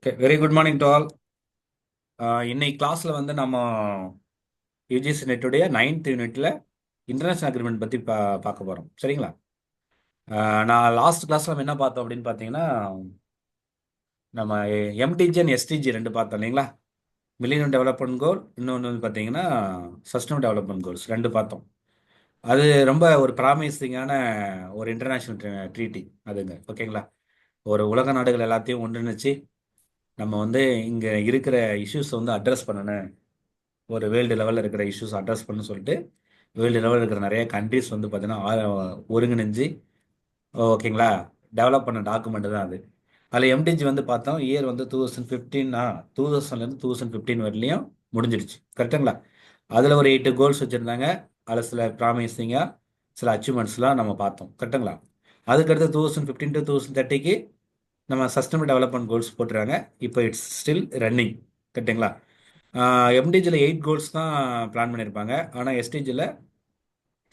Okay, very good morning to all. இன்னைக்கு கிளாஸில் வந்து நம்ம யூஜிசி நெட்டுடைய 9th யூனிட்டில் இன்டர்நேஷனல் அக்ரிமெண்ட் பற்றி பார்க்க போகிறோம். சரிங்களா? நான் லாஸ்ட் கிளாஸில் நம்ம என்ன பார்த்தோம் அப்படின்னு பார்த்தீங்கன்னா, நம்ம எம்டிஜி அண்ட் எஸ்டிஜி ரெண்டு பார்த்தோம் இல்லைங்களா? மில்லினியம் டெவலப்மெண்ட் கோல், இன்னொன்று வந்து பார்த்தீங்கன்னா சஸ்டைனபிள் டெவலப்மெண்ட் கோல்ஸ் ரெண்டு பார்த்தோம். அது ரொம்ப ஒரு ப்ராமிசிங்கான ஒரு இன்டர்நேஷ்னல் ட்ரீட்டி அதுங்க. ஓகேங்களா? ஒரு உலக நாடுகள் எல்லாத்தையும் ஒன்றிணைச்சு நம்ம வந்து இங்கே இருக்கிற இஷ்யூஸை வந்து அட்ரஸ் பண்ணணும். ஒரு வேர்ல்டு லெவலில் இருக்கிற இஷ்யூஸ் அட்ரஸ் பண்ணு சொல்லிட்டு வேர்ல்டு லெவலில் இருக்கிற நிறைய கண்ட்ரிஸ் வந்து பார்த்தீங்கன்னா ஒருங்கிணைஞ்சு ஓகேங்களா டெவலப் பண்ண டாக்குமெண்ட் தான் அது. அதில் எம்டிஜி வந்து பார்த்தோம் இயர் வந்து 2015 2000லேருந்து 2015 வரலையும் முடிஞ்சிடுச்சு. கரெக்டுங்களா? அதில் ஒரு 8 கோல்ஸ் வச்சுருந்தாங்க. அதில் சில ப்ராமிசிங்காக சில அச்சீவ்மெண்ட்ஸ்லாம் நம்ம பார்த்தோம். கரெக்டுங்களா? அதுக்கடுத்து 2015 to 2030க்கு நம்ம சஸ்டைனபிள் டெவலப்மெண்ட் கோல்ஸ் போட்டுறாங்க. இப்போ இட்ஸ் ஸ்டில் ரன்னிங். கரெக்டுங்களா? எம்டிஜியில் 8 கோல்ஸ் தான் பிளான் பண்ணியிருப்பாங்க. ஆனால் எஸ்டிஜியில்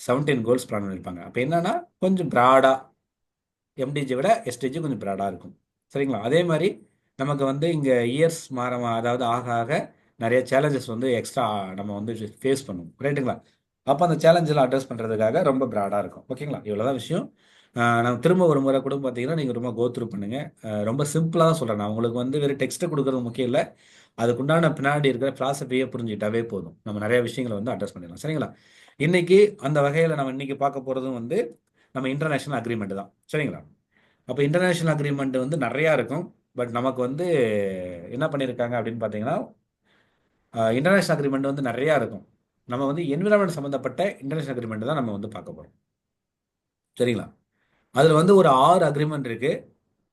17 கோல்ஸ் பிளான் பண்ணியிருப்பாங்க. அப்போ என்னன்னா கொஞ்சம் ப்ராடாக எம்டிஜி விட எஸ்டிஜி கொஞ்சம் ப்ராடாக இருக்கும். சரிங்களா? அதே மாதிரி நமக்கு வந்து இங்கே இயர்ஸ் அதாவது ஆக ஆக நிறைய சேலஞ்சஸ் வந்து எக்ஸ்ட்ரா நம்ம வந்து ஃபேஸ் பண்ணுவோம். ரைட்டுங்களா? அப்போ அந்த சேலஞ்செல்லாம் அட்ரஸ் பண்ணுறதுக்காக ரொம்ப ப்ராடாக இருக்கும். ஓகேங்களா? இவ்வளோதான் விஷயம். நான் திரும்ப ஒரு முறை கூட பார்த்தீங்கன்னா நீங்கள் ரொம்ப கோத்ரூ பண்ணுங்கள். ரொம்ப சிம்பிளாக தான் சொல்கிறேன். நான் உங்களுக்கு வந்து வெறும் டெக்ஸ்ட்டை கொடுக்குறது முக்கியம் இல்லை. அதுக்குண்டான பின்னாடி இருக்கிற பிலாசபியை புரிஞ்சுக்கிட்டாவே போதும். நம்ம நிறைய விஷயங்களை வந்து அட்ரஸ் பண்ணிடலாம். சரிங்களா? இன்னைக்கு அந்த வகையில் நம்ம இன்னைக்கு பார்க்க போகிறதும் வந்து நம்ம இன்டர்நேஷனல் அக்ரிமெண்ட் தான். சரிங்களா? அப்போ இன்டர்நேஷனல் அக்ரிமெண்ட் வந்து நிறையா இருக்கும். பட் நமக்கு வந்து என்ன பண்ணியிருக்காங்க அப்படின்னு பார்த்தீங்கன்னா, இன்டர்நேஷனல் அக்ரிமெண்ட் வந்து நிறையா இருக்கும். நம்ம வந்து என்விரான்மெண்ட் சம்மந்தப்பட்ட இன்டர்நேஷனல் அக்ரிமெண்ட் தான் நம்ம வந்து பார்க்க போகிறோம். சரிங்களா? அதில் வந்து ஒரு 6 அக்ரிமெண்ட் இருக்குது.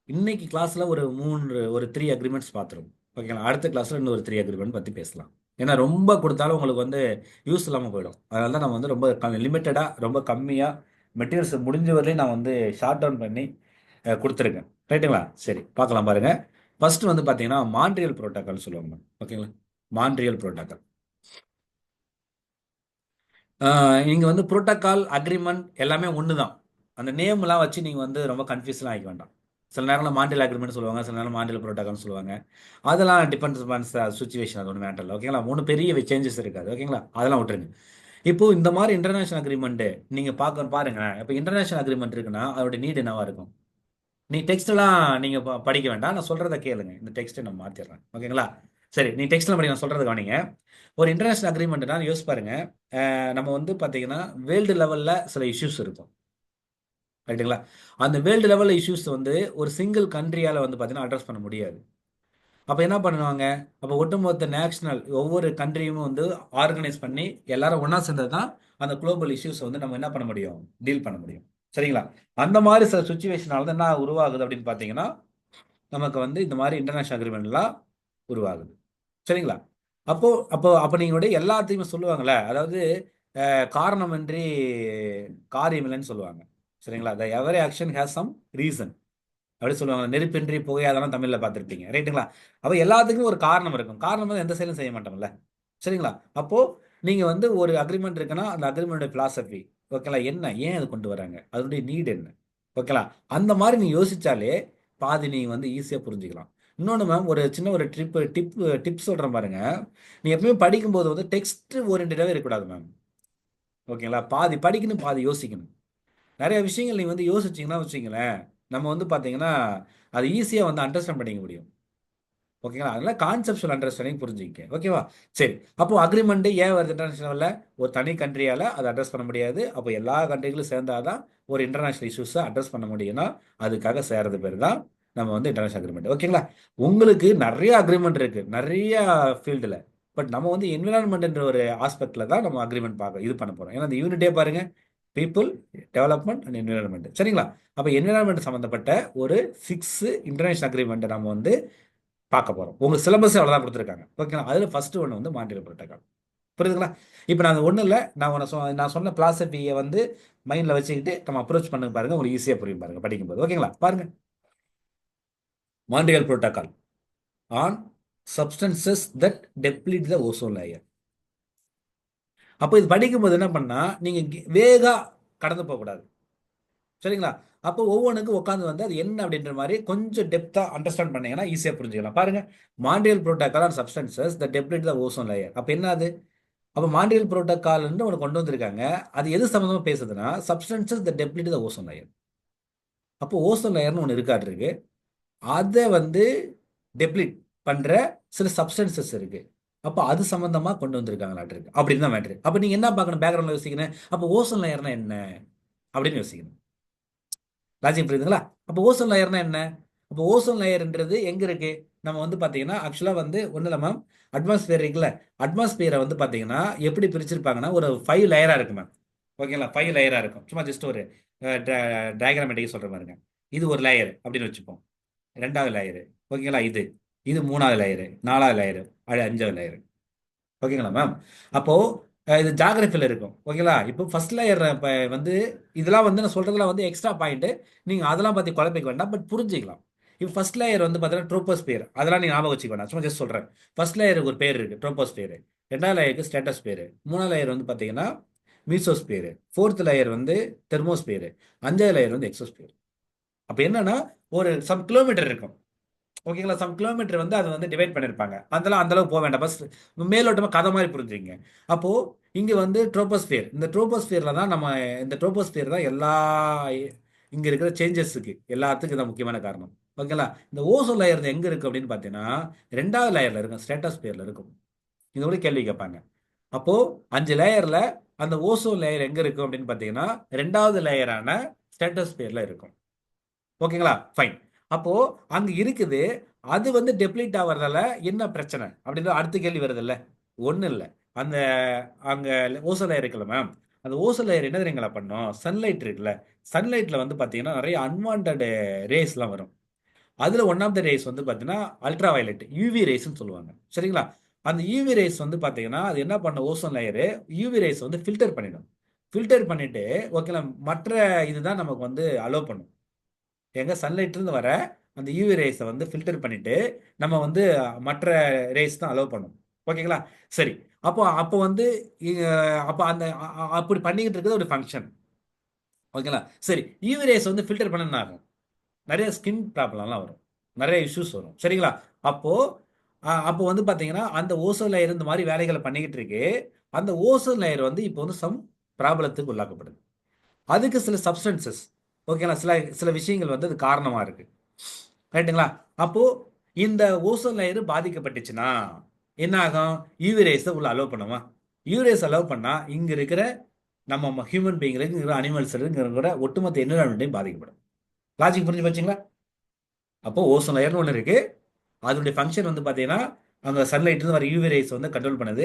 இன்னைக்கு கிளாஸில் ஒரு 3 அக்ரிமெண்ட்ஸ் பார்த்துருவோம். ஓகேங்களா? அடுத்த கிளாஸில் இன்னும் ஒரு 3 அக்ரிமெண்ட் பற்றி பேசலாம். ஏன்னா ரொம்ப கொடுத்தாலும் உங்களுக்கு வந்து யூஸ் இல்லாமல் போயிடும். அதனால தான் நம்ம வந்து ரொம்ப லிமிட்டடாக ரொம்ப கம்மியாக மெட்டீரியல்ஸ் முடிஞ்ச வரையிலும் நான் வந்து ஷார்ட் டவுன் பண்ணி கொடுத்துருக்கேன். ரைட்டுங்களா? சரி, பார்க்கலாம் பாருங்க. ஃபர்ஸ்ட் வந்து பார்த்தீங்கன்னா மான்ட்ரியல் புரோட்டோக்கால் சொல்லுவாங்க. ஓகேங்களா? Montreal protocol. இங்கே வந்து புரோட்டோக்கால் அக்ரிமெண்ட் எல்லாமே ஒன்று தான். அந்த நேம்லாம் வச்சு நீங்கள் வந்து ரொம்ப கன்ஃபியூஸ்லாம் ஆகிக்க வேண்டாம். சில நேரங்களில் மான்ட்ரியல் அக்ரிமெண்ட் சொல்லுவாங்க, சில நேரம் மான்ட்ரியல் புரோட்டோக்கால்னு சொல்லுவாங்க. அதெல்லாம் டிபெண்ட்ஸ் ஆன் சுச்சுவேஷன். அது ஒன்று மேட்டர் இல்லை. ஓகேங்களா? மூணு பெரிய சேஞ்சஸ் இருக்காது. ஓகேங்களா? அதெல்லாம் விட்டுருங்க. இப்போ இந்த மாதிரி இன்டர்நேஷனல் அக்ரிமெண்ட் நீங்கள் பாருங்க. இப்போ இன்டர்நேஷனல் அக்ரிமெண்ட் இருக்குன்னா அதோட நீட் என்னவா இருக்கும்? நீ டெக்ஸ்ட்லாம் நீங்கள் படிக்க வேண்டாம். நான் சொல்கிறத கேளுங்க. இந்த டெக்ஸ்ட்டை நான் மாற்றிடுறேன். ஓகேங்களா? சரி, நீ டெக்ஸ்ட்டில் படி, நான் சொல்கிறது கவனிங்க. ஒரு இன்டர்நேஷனல் அக்ரிமெண்ட்னா யோசிச்சு பாருங்க. நம்ம வந்து பார்த்தீங்கன்னா வேர்ல்டு லெவலில் சில இஷ்யூஸ் இருக்கும். ரைட்டுங்களா? அந்த வேர்ல்டு லெவலில் இஷ்யூஸ் வந்து ஒரு சிங்கிள் கண்ட்ரியால் வந்து பார்த்தீங்கன்னா அட்ரஸ் பண்ண முடியாது. அப்போ என்ன பண்ணுவாங்க? அப்போ ஒட்டுமொத்த நேஷனல் ஒவ்வொரு கண்ட்ரியும் வந்து ஆர்கனைஸ் பண்ணி எல்லாரும் ஒன்றா சேர்ந்தது தான் அந்த குளோபல் இஷ்யூஸ் வந்து நம்ம என்ன பண்ண முடியும்? டீல் பண்ண முடியும். சரிங்களா? அந்த மாதிரி சில சுச்சுவேஷனால தான் என்ன உருவாகுது அப்படின்னு பார்த்தீங்கன்னா, நமக்கு வந்து இந்த மாதிரி இன்டர்நேஷனல் அக்ரிமெண்ட்லாம் உருவாகுது. சரிங்களா? அப்போ அப்போ அப்போ நீங்களுடைய எல்லாத்தையுமே சொல்லுவாங்கல்ல, அதாவது காரணமின்றி காரியம் இல்லைன்னு சொல்லுவாங்க. சரிங்களா? The every action has some reason அப்படி சொல்லுவாங்க. நெருப்பின்றி புகையாதெல்லாம் தமிழில் பார்த்துருப்பீங்க. ரைட்டுங்களா? அப்போ எல்லாத்துக்கும் ஒரு காரணம் இருக்கும். காரணம் வந்து எந்த செயலும் செய்ய மாட்டோம்ல. சரிங்களா? அப்போ நீங்க வந்து ஒரு அக்ரிமெண்ட் இருக்குன்னா அந்த அக்ரிமெண்டோட பிலாசபி ஓகேங்களா, என்ன ஏன் அது கொண்டு வராங்க, அதனுடைய நீட் என்ன, ஓகேங்களா, அந்த மாதிரி நீ யோசிச்சாலே பாதி நீங்க வந்து ஈஸியா புரிஞ்சுக்கலாம். இன்னொன்று மேம், ஒரு சின்ன ஒரு டிப் சொல்றேன் பாருங்க. நீ எப்பவுமே படிக்கும்போது வந்து டெக்ஸ்ட் ஓரியன்டாவே இருக்கக்கூடாது மேம். ஓகேங்களா? பாதி படிக்கணும், பாதி யோசிக்கணும். நிறைய விஷயங்கள் நீ வந்து யோசிச்சீங்கன்னா வச்சுங்களேன், நம்ம வந்து பார்த்தீங்கன்னா அது ஈஸியாக வந்து அண்டர்ஸ்டாண்ட் பண்ணிக்க முடியும். ஓகேங்களா? அதனால கான்செப்சுவல் அண்டர்ஸ்டாண்டிங் புரிஞ்சுக்க. ஓகேவா? சரி. அப்போ அக்ரிமெண்ட் ஏன் வருது இன்டர்நேஷனல் லெவலில்? ஒரு தனி கண்ட்ரியால அதை அட்ரஸ் பண்ண முடியாது. அப்போ எல்லா கண்ட்ரிகளும் சேர்ந்தாதான் ஒரு இன்டர்நேஷனல் இஷ்யூஸை அட்ரஸ் பண்ண முடியும்னா அதுக்காக சேர்றது பேர் தான் நம்ம வந்து இன்டர்நேஷனல் அக்ரிமெண்ட். ஓகேங்களா? உங்களுக்கு நிறைய அக்ரிமெண்ட் இருக்கு நிறைய ஃபீல்டில். பட் நம்ம வந்து என்விரான்மெண்ட் ஒரு ஆஸ்பெக்ட்ல தான் நம்ம அக்ரிமெண்ட் பார்க்க இது பண்ண போறோம். ஏன்னா இந்த யூனிட்டே பாருங்க, பீப்புள், டெவலப்மெண்ட் அண்ட் என்விரான்மெண்ட். சரிங்களா? அப்போ என்விரான்மெண்ட் சம்மந்தப்பட்ட ஒரு 6 இன்டர்நேஷனல் அக்ரிமெண்ட் நம்ம வந்து பார்க்க போறோம். உங்க சிலபஸ் அவ்வளவுதான் கொடுத்துருக்காங்க. ஓகேங்களா? அதுல ஃபர்ஸ்ட் ஒன்று வந்து மாண்டியல் புரோட்டோகால். புரியுதுங்களா? இப்போ நாங்கள் ஒன்றும் இல்லை, நான் சொன்ன பிலாசபியை வந்து மைண்டில் வச்சுக்கிட்டு நம்ம அப்ரோச் பண்ணுங்க பாருங்க. உங்களுக்கு ஈஸியாக புரியும் பாருங்க படிக்கும்போது. ஓகேங்களா? பாருங்க. Montreal protocol on substances that deplete the ozone layer. அப்போ இது படிக்கும்போது என்ன பண்ணா நீங்க வேகா கடந்து போகக்கூடாது. சரிங்களா? அப்போ ஒவ்வொன்றுக்கும் உட்காந்து வந்து அது என்ன அப்படின்ற மாதிரி கொஞ்சம் டெப்தா அண்டர்ஸ்டாண்ட் பண்ணீங்கன்னா ஈஸியா புரிஞ்சுக்கலாம். பாருங்க, Montreal protocol on substances the deplete the ozone layer. அப்ப என்ன அது? அப்ப மாண்ட்ரியல் புரோட்டோகால்னு ஒன்று கொண்டு வந்திருக்காங்க. அது எது சம்பந்தமா பேசுதுன்னா substances the deplete the ozone layer. அப்போ ஓசோன் லேயர்னு ஒன்று இருக்காட்டு இருக்கு. அதை வந்து டெப்ளிட் பண்ற சில சப்ஸ்டன்சஸ் இருக்கு. அப்போ அது சம்பந்தமா கொண்டு வந்திருக்காங்களாட்டு இருக்கு. அப்படின்னு தான் மேட்ரு. அப்ப நீங்க என்ன பார்க்கணும், பேக்ரவுண்ட்ல யோசிக்கணும். அப்போ ஓசோன் லேயர்னா என்ன அப்படின்னு யோசிக்கணும். லாஜிக் புரியுதுங்களா? அப்போ ஓசோன் லேயர்னா என்ன? அப்போ ஓசோன் லேயர்ன்றது எங்க இருக்கு? நம்ம வந்து பாத்தீங்கன்னா ஆக்சுவலா வந்து ஒண்ணு இல்ல மேம், அட்மாஸ்பியர் இருக்குல்ல, அட்மாஸ்பியரை வந்து பாத்தீங்கன்னா எப்படி பிரிச்சிருப்பாங்கன்னா ஒரு 5 லேயரா இருக்கு மேம். ஓகேங்களா? 5 லேயரா இருக்கும். சும்மா ஜஸ்ட் ஒரு டயக்ராமேட்டிக் சொல்ற பாருங்க. இது ஒரு லேயர் அப்படின்னு வச்சுப்போம். ரெண்டாவது லேயரு. ஓகேங்களா? இது இது மூணாவது லேயரு, நாலாவது லேயரு, அஞ்சாவது லேயரு. ஓகேங்களா மேம்? அப்போ இது ஜாகிரபியில் இருக்கும். ஓகேங்களா? இப்போ ஃபர்ஸ்ட் லேயர் வந்து இதெல்லாம் வந்து நான் சொல்றதுலாம் வந்து எக்ஸ்ட்ரா பாயிண்ட். நீங்க அதெல்லாம் பத்தி குழப்பிக்க வேண்டாம், பட் புரிஞ்சுக்கலாம். இப்போ ஃபர்ஸ்ட் லேயர் வந்து பார்த்தீங்கன்னா ட்ரோபோஸ்பியர். அதெல்லாம் நீங்க ஞாபகம் வச்சுக்க வேண்டாம், சும்மா ஜஸ்ட் சொல்றேன். ஃபர்ஸ்ட் லேயருக்கு ஒரு பேர் இருக்கு, ட்ரோபோஸ்பியர். ரெண்டாவது லேயருக்கு ஸ்டேட்டஸ்பியர். மூணாவது லேயர் வந்து பார்த்தீங்கன்னா மீசோஸ்பியர். ஃபோர்த் லேயர் வந்து தெர்மோஸ்பியர். அஞ்சாவது லேயர் வந்து எக்ஸோஸ்பியர். அப்போ என்னன்னா ஒரு சம் கிலோமீட்டர் இருக்கும். ஓகேங்களா? சம் கிலோமீட்டர் வந்து அதை வந்து டிவைட் பண்ணியிருப்பாங்க. அதெல்லாம் அந்த அளவுக்கு போக வேண்டாம், பஸ் மேலோட்டமாக கதை மாதிரி புரிஞ்சுங்க. அப்போ இங்க வந்து ட்ரோபோஸ்பியர். இந்த ட்ரோபோஸ்பியர்ல தான் நம்ம, இந்த ட்ரோபோஸ்பியர் தான் எல்லா இங்க இருக்கிற சேஞ்சஸுக்கு எல்லாத்துக்கும் தான் முக்கியமான காரணம். ஓகேங்களா? இந்த ஓசோன் லேயர் எங்க இருக்கு அப்படின்னு பார்த்தீங்கன்னா ரெண்டாவது லேயர்ல இருக்கும், ஸ்ட்ராட்டோஸ்பியர்ல இருக்கும். இந்த கூட கேள்வி கேட்பாங்க. அப்போ 5 லேயர்ல அந்த ஓசோன் லேயர் எங்க இருக்கும் அப்படின்னு பார்த்தீங்கன்னா ரெண்டாவது லேயரான ஸ்ட்ராட்டோஸ்பியர்ல இருக்கும். ஓகேங்களா? ஃபைன். அப்போ அங்க இருக்குது. அது வந்து டெப்ளீட் ஆவறதால என்ன பிரச்சனை அப்படின்ற அடுத்த கேள்வி வருது இல்ல? ஒண்ணும் இல்ல. அந்த அங்க ஓசோன் லேயர் இருக்குல்ல மேம், அந்த ஓசோன் லேயர் என்ன தெரியுங்களா பண்ணும்? சன்லைட் இருக்குல்ல, சன்லைட்ல வந்து பாத்தீங்கன்னா நிறைய அன்வான்ட் ரேஸ்லாம் வரும். அதுல ஒன் ஆஃப் த ரேஸ் வந்து பாத்தீங்கன்னா அல்ட்ரா வயலட் யூவி ரேஸ்ன்னு சொல்லுவாங்க. சரிங்களா? அந்த யூவி ரேஸ் வந்து பாத்தீங்கன்னா அது என்ன பண்ண ஓசோன் லேயர் யூவி ரேஸ் வந்து ஃபில்டர் பண்ணிடும். ஃபில்டர் பண்ணிட்டு ஓகேங்களா, மற்ற இதுதான் நமக்கு வந்து அலோவ் பண்ணும். எங்க சன்லைட்ல இருந்து வர அந்த யூவி ரேஸை வந்து ஃபில்டர் பண்ணிட்டு நம்ம வந்து மற்ற ரேஸ் தான் அலோவ் பண்ணும். ஓகேங்களா? சரி. அப்போ அப்போ வந்து அப்போ அந்த அப்படி பண்ணிக்கிட்டு இருக்கிறது ஒரு ஃபங்க்ஷன். ஓகேங்களா? சரி. யூவி ரேஸ் வந்து ஃபில்டர் பண்ண என்ன ஆகும்? நிறைய ஸ்கின் ப்ராப்ளம்லாம் வரும், நிறைய இஷ்யூஸ் வரும். சரிங்களா? அப்போ அப்போ வந்து பாத்தீங்கன்னா அந்த ஓசோன் லேயர் இந்த மாதிரி வேலைகளை பண்ணிக்கிட்டு இருக்கு. அந்த ஓசோன் லேயர் வந்து இப்போ வந்து சம் ப்ராப்ளத்துக்கு உள்ளாக்கப்படுது. அதுக்கு சில சப்ஸ்டன்சஸ், ஓகேங்களா, சில சில விஷயங்கள் வந்து அது காரணமா இருக்கு. ரைட்டுங்களா? அப்போ இந்த ஓசோன் லேயர் பாதிக்கப்பட்டுச்சுன்னா என்ன ஆகும்? யூவி ரேஸை உள்ள அலோவ் பண்ணுமா? யூவி ரேஸ் அலோவ் பண்ணா இங்க இருக்கிற நம்ம ஹியூமன் பீயிங் இருக்கிற அனிமல்ஸ் இருக்கிற ஒட்டுமொத்த என்விரான்மெண்ட்டையும் பாதிக்கப்படும். லாஜிக் புரிஞ்சு வச்சுங்களா? அப்போ ஓசோன் லேயர்னு ஒன்று இருக்கு. அதனுடைய ஃபங்க்ஷன் வந்து பார்த்தீங்கன்னா அந்த சன்லைட் இருந்து வர யூவி ரேஸ் வந்து கண்ட்ரோல் பண்ணுது.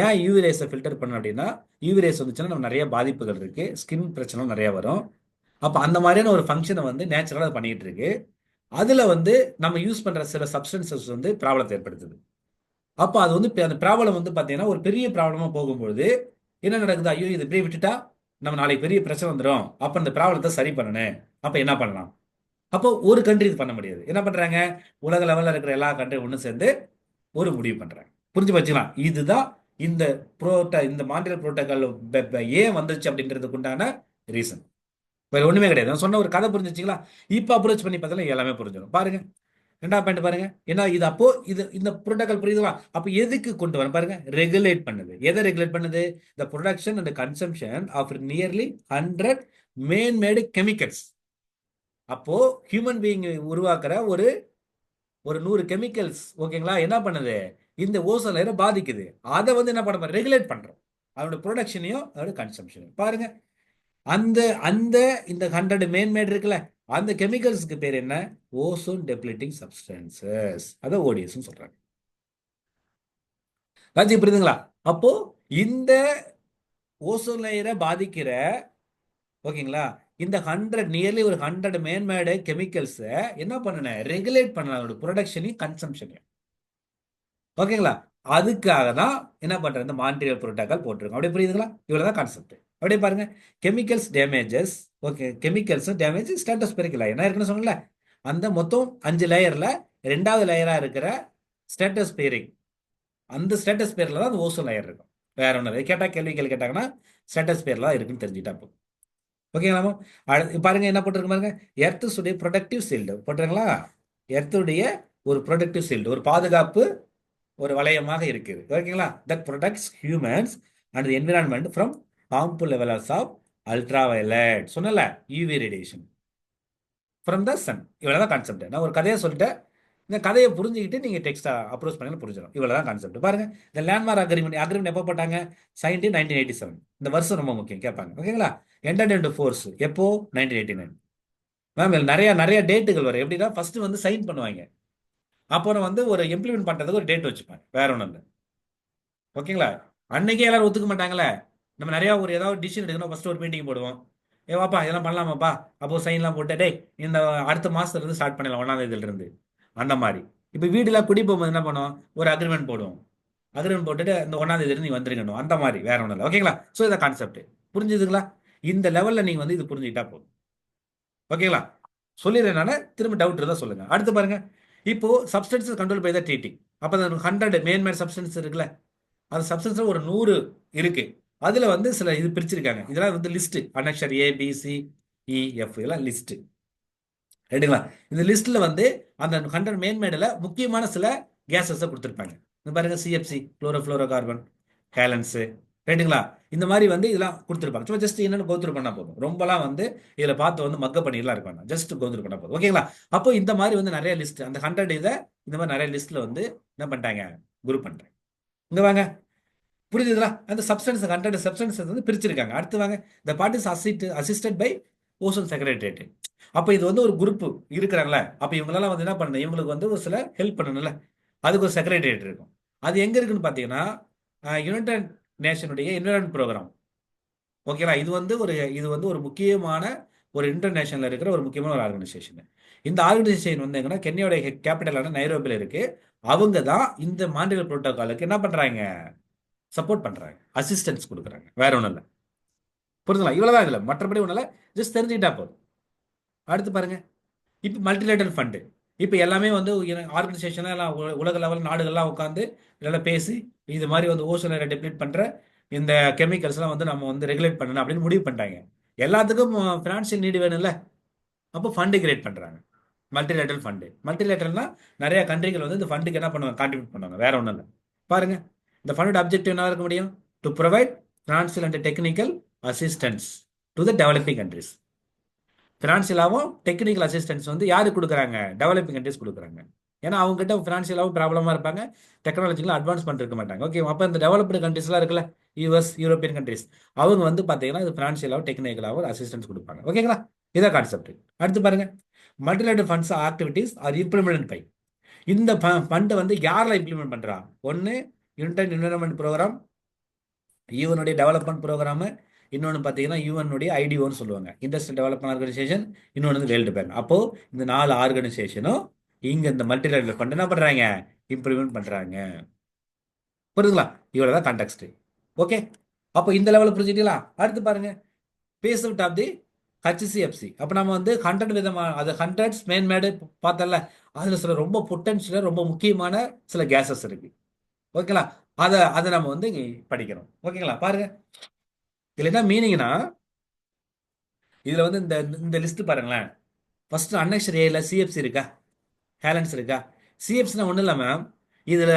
ஏன் யூவி ரேஸை ஃபில்டர் பண்ணணும் அப்படின்னா யூவி ரேஸ் வந்துச்சுன்னா நம்ம நிறைய பாதிப்புகள் இருக்கு, ஸ்கின் பிரச்சனை நிறைய வரும். அப்போ அந்த மாதிரியான ஒரு ஃபங்க்ஷனை வந்து நேச்சுரலாக அது பண்ணிட்டு இருக்கு. அதுல வந்து நம்ம யூஸ் பண்ற சில சப்ஸ்டன்சஸ் வந்து ப்ராப்ளத்தை ஏற்படுத்துது. அப்போ அது வந்து அந்த ப்ராப்ளம் வந்து பார்த்தீங்கன்னா ஒரு பெரிய ப்ராப்ளமா போகும்பொழுது என்ன நடக்குது? ஐயோ இது இப்படியே விட்டுட்டா நம்ம நாளைக்கு பெரிய பிரச்சனை வந்துடும், அப்போ இந்த ப்ராப்ளத்தை சரி பண்ணணும். அப்போ என்ன பண்ணலாம்? அப்போ ஒரு கண்ட்ரி இது பண்ண முடியாது. என்ன பண்றாங்க? உலக லெவலில் இருக்கிற எல்லா கண்ட்ரியும் ஒன்று சேர்ந்து ஒரு முடிவு பண்றாங்க. புரிஞ்சு வச்சுக்கலாம். இதுதான் இந்த இந்த மாண்ட்ரியல் புரோட்டோகால் ஏன் வந்துச்சு அப்படின்றதுக்கு உண்டான ரீசன். வேற ஒண்ணுமே கிடையாது. நான் சொன்ன ஒரு கதை புரிஞ்சுச்சுங்களா? இப்போ அப்ரோச் பண்ணி பார்த்தாலும் எல்லாமே புரிஞ்சிடும். பாருங்க, ரெண்டாவது பாயிண்ட் பாருங்க. ஏன்னா இது அப்போ இந்த புரோட்டோகால் புரியுதுங்களா? அப்போ எதுக்கு கொண்டு வர பாருங்க, ரெகுலேட் பண்ணுது. எதை ரெகுலேட் பண்ணுது? The production and consumption of nearly 100 man made chemicals. அப்போ ஹியூமன் பீயிங் உருவாக்குற ஒரு ஒரு 100 கெமிக்கல்ஸ் ஓகேங்களா என்ன பண்ணுது? இந்த ஓசோன் லேயரை பாதிக்குது. அதை வந்து என்ன பண்ண ரெகுலேட் பண்றோம். அதோட ப்ரொடக்ஷனையும் அதோட கன்சம்ஷனையும் பாருங்க. அந்த அந்த இந்த 100 மேன்மேட் இருக்குல்ல, அந்த கெமிக்கல்ஸ்க்கு பேர் என்ன? Ozone depleting substances. அதை ஓடிஎஸ் சொல்றாங்க. ராஜி புரியுதுங்களா? அப்போ இந்த ஓசோன் லேயரை பாதிக்கிற ஓகேங்களா இந்த 100 நியர்லி ஒரு 100 மேன்மேடு கெமிக்கல்ஸ் என்ன பண்ணன ரெகுலேட் பண்ணலாம், அதோட ப்ரொடக்ஷனையும் கன்சம்ஷனையும். ஓகேங்களா? அதுக்காக தான் என்ன பண்றது, இந்த மாண்ட்ரியல் புரோட்டோகால் போட்டிருக்கோம். அப்படியே புரியுதுங்களா? இவ்வளவுதான் கான்செப்ட். அப்படியே பாருங்க, chemicals damages. Okay, chemicals damage stratospheric layer. என்ன இருக்குன்னு சொன்னல, அந்த மொத்தம் 5 லேயர்ல ரெண்டாவது லேயரா இருக்கிற ஸ்ட்ராட்டோஸ்பெரிக், அந்த ஸ்ட்ராட்டோஸ்பியர்ல தான் அந்த ஓசோன் லேயர் இருக்கும். வேற ஒன்று கேட்டா கேள்விகள் கேட்டாங்கன்னா ஸ்ட்ராட்டோஸ்பியர்ல தான் இருக்குன்னு தெரிஞ்சுட்டா போதும். ஓகேங்களா? பாருங்க என்ன போட்டிருக்கு பாருங்க, எர்த்துடைய ப்ரொடக்டிவ் ஷீல்டு போட்டிருங்களா? எர்த்துடைய ஒரு ப்ரொடக்டிவ் ஷீல்டு, ஒரு பாதுகாப்பு ஒரு வளையமாக இருக்குது. ஓகேங்களா? That protects humans and environment from harmful levels of ultra violet. சொன்னல, UV radiation from the sun. இவ்வளவுதான் கான்செப்ட். நான் ஒரு கதையை சொல்லிட்டேன். இந்த கதையை புரிஞ்சுக்கிட்டு நீங்க டெக்ஸ்டா அப்ரோச் பண்ணி புரிஞ்சிடும். இவ்வளவுதான் கான்செப்ட். பாருங்க, இந்த லேண்ட்மார்க் அக்ரிமெண்ட் எப்போ போட்டாங்க? 1987. இந்த வருஷம் ரொம்ப முக்கியம், கேட்பாங்க. ஓகேங்களா? என்டர்ட் இன்டு ஃபோர்ஸ் எப்போ? 1989. மேம் நிறைய நிறைய டேட்டுகள் வரும். எப்படின்னா ஃபர்ஸ்ட் வந்து சைன் பண்ணுவாங்க, அப்புறம் வந்து ஒரு இம்ப்ளிமெண்ட் பண்றதுக்கு ஒரு டேட் வச்சுப்பாங்க. வேற ஒன்றும் இல்லை. ஓகேங்களா? அன்னைக்கே எல்லாரும் ஒத்துக்க மாட்டாங்களே. நம்ம நிறைய ஒரு ஏதாவது டிசிஷன் எடுக்கணும், ஃபர்ஸ்ட் ஒரு மீட்டிங் போடுவோம். ஏ வாப்பா இதெல்லாம் பண்ணலாமாப்பா, அப்போ சைன்லாம் போட்டு டேய் இந்த அடுத்த மாசத்துல இருந்து ஸ்டார்ட் பண்ணலாம், 1ஆம் தேதியில இருந்து. அந்த மாதிரி இப்போ வீடுலாம் குடி போகும்போது என்ன பண்ணுவோம்? ஒரு அக்ரிமெண்ட் போடுவோம். அக்ரிமெண்ட் போட்டுட்டு இந்த 1ஆம் தேதியில இருந்து நீ வந்துருக்கணும், அந்த மாதிரி. வேற ஒன்றும் இல்லை. ஓகேங்களா? ஸோ இதை கான்செப்ட் புரிஞ்சுதுங்களா? இந்த லெவல்ல நீங்க வந்து இது புரிஞ்சுக்கிட்டா போதும். ஓகேங்களா? சொல்லிடுறேன் நான், திரும்ப டவுட் இருந்தால் சொல்லுங்க. அடுத்து பாருங்க, இப்போ substance control by the treating. அப்போ 100 மேன் சப்ஸ்டன்ஸ் இருக்குல்ல, அது சப்ஸ்டன்ஸ்ல ஒரு 100 இருக்கு. அதுல வந்து சில இது பிரிச்சிருக்காங்க. இதெல்லாம் வந்து லிஸ்ட், அனக்ஷர் ஏ பி சி இ எஃப் எல்லாம் லிஸ்ட். ரைட்டுங்களா? இந்த லிஸ்ட்ல வந்து அந்த 100 மேன்மேடில் முக்கியமான சில கேஸஸை கொடுத்துருப்பாங்க. இந்த பாருங்க, சிஎஃப்சி குளோரோஃப்ளோரோ கார்பன், ஹேலன்ஸ். ரைட்டுங்களா? இந்த மாதிரி வந்து இதெல்லாம் கொடுத்துருப்பாங்க. சும்மா ஜஸ்ட் என்னன்னு கோத்ரூ பண்ணா போதும். ரொம்பலாம் வந்து இதில் பார்த்து வந்து மக்க பண்ணிடலாம் இருக்க வேண்டாம். ஜஸ்ட் கோத்ரூ பண்ணா போதும். ஓகேங்களா? அப்போ இந்த மாதிரி வந்து நிறைய லிஸ்ட், அந்த 100 இதை இந்த மாதிரி நிறைய லிஸ்ட்ல வந்து என்ன பண்ணிட்டாங்க, குரூப் பண்றாங்க. இங்க வாங்க, புரியுதுங்களா? அந்த சப்ஸ்டன்ஸ் 100 சப்ஸ்டன்ஸ் வந்து பிரிச்சிருக்காங்க. அடுத்து வாங்க, இந்த part is assisted by ozone secretariat. அப்போ இது வந்து ஒரு குரூப் இருக்கிறாங்களே, அப்போ இவங்களால வந்து என்ன பண்ணணும், இவங்களுக்கு வந்து ஒரு சில ஹெல்ப் பண்ணணும்ல, அதுக்கு ஒரு செக்ரட்டரியேட் இருக்கும். அது எங்க இருக்குன்னு பார்த்தீங்கன்னா, யுனைடெட் நேஷனுடைய என்விரான்மெண்ட் ப்ரோக்ராம். ஓகேங்களா? இது வந்து ஒரு முக்கியமான ஒரு இன்டர்நேஷனல் இருக்கிற ஒரு முக்கியமான ஒரு ஆர்கனைசேஷன். இந்த ஆர்கனைசேஷன் வந்து எங்கன்னா கென்யாவுடைய கேபிட்டலான நைரோபியில் இருக்கு. அவங்க தான் இந்த மாண்ட்ரியல் புரோட்டோகாலுக்கு என்ன பண்றாங்க, சப்போர்ட் பண்றாங்க, அசிஸ்டன்ஸ் கொடுக்குறாங்க. வேற ஒன்றும் இல்லை. புரிஞ்சுங்களா? இவ்வளவுதான். இல்லை மற்றபடி ஒன்றும் இல்லை, ஜஸ்ட் தெரிஞ்சுக்கிட்டா போதும். அடுத்து பாருங்க, இப்போ மல்டிலேட்டரல் ஃபண்டு. இப்போ எல்லாமே வந்து ஆர்கனைசேஷனாக எல்லாம் உலக லெவல் நாடுகள்லாம் உட்காந்து இதெல்லாம் பேசி இது மாதிரி வந்து ஓசோன் லேயரை டெப்ளீட் பண்ணுற இந்த கெமிக்கல்ஸ்லாம் வந்து நம்ம வந்து ரெகுலேட் பண்ணணும் அப்படின்னு முடிவு பண்ணிட்டாங்க. எல்லாத்துக்கும் ஃபினான்ஷியல் நீடு வேணும்ல, அப்போ ஃபண்டு கிரியேட் பண்ணுறாங்க. Multilateral fund. மல்டிலேட்டரல்னா நிறைய கண்ட்ரிகள் வந்து இந்த ஃபண்டுக்கு என்ன பண்ணுவாங்க, கான்ட்ரிபியூட் பண்ணுவாங்க. வேற ஒன்றும் இல்லை. பாருங்க, இந்த ஃபண்டோட அப்ஜெக்டிவ் என்ன இருக்க முடியும்? To provide financial and technical assistance to the developing countries. ஃபினான்ஷியலாகவும் டெக்னிக்கல் அசிஸ்டன்ஸ் வந்து யாரு கொடுக்குறாங்க? டெவலப்பிங் கண்ட்ரிஸ் கொடுக்குறாங்க. ஏன்னா அவங்க கிட்ட ஃபினான்ஷியலாகவும் ப்ராப்ளமாக இருப்பாங்க, டெக்னாலஜிக்கலாக அட்வான்ஸ் பண்ணிருக்க மாட்டாங்க. ஓகே, அப்போ இந்த டெவலப்டு கண்ட்ரிஸ்லாம் இருக்குல்ல, யூஎஸ் யூரோப்பியன் கண்ட்ரிஸ், அவங்க வந்து பார்த்தீங்கன்னா இது ஃபினான்ஷியலாகவும் டெக்னிக்கலாகவும் அசிஸ்டன்ஸ் கொடுப்பாங்க. ஓகேங்களா? இதான் கான்செப்ட். அடுத்து பாருங்க, multilateral funds activities are implement by. இந்த ஃபண்டை வந்து யாரெல்லாம் இம்ப்ளிமெண்ட் பண்றா? ஒன்று யுனைடெட் என்விரான்மெண்ட் ப்ரோக்ராம், யூஎனுடைய டெவலப்மெண்ட் ப்ரோக்ராமு, இன்னொன்று பார்த்தீங்கன்னா யூஎனுடைய ஐடிஓன்னு சொல்லுவாங்க, இண்டஸ்ட்ரியல் டெவலப்மெண்ட் ஆர்கனைசேஷன், இன்னொன்று வந்து வேர்ல்டு பேங்க். அப்போ இந்த 4 ஆர்கனைசேஷனும் இங்க இந்த மல்டிலேட்டரல் ஃபண்ட் என்ன பண்றாங்க, இம்ப்ளிமெண்ட் பண்றாங்க. புரியுதுங்களா? இவ்வளவுதான் கான்டெக்ட். ஓகே, அப்போ இந்த லெவலில் புரிஞ்சுட்டீங்களா? அடுத்து பாருங்க, பேஸ் அவுட் ஆஃப் தி ஹச்சிசிஎஃப்சி. அப்போ நம்ம வந்து 100 விதமான, அது 100 மேன்மேடு பார்த்தல, அதில் சில ரொம்ப பொட்டன்ஷியல் ரொம்ப முக்கியமான சில கேசஸ் இருக்கு. ஓகேங்களா? அதை அதை நம்ம வந்து இங்க படிக்கிறோம். ஓகேங்களா? பாருங்க, இதுல என்ன மீனிங்னா, இதுல வந்து இந்த இந்த லிஸ்ட் பாருங்களேன். ஃபர்ஸ்ட் அன்னெக்சர் ஏல சிஎஃப்சி இருக்கா, ஹேலன்ஸ் இருக்கா? சிஎஃப்சினா ஒன்றும் இல்லை மேம். இதுல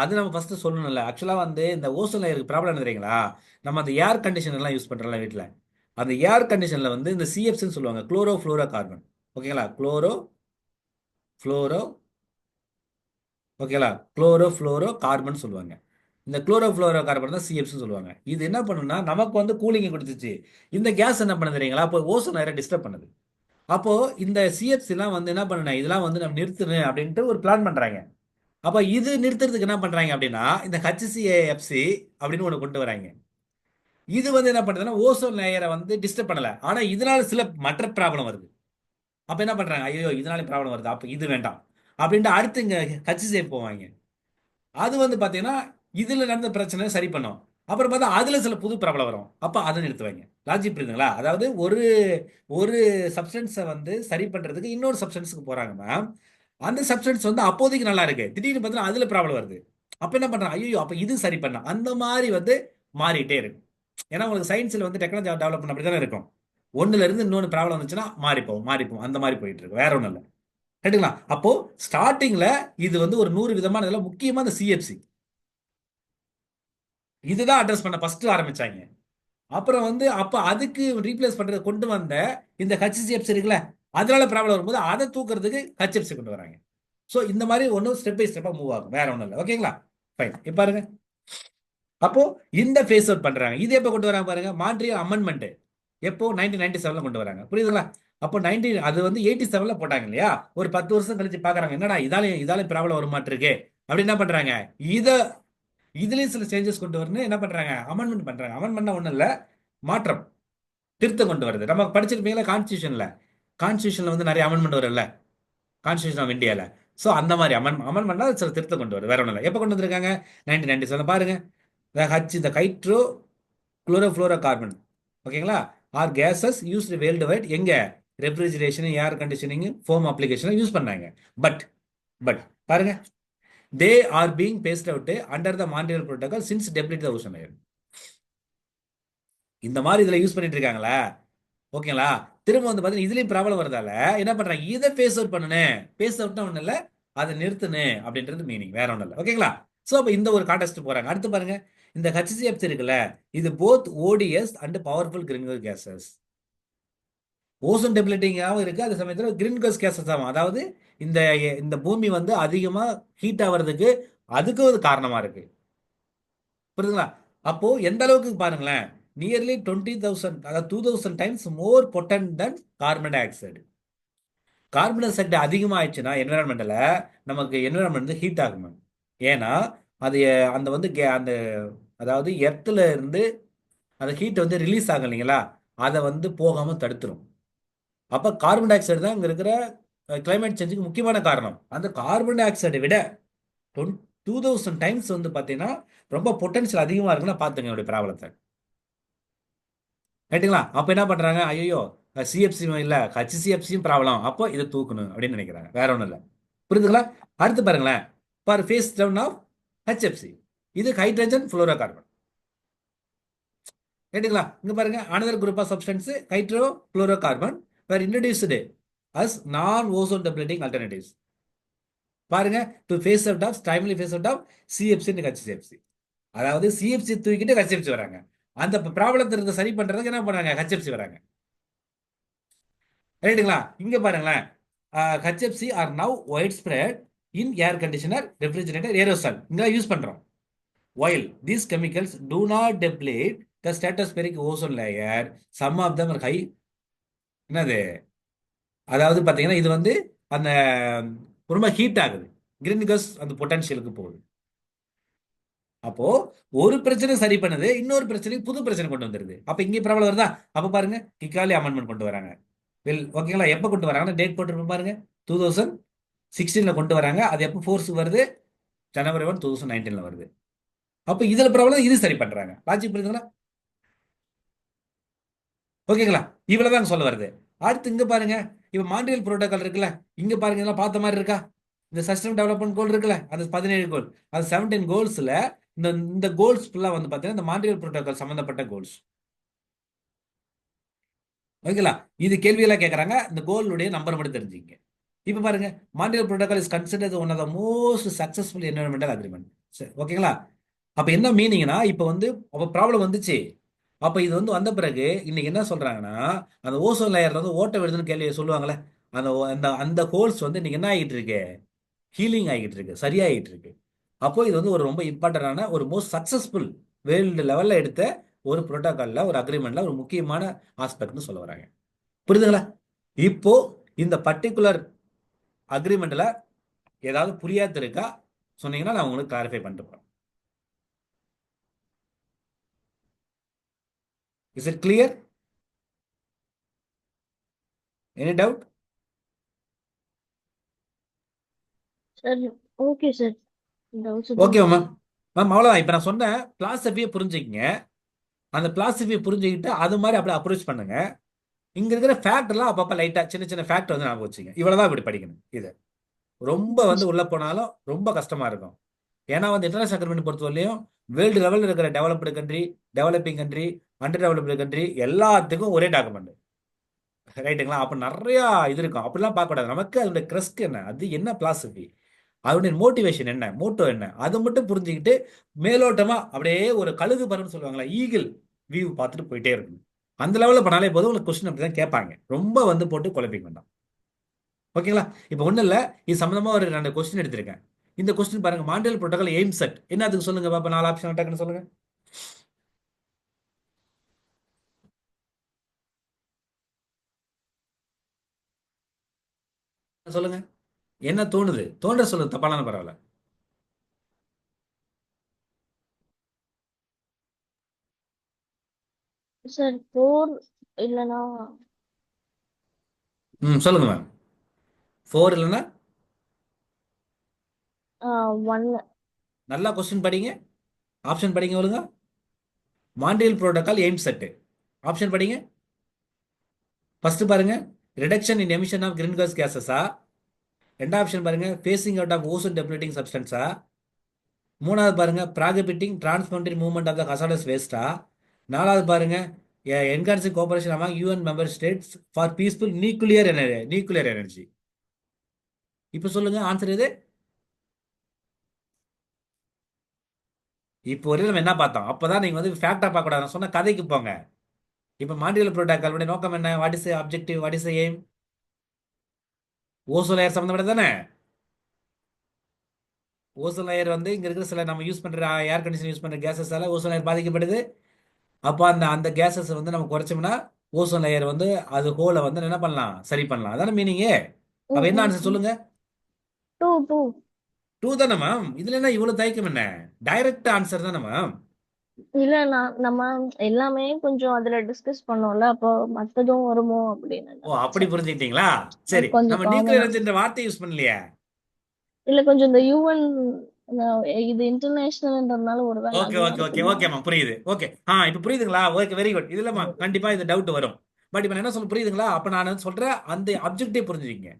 அது நம்ம ஃபர்ஸ்ட் சொல்லணும்ல. ஆக்சுவலா வந்து இந்த ஓசோன் லேயருக்கு ப்ராப்ளம் என்ன தெரியுங்களா? நம்ம அந்த ஏர் கண்டிஷன் எல்லாம் யூஸ் பண்றோம்ல வீட்டில், அந்த ஏர் கண்டிஷன்ல வந்து இந்த சிஎஃப்சின்னு சொல்லுவாங்க, குளோரோ ஃப்ளோரோ கார்பன். ஓகேங்களா? குளோரோ ஃப்ளோரோ, ஓகேங்களா, குளோரோ ஃப்ளோரோ கார்பன் சொல்லுவாங்க. இந்த குளோரோ ஃப்ளோரோ கார்பன் தான் சிஎஃப்ஸ் சொல்லுவாங்க. இது என்ன பண்ணுன்னா நமக்கு வந்து கூலிங் கொடுத்துச்சு. இந்த கேஸ் என்ன பண்ண தெரியுங்களா? அப்போ ஓசோன் லேயரை டிஸ்டர்ப் பண்ணுது. அப்போ இந்த சிஎஃப்சி எல்லாம் வந்து என்ன பண்ணணும், இதெல்லாம் வந்து நம்ம நிறுத்தணும் அப்படின்ட்டு ஒரு பிளான் பண்றாங்க. அப்ப இது நிறுத்துறதுக்கு என்ன பண்றாங்க அப்படின்னா, இந்த ஹச்சிசிஏஎஃப்சி அப்படின்னு ஒண்ணு கொண்டு வராங்க. இது வந்து என்ன பண்ணுதுன்னா ஓசோன் லேயரை வந்து டிஸ்டர்ப் பண்ணல, ஆனா இதனால சில மற்ற ப்ராப்ளம் வருது. அப்ப என்ன பண்றாங்க, ஐயோ இதனால ப்ராப்ளம் வருது, அப்ப இது வேண்டாம் அப்படின்ட்டு அடுத்து இங்க ஹச்சிசிஏ போவாங்க. அது வந்து பாத்தீங்கன்னா இதுல நடந்த பிரச்சனை சரி பண்ணும். அப்புறம் பார்த்தா அதுல சில புது ப்ராப்ளம் வரும், அப்ப அதை நிறுத்துவாங்க. லாஜிக் புரியுதுங்களா? அதாவது ஒரு ஒரு சப்ஸ்டன்ஸை வந்து சரி பண்றதுக்கு இன்னொரு சப்ஸ்டன்ஸுக்கு போறாங்க மேம். அந்த சப்ஸ்டன்ஸ் வந்து அப்போதைக்கு நல்லா இருக்கு, திடீர்னு பார்த்தீங்கன்னா அதுல ப்ராப்ளம் வருது. அப்ப என்ன பண்றாங்க, ஐயோ அப்ப இது சரி பண்ண, அந்த மாதிரி வந்து மாறிட்டே இருக்கு. ஏன்னா உங்களுக்கு சயின்ஸ்ல வந்து டெக்னாலஜி டெவலப்மெண்ட் அப்படி தானே இருக்கும். ஒண்ணுல இருந்து இன்னொன்று ப்ராப்ளம் வந்துச்சுன்னா மாறிப்போம் அந்த மாதிரி போயிட்டு இருக்கு, வேற ஒன்றும் இல்லை. ரைட்டுங்களா? அப்போ ஸ்டார்டிங்ல இது வந்து ஒரு 100 விதமான இதெல்லாம் முக்கியமா இந்த சிஎஃப்சி இதுதான் அட்ரஸ் பண்ண ஃபர்ஸ்ட் ஆரம்பிச்சாங்க. அப்புறம் வந்து அப்ப அதுக்கு ரீப்ளேஸ் பண்றது கொண்டு வந்த இந்த ஹெச்சிஎஃப்சி இருக்குல்ல, அதனால ப்ராப்ளம் வரும்போது அதை தூக்குறதுக்கு ஹெச்எஃப்சி கொண்டு வராங்க. ஸோ இந்த மாதிரி ஒன்றும் ஸ்டெப் பை ஸ்டெப்பா மூவ் ஆகும், வேற ஒன்றும் இல்லை. ஓகேங்களா? ஃபைன். இப்போ பாருங்க, அப்போ இந்த ஃபேஸ் அவுட் பண்றாங்க. இது எப்போ கொண்டு வராங்க பாருங்க, மாண்ட்ரியல் அமெண்ட்மெண்ட் எப்போ 1997 கொண்டு வராங்க. புரியுதுங்களா? அப்போ 19 அது வந்து 87 போட்டாங்க இல்லையா? ஒரு 10 வருஷம் கழிச்சு பாக்குறாங்க, என்னடா இதாலே ப்ராப்ளம் வர மாட்டிருக்கு அப்படி என்ன பண்றாங்க, இத இதுலயும் சில சேஞ்சஸ் கொண்டு வரணும். என்ன பண்றாங்க, அமெண்ட்மெண்ட் பண்றாங்க. அமெண்ட்மெண்ட் ஒன்றும் இல்லை, மாற்றம், திருத்தம் கொண்டு வருது. நம்ம படிச்சிருப்பீங்களா கான்ஸ்டியூஷன்ல? கான்ஸ்டியூஷன்ல வந்து நிறைய அமெண்ட்மெண்ட் வரும்ல, கான்ஸ்டியூஷன் ஆஃப் இந்தியால. ஸோ அந்த மாதிரி அமெண்ட்மெண்ட்னா சில திருத்தம் கொண்டு வருது, வேற ஒன்றும் இல்லை. எப்போ கொண்டு வந்திருக்காங்க? 1997 பாருங்க. இந்த ஹைட்ரோ குளோரோஃப்ளோரோ கார்பன், ஓகேங்களா, are gases used world wide எங்க, refrigeration, air conditioning, foam application use பண்ணாங்க. பட் பட் பாருங்க, they are being phased out under the Montreal protocol since deplete the ozone layer. இந்த மாதிரி இதுல யூஸ் பண்ணிட்டு இருக்காங்களா? ஓகேங்களா? திரும்ப வந்து பாத்தீங்கன்னா இதுலயும் ப்ராப்ளம் வரதால என்ன பண்றாங்க, இதை பேஸ் அவுட் பண்ணனு. பேஸ் அவுட்னா ஒண்ணு இல்ல, அதை நிறுத்துனு அப்படின்றது மீனிங், வேற ஒண்ணும் இல்ல. ஓகேங்களா? சோ அப்ப இந்த ஒரு கான்டெஸ்ட் போறாங்க. அடுத்து பாருங்க, இந்த ஹெச்சிஎஃப்சி இருக்குல்ல, இது both ODS and powerful green gases. Ozone டெப்ளேட்டிங்காகவும் இருக்கு, அதே சமயத்தில் கிரீன் ஹவுஸ் கேசஸ் ஆகும். அதாவது இந்த இந்த பூமி வந்து அதிகமா ஹீட் ஆகிறதுக்கு அதுக்கும் அது காரணமா இருக்கு. புரியுதுங்களா? அப்போ எந்த அளவுக்கு பாருங்களேன், நியர்லி 20,000, அதாவது 2000 times more potent than carbon dioxide. Carbon dioxide அதிகமாகிடுச்சுன்னா என்விரான்மெண்ட்டில், நமக்கு என்விரான்மெண்ட் வந்து ஹீட் ஆகும். ஏன்னா அது அந்த வந்து அந்த அதாவது எர்த்தில் இருந்து அந்த ஹீட் வந்து ரிலீஸ் ஆகும் இல்லைங்களா, அதை வந்து போகாமல் தடுத்துரும். அப்போ கார்பன் டை ஆக்சைடு தான் இங்கே இருக்கிற கிளைமேட் சேஞ்சுக்கு முக்கியமான காரணம். அந்த கார்பன் டை ஆக்சைடை விட 2000 டைம்ஸ் வந்து பார்த்தீங்கன்னா ரொம்ப பொட்டன்ஷியல் அதிகமாக இருக்குன்னா பார்த்துங்க என்னுடைய ப்ராப்ளத்தை. ரைட்டுங்களா? அப்போ என்ன பண்ணுறாங்க, ஐயோ சிஎஃப்சி இல்லை ஹச்சிசிஎஃப்சியும் ப்ராப்ளம், அப்போ இதை தூக்கணும் அப்படின்னு நினைக்கிறாங்க, வேற ஒன்றும் இல்லை. புரியுதுங்களா? அடுத்து பாருங்களேன், for phase down of HFC, இது ஹைட்ரஜன் ஃப்ளோரோ கார்பன். ரைட்டுங்களா? இங்கே பாருங்க, another group of substance hydro fluoro carbon were introduced as non ozone depleting alternatives. பாருங்க, to phase out of timely phase out of CFC HCFC. அதாவது CFC தூக்கிட்டு HFC வராங்க. அந்த ப்ராப்ளத்தை சரி பண்றதுக்கு என்ன பண்றாங்க, ஹெச்எஃப்சி வராங்க. ரைட்டுங்களா? இங்க பாருங்களேன், HFC are now white spread in air conditioner, refrigerator, aerosol இங்க யூஸ் பண்றோம். while these chemicals do not deplete the stratospheric ozone layer, some of them are high. என்னது, அதாவது பாத்தீங்கன்னா இது வந்து அந்த ரொம்ப ஹீட் ஆகுது, கிரீன் கஸ் அந்த பொட்டன்ஷியலுக்கு போகுது. அப்போ ஒரு பிரச்சனை சரி பண்ணுது, இன்னொரு பிரச்சனை புது பிரச்சனை கொண்டு வந்துருது. அப்ப இங்கே ப்ராப்ளம் வருதா? அப்ப பாருங்க, கிகாலி அமெண்ட்மெண்ட் கொண்டு வராங்க. ஓகேங்களா? எப்ப கொண்டு வராங்கன்னா டேட் போட்டு பாருங்க, 2016 கொண்டு வராங்க. அது எப்போ ஃபோர்ஸ் வருது, ஜனவரி 1 2019 வருது. அப்ப இதுல ப்ராப்ளம், இது சரி பண்றாங்க. லாஜிக் புரியுதுங்களா? ஓகேங்களா? இவ்வளவுதான் சொல்ல வருது. அடுத்து இங்க பாருங்க, இப்ப மாண்ட்ரியல் புரோட்டோகால் இருக்குல்ல, இங்க பாருங்க, இதெல்லாம் பார்த்த மாதிரி இருக்கா? இந்த சஸ்டைன் டெவலப்மெண்ட் கோல் இருக்குல்ல, அது 17 கோல், அது 17 கோல்ஸ்ல இந்த இந்த கோல்ஸ் ஃபுல்லா வந்து பாத்தீங்கன்னா இந்த மாண்ட்ரியல் புரோட்டோகால் சம்பந்தப்பட்ட கோல்ஸ். ஓகேங்களா? இது கேள்வியெல்லாம் கேட்கறாங்க, இந்த கோலுடைய நம்பர் மட்டும் தெரிஞ்சுங்க. இப்ப பாருங்க, Montreal protocol is considered one of the most successful environmental agreement. ஓகேங்களா? அப்ப என்ன மீனிங்னா, இப்ப வந்து அப்ப ப்ராப்ளம் வந்துச்சு. அப்ப இது வந்து வந்த பிறகு இன்னைக்கு என்ன சொல்றாங்கன்னா, அந்த ஓசோன் லேயர்ல வந்து ஓட்டை விடுதுன்னு கேள்வி சொல்லுவாங்கல்ல, அந்த அந்த அந்த ஹோல்ஸ் வந்து இன்னைக்கு என்ன ஆகிட்டு இருக்கு, ஹீலிங் ஆகிட்டு இருக்கு, சரியாகிட்டு இருக்கு. அப்போ இது வந்து ஒரு ரொம்ப இம்பார்ட்டன்டான ஒரு மோஸ்ட் சக்சஸ்ஃபுல் வேர்ல்டு லெவல்ல எடுத்த ஒரு புரோட்டோகால்ல, ஒரு அக்ரிமெண்ட்ல ஒரு முக்கியமான ஆஸ்பெக்ட்னு சொல்ல வராங்க. புரியுதுங்களா? இப்போ இந்த பர்டிகுலர் அக்ரிமெண்ட்ல ஏதாவது புரியாத இருக்கா சொன்னீங்கன்னா நான் உங்களுக்கு கிளாரிஃபை பண்ணிட்டு போறேன். Is it clear? Any doubt? Sir okay sir, doubts okay எதுவும் மேம். மேம் அவ்வளோதான். இப்போ நான் சொன்ன பிலாசபியை புரிஞ்சுக்கிங்க. அந்த பிலாசபியை புரிஞ்சுக்கிட்டு அது மாதிரி அப்படியே அப்ரோச் பண்ணுங்க. இங்க இருக்கிற ஃபேக்ட் எல்லாம் அப்பப்போ லைட்டா சின்ன சின்ன ஃபேக்ட் வந்து ஞாபகம் வச்சுங்க. இவ்வளவுதான் இப்படி படிக்கணும். இது ரொம்ப ஓகே வந்து சார். உள்ள போனாலும் ரொம்ப கஷ்டமா இருக்கும். ஏன்னா வந்து இன்டர்நேஷனல் அக்ரிமெண்ட் பொறுத்தவரையிலையும் வேர்ல்டு லெவலில் இருக்கிற developed country, developing country, under developed country எல்லாத்துக்கும் ஒரே டாக்குமெண்ட். ரைட்டுங்களா? அப்ப நெறையா இது இருக்கும். அப்படிலாம் பார்க்கக்கூடாது. நமக்கு அதோட கிரஸ்க் என்ன? அது என்ன பிலாசபி? அதோடைய மோட்டிவேஷன் என்ன? மோட்டோ என்ன? அத மட்டும் புரிஞ்சுக்கிட்டு, மேலோட்டமா அப்படியே ஒரு கழுகு பறவைன்னு சொல்லுவாங்கல்ல, ஈகிள் வியூ பார்த்துட்டு போயிட்டே இருக்கணும். அந்த லெவல்ல பண்ணாலே போதும். உங்களுக்கு கொஸ்டின் அப்படிதான் கேட்பாங்க. ரொம்ப வந்து போட்டு குழப்பிக்க வேண்டாம். ஓகேங்களா? இப்ப ஒண்ணும் இல்ல. இது சம்பந்தமா ஒரு 2 கொஸ்டின் எடுத்திருக்கேன். இந்த கொஸ்டின் பாருங்க. Montreal protocol aim set. என்னதுக்கு சொல்லுங்க பாப்போம். 4 ஆப்ஷன் டக்குன்னு சொல்லுங்க. சொல்லுங்க. என்ன தோணுது? தோன்ற சொல்லுங்க. தப்பானாலும் பரவாயில்ல. சார் 4 இல்லனா சொல்லுங்க மேம். 4 இல்லன்னா 1. நல்லா கொஸ்டின் படிங்க. ஆப்ஷன் படிங்க ஒழுங்கா. Montreal protocol aim set. Option படிங்க. ஃபர்ஸ்ட் பாருங்க. Reduction in emission of green house கேசஸா? ரெண்டாவது ஆப்ஷன் பாருங்க. Phasing out of ozone depleting சப்ஸ்டன்ஸா? மூணாவது பாருங்க. Prohibiting transboundary movement of the hazardous வேஸ்டா? நாலாவது பாருங்க. என்கான்சிங் cooperation among UN member states for peaceful nuclear energy. இப்போ சொல்லுங்க ஆன்சர் எது? இப்போ வரையும் நம்ம என்ன பார்த்தோம்? அப்பதான் நீங்க வந்து ஃபேக்டா பார்க்க கூடாது. நான் சொன்ன கதைக்கு போங்க. இப்போ மான்ட்ரியல் புரோட்டோகால் நோக்கம் என்ன? What is objective? What is aim? Ozone layer சம்பந்தப்பட்டது தானே? ஓசோன் லேயர் வந்து இங்க இருக்கிற சில நம்ம யூஸ் பண்ற ஏர் கண்டிஷன் யூஸ் பண்ற கேசஸால ஓசோன் லேயர் பாதிக்கப்படுது. அப்போ அந்த அந்த கேசஸ் வந்து நம்ம குறைச்சோம்னா ஓசோன் லேயர் வந்து அது ஹோலை வந்து என்ன பண்ணலாம்? சரி பண்ணலாம். அதான மீனிங்கே. அப்ப என்ன ஆன்சர் சொல்லுங்க? 2 2. 2 தானே மேம். இதுல என்ன இவ்வளவு தயக்கம் என்ன? டைரக்ட் ஆன்சர் தானே மேம். இல்ல நம்ம எல்லாமே கொஞ்சம் அதுல டிஸ்கஸ் பண்ணோம்ல, அப்போ மத்ததும் வருமோ அப்படின்னு ஓ, அப்படி நினைச்சேன். புரிஞ்சுக்கிட்டீங்களா? சரி, கொஞ்சம் நம்ம நியூக்ளியர் காமனா. எனர்ஜின்ற வார்த்தை யூஸ் பண்ணலையே. இல்ல கொஞ்சம் இந்த யுஎன் இது இன்டர்நேஷனல்ன்றதுனால ஒருவேளை ஓகே அதுவா ஓகே ஓகே இருக்குமோ. ஓகே மேம், புரியுது. ஓகே, இப்ப புரியுதுங்களா? Okay, very good. இதுலமா கண்டிப்பா இது டவுட் வரும். பட் இப்ப நான் என்ன சொல்ல புரியுதுங்களா? அப்ப நான் சொல்றேன் அந்த அப்ஜெக்டிவ் புரிஞ்சுக்கிங்க.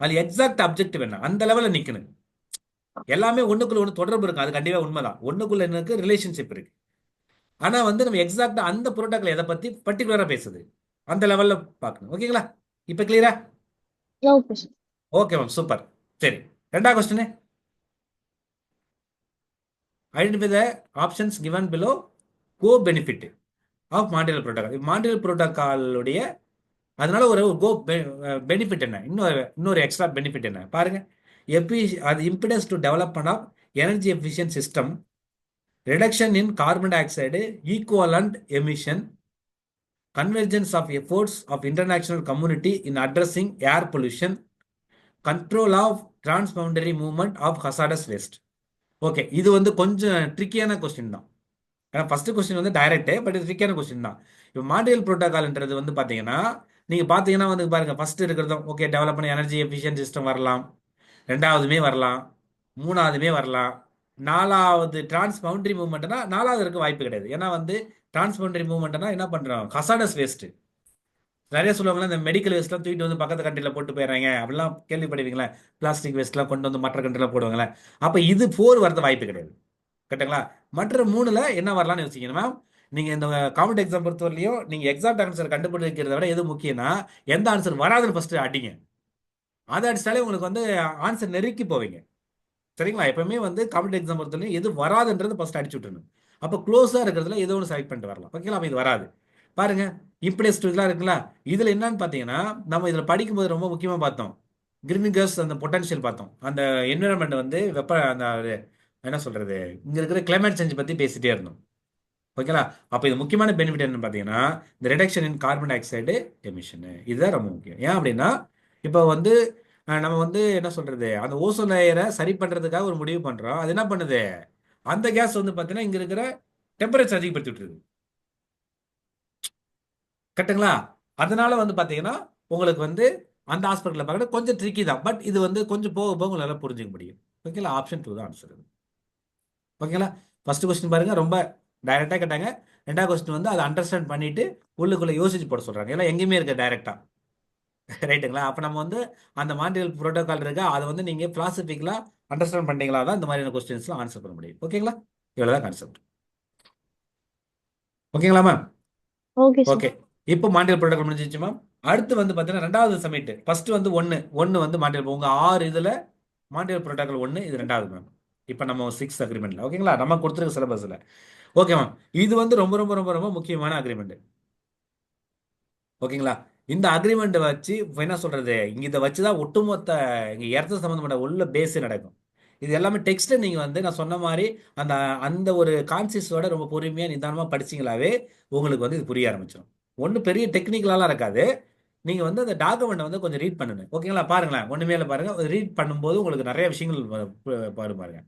அது எக்ஸாக்ட் அப்ஜெக்டிவ் என்ன? அந்த லெவல்ல நிக்கணும். எல்லாமே ஒண்ணுக்குள்ள ஒண்ணு தொடர்பு இருக்கு. அது கண்டிப்பா உண்மைதான். ஒண்ணுக்குள்ள என்ன இருக்கு? ரிலேஷன்ஷிப் இருக்கு. ஆனா வந்து நம்ம எக்ஸாக்டா அந்த புரோட்டோகால் எதை பத்தி பர்டிகுலரா பேசுது, அந்த லெவல்ல பார்க்கணும். ஓகேங்களா? இப்ப கிளியரா? Okay sir. Okay ma'am, super. சரி, ரெண்டாவது question. Identify the options given below co benefit of Montreal protocol. Montreal புரோட்டோகாலுடைய அதனால ஒரு கோ பெனிஃபிட் என்ன? இன்னொரு எக்ஸ்ட்ரா பெனிஃபிட் என்ன பாருங்க. எப்பி அது impedance to development of energy efficient system, reduction in carbon dioxide equivalent emission, convergence of efforts of international community in addressing air pollution, control of transboundary movement of hazardous waste. Okay, இது வந்து கொஞ்சம் ட்ரிக்கியான question தான். ஏன்னா first question வந்து direct, but இது ட்ரிக்கியான question தான். இப்போ Montreal புரோட்டோகால்ன்றது வந்து பார்த்தீங்கன்னா, நீங்க பார்த்தீங்கன்னா வந்து பாருங்க, ஃபர்ஸ்ட் இருக்கிறதும் ஓகே, டெவலப் பண்ண எனர்ஜி எஃபிஷியன்ட் சிஸ்டம் வரலாம், ரெண்டாவதுமே வரலாம், மூணாவதுமே வரலாம், நாலாவது டிரான்ஸ் பவுண்டரி மூவ்மெண்ட்னா நாலாவது இருக்க வாய்ப்பு கிடையாது. ஏன்னா வந்து டிரான்ஸ் பவுண்டரி மூவ்மெண்ட்னா என்ன பண்றோம்? Hazardous waste. நிறைய சொல்லுவாங்களா, இந்த மெடிக்கல் வேஸ்ட்லாம் தூக்கிட்டு வந்து பக்கத்து கண்ட்ரில போட்டு போயிடுறாங்க அப்படிலாம் கேள்விப்படுவீங்களா? பிளாஸ்டிக் வேஸ்ட்லாம் கொண்டு வந்து மற்ற கண்ட்ரில போடுவாங்களே. அப்ப இது 4 வரது வாய்ப்பு கிடையாது. கரெக்ட்டுங்களா? மற்ற 3ல என்ன வரலாம்னு யோசிக்கணும் மேம். நீங்க இந்த காம்படிட்டிவ் எக்ஸாம் பொறுத்தவரையிலையும் நீங்க எக்ஸாக்ட் ஆன்சர் கண்டுபிடிக்கிறத விட எது முக்கியம்னா, எந்த ஆன்சர் வராதுன்னு ஃபர்ஸ்ட் அடிங்க. அதை அடிச்சாலே உங்களுக்கு வந்து ஆன்சர் நெருக்கி போவீங்க. சரிங்களா? எப்பவுமே வந்து காம்படிட்டிவ் எக்ஸாம் பொறுத்தவரையும் எது வராதுன்றது ஃபர்ஸ்ட் அடிச்சு விட்டுருணும். அப்போ க்ளோஸா இருக்கிறதுல ஏதோ ஒன்று செலக்ட் பண்ணிட்டு வரலாம். ஓகேங்களா? அப்ப இது வராது. பாருங்க, இம்ப்ளஸ் இதெல்லாம் இருக்குல்ல. இதுல என்னன்னு பாத்தீங்கன்னா, நம்ம இதுல படிக்கும்போது ரொம்ப முக்கியமா பார்த்தோம். கிரீன் கேஸ் அந்த பொட்டன்ஷியல் பார்த்தோம். அந்த என்விரான்மெண்ட் வந்து அந்த என்ன சொல்றது, இங்க இருக்கிற கிளைமேட் சேஞ்ச் பத்தி பேசிட்டே இருந்தோம். ஓகேங்களா? அப்ப இது முக்கியமான பெனிஃபிட் என்னன்னு பாத்தீங்கன்னா, இந்த reduction in carbon di oxide emission. இதுதான் ரொம்ப முக்கியம். ஏன் அப்படின்னா, இப்போ வந்து நம்ம வந்து என்ன சொல்றது, அந்த ஓசோன் லேயரை சரி பண்றதுக்காக ஒரு முடிவு பண்றோம். அது என்ன பண்ணுது? அந்த கேஸ் வந்து பாத்தீங்கன்னா இங்க இருக்கிற டெம்பரேச்சர் அதிகப்படுத்தி விட்டுருது. கரெக்ட்டுங்களா? அதனால வந்து பாத்தீங்கன்னா உங்களுக்கு வந்து அந்த ஹாஸ்பிட்டல்ல பார்க்கறது கொஞ்சம் ட்ரிக்கி தான். பட் இது வந்து கொஞ்சம் போக போக உங்களால புரிஞ்சுக்க முடியும். ஓகேங்களா? ஆப்ஷன் 2 தான் ஆன்சர். ஓகேங்களா? ஃபர்ஸ்ட் கொஸ்டின் பாருங்க, ரொம்ப டைரக்டா கேட்டாங்க. ரெண்டாவது கொஸ்டின் வந்து அதை அண்டர்ஸ்டாண்ட் பண்ணிட்டு உள்ளுக்குள்ள யோசிச்சு போட சொல்றாங்க. எல்லாம் எங்கேயுமே இருக்க டைரக்டா. ரைட்டுங்களா? அப்ப நம்ம வந்து அந்த மான்ட்ரியல் புரோட்டோகால் இருக்கா, அதை வந்து நீங்க பிலாசபிக்கலா அண்டர்ஸ்டாண்ட் பண்ணீங்களா தான் இந்த மாதிரியான கொஸ்டின்ஸ்லாம் ஆன்சர் பண்ண முடியும். ஓகேங்களா? இவ்வளவுதான் கான்செப்ட். ஓகேங்களா மேம்? Okay sir. ஓகே. இப்போ மான்ட்ரியல் புரோட்டோகால் முடிஞ்சிச்சு மேம். அடுத்து வந்து பார்த்தீங்கன்னா ரெண்டாவது சமிட். ஃபர்ஸ்ட் வந்து ஒன்று வந்து மாண்டியல், உங்க 6 இதுல மாண்டியல் புரோட்டோகால் ஒன்று, இது ரெண்டாவது மேம். இப்போ நம்ம 6 அக்ரிமெண்ட்ல ஓகேங்களா, நம்ம கொடுத்துருக்க சிலபஸ்ல. Okay ma'am. இது வந்து ரொம்ப ரொம்ப ரொம்ப ரொம்ப முக்கியமான அக்ரிமெண்ட். ஓகேங்களா. இந்த அக்ரிமெண்ட் வச்சு இப்ப என்ன சொல்றது, இங்க இதை வச்சு தான் ஒட்டுமொத்த இங்க இடத்து சம்பந்தப்பட்ட உள்ள பேஸே நடக்கும். இது எல்லாமே டெக்ஸ்ட் நீங்க வந்து நான் சொன்ன மாதிரி அந்த அந்த ஒரு கான்சியஸோட ரொம்ப பொறுமையா நிதானமா படிச்சீங்களாவே உங்களுக்கு வந்து இது புரிய ஆரம்பிச்சிடும். ஒன்றும் பெரிய டெக்னிக்கலாலாம் இருக்காது. நீங்க வந்து அந்த டாக்குமெண்ட் வந்து கொஞ்சம் ரீட் பண்ணணும். ஓகேங்களா. பாருங்களேன், ஒண்ணுமே இல்லை பாருங்க, ரீட் பண்ணும்போது உங்களுக்கு நிறைய விஷயங்கள் பாருங்க.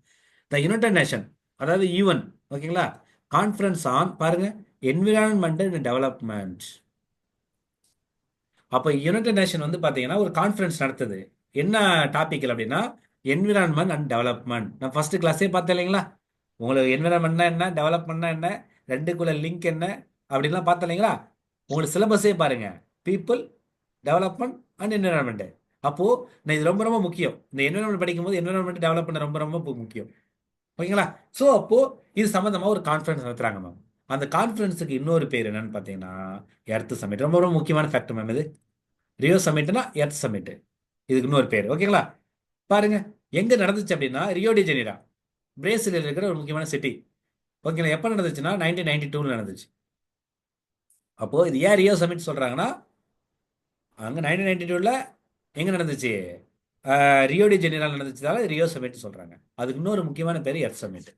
த யுனைடெட் நேஷன், அதாவது யூஎன். ஓகேங்களா. கான்ஃபரன்ஸ் ஆன் பாருங்க என்விரான்மெண்ட் அண்ட் டெவலப்மெண்ட். அப்போ யுனைடெட் நேஷன் வந்து பார்த்தீங்கன்னா ஒரு கான்ஃபரன்ஸ் நடத்துது. என்ன டாபிக்ல அப்படின்னா என்விரான்மெண்ட் அண்ட் டெவலப்மெண்ட். நான் ஃபர்ஸ்ட் கிளாஸே பார்த்தேன் இல்லைங்களா. உங்களுக்கு என்விரான்மெண்ட்னா என்ன, டெவலப்மெண்ட்னா என்ன, ரெண்டுக்குள்ள லிங்க் என்ன அப்படின்லாம் பார்த்தேன் இல்லைங்களா. உங்களுக்கு சிலபஸே பாருங்க, பீப்புள், டெவலப்மெண்ட் அண்ட் என்விரான்மெண்ட். அப்போ நான் இது ரொம்ப ரொம்ப முக்கியம். இந்த என்விரான்மெண்ட் படிக்கும்போது என்விரான்மெண்ட் டெவலப்மெண்ட் ரொம்ப ரொம்ப முக்கியம். ஓகேங்களா. ஸோ அப்போ இது சம்பந்தமா ஒரு கான்ஃபரன்ஸ் நடத்துறாங்க மேம். அந்த கான்ஃபரன்ஸுக்கு இன்னொரு பேர் என்னன்னு பார்த்தீங்கன்னா எர்த் சமிட். ரொம்ப ரொம்ப முக்கியமான ஃபேக்டர் மேம் இது. ரியோ சமிட்னா எர்த் சமிட், இதுக்கு இன்னொரு பேர். ஓகேங்களா. பாருங்க எங்க நடந்துச்சு அப்படின்னா ரியோ டி ஜெனீரா, பிரேசிலில் இருக்கிற ஒரு முக்கியமான சிட்டி. ஓகேங்களா. எப்போ நடந்துச்சுன்னா 1992 நடந்துச்சு. அப்போ இது ஏன் ரியோ சமிட் சொல்றாங்கன்னா அங்க 1992 எங்க நடந்துச்சு, ரியோ டி ஜெனீரா நடந்துச்சதால ரியோ சமிட் சொல்றாங்க. அதுக்கு இன்னொரு முக்கியமான பேர் எர்த் சமிட்.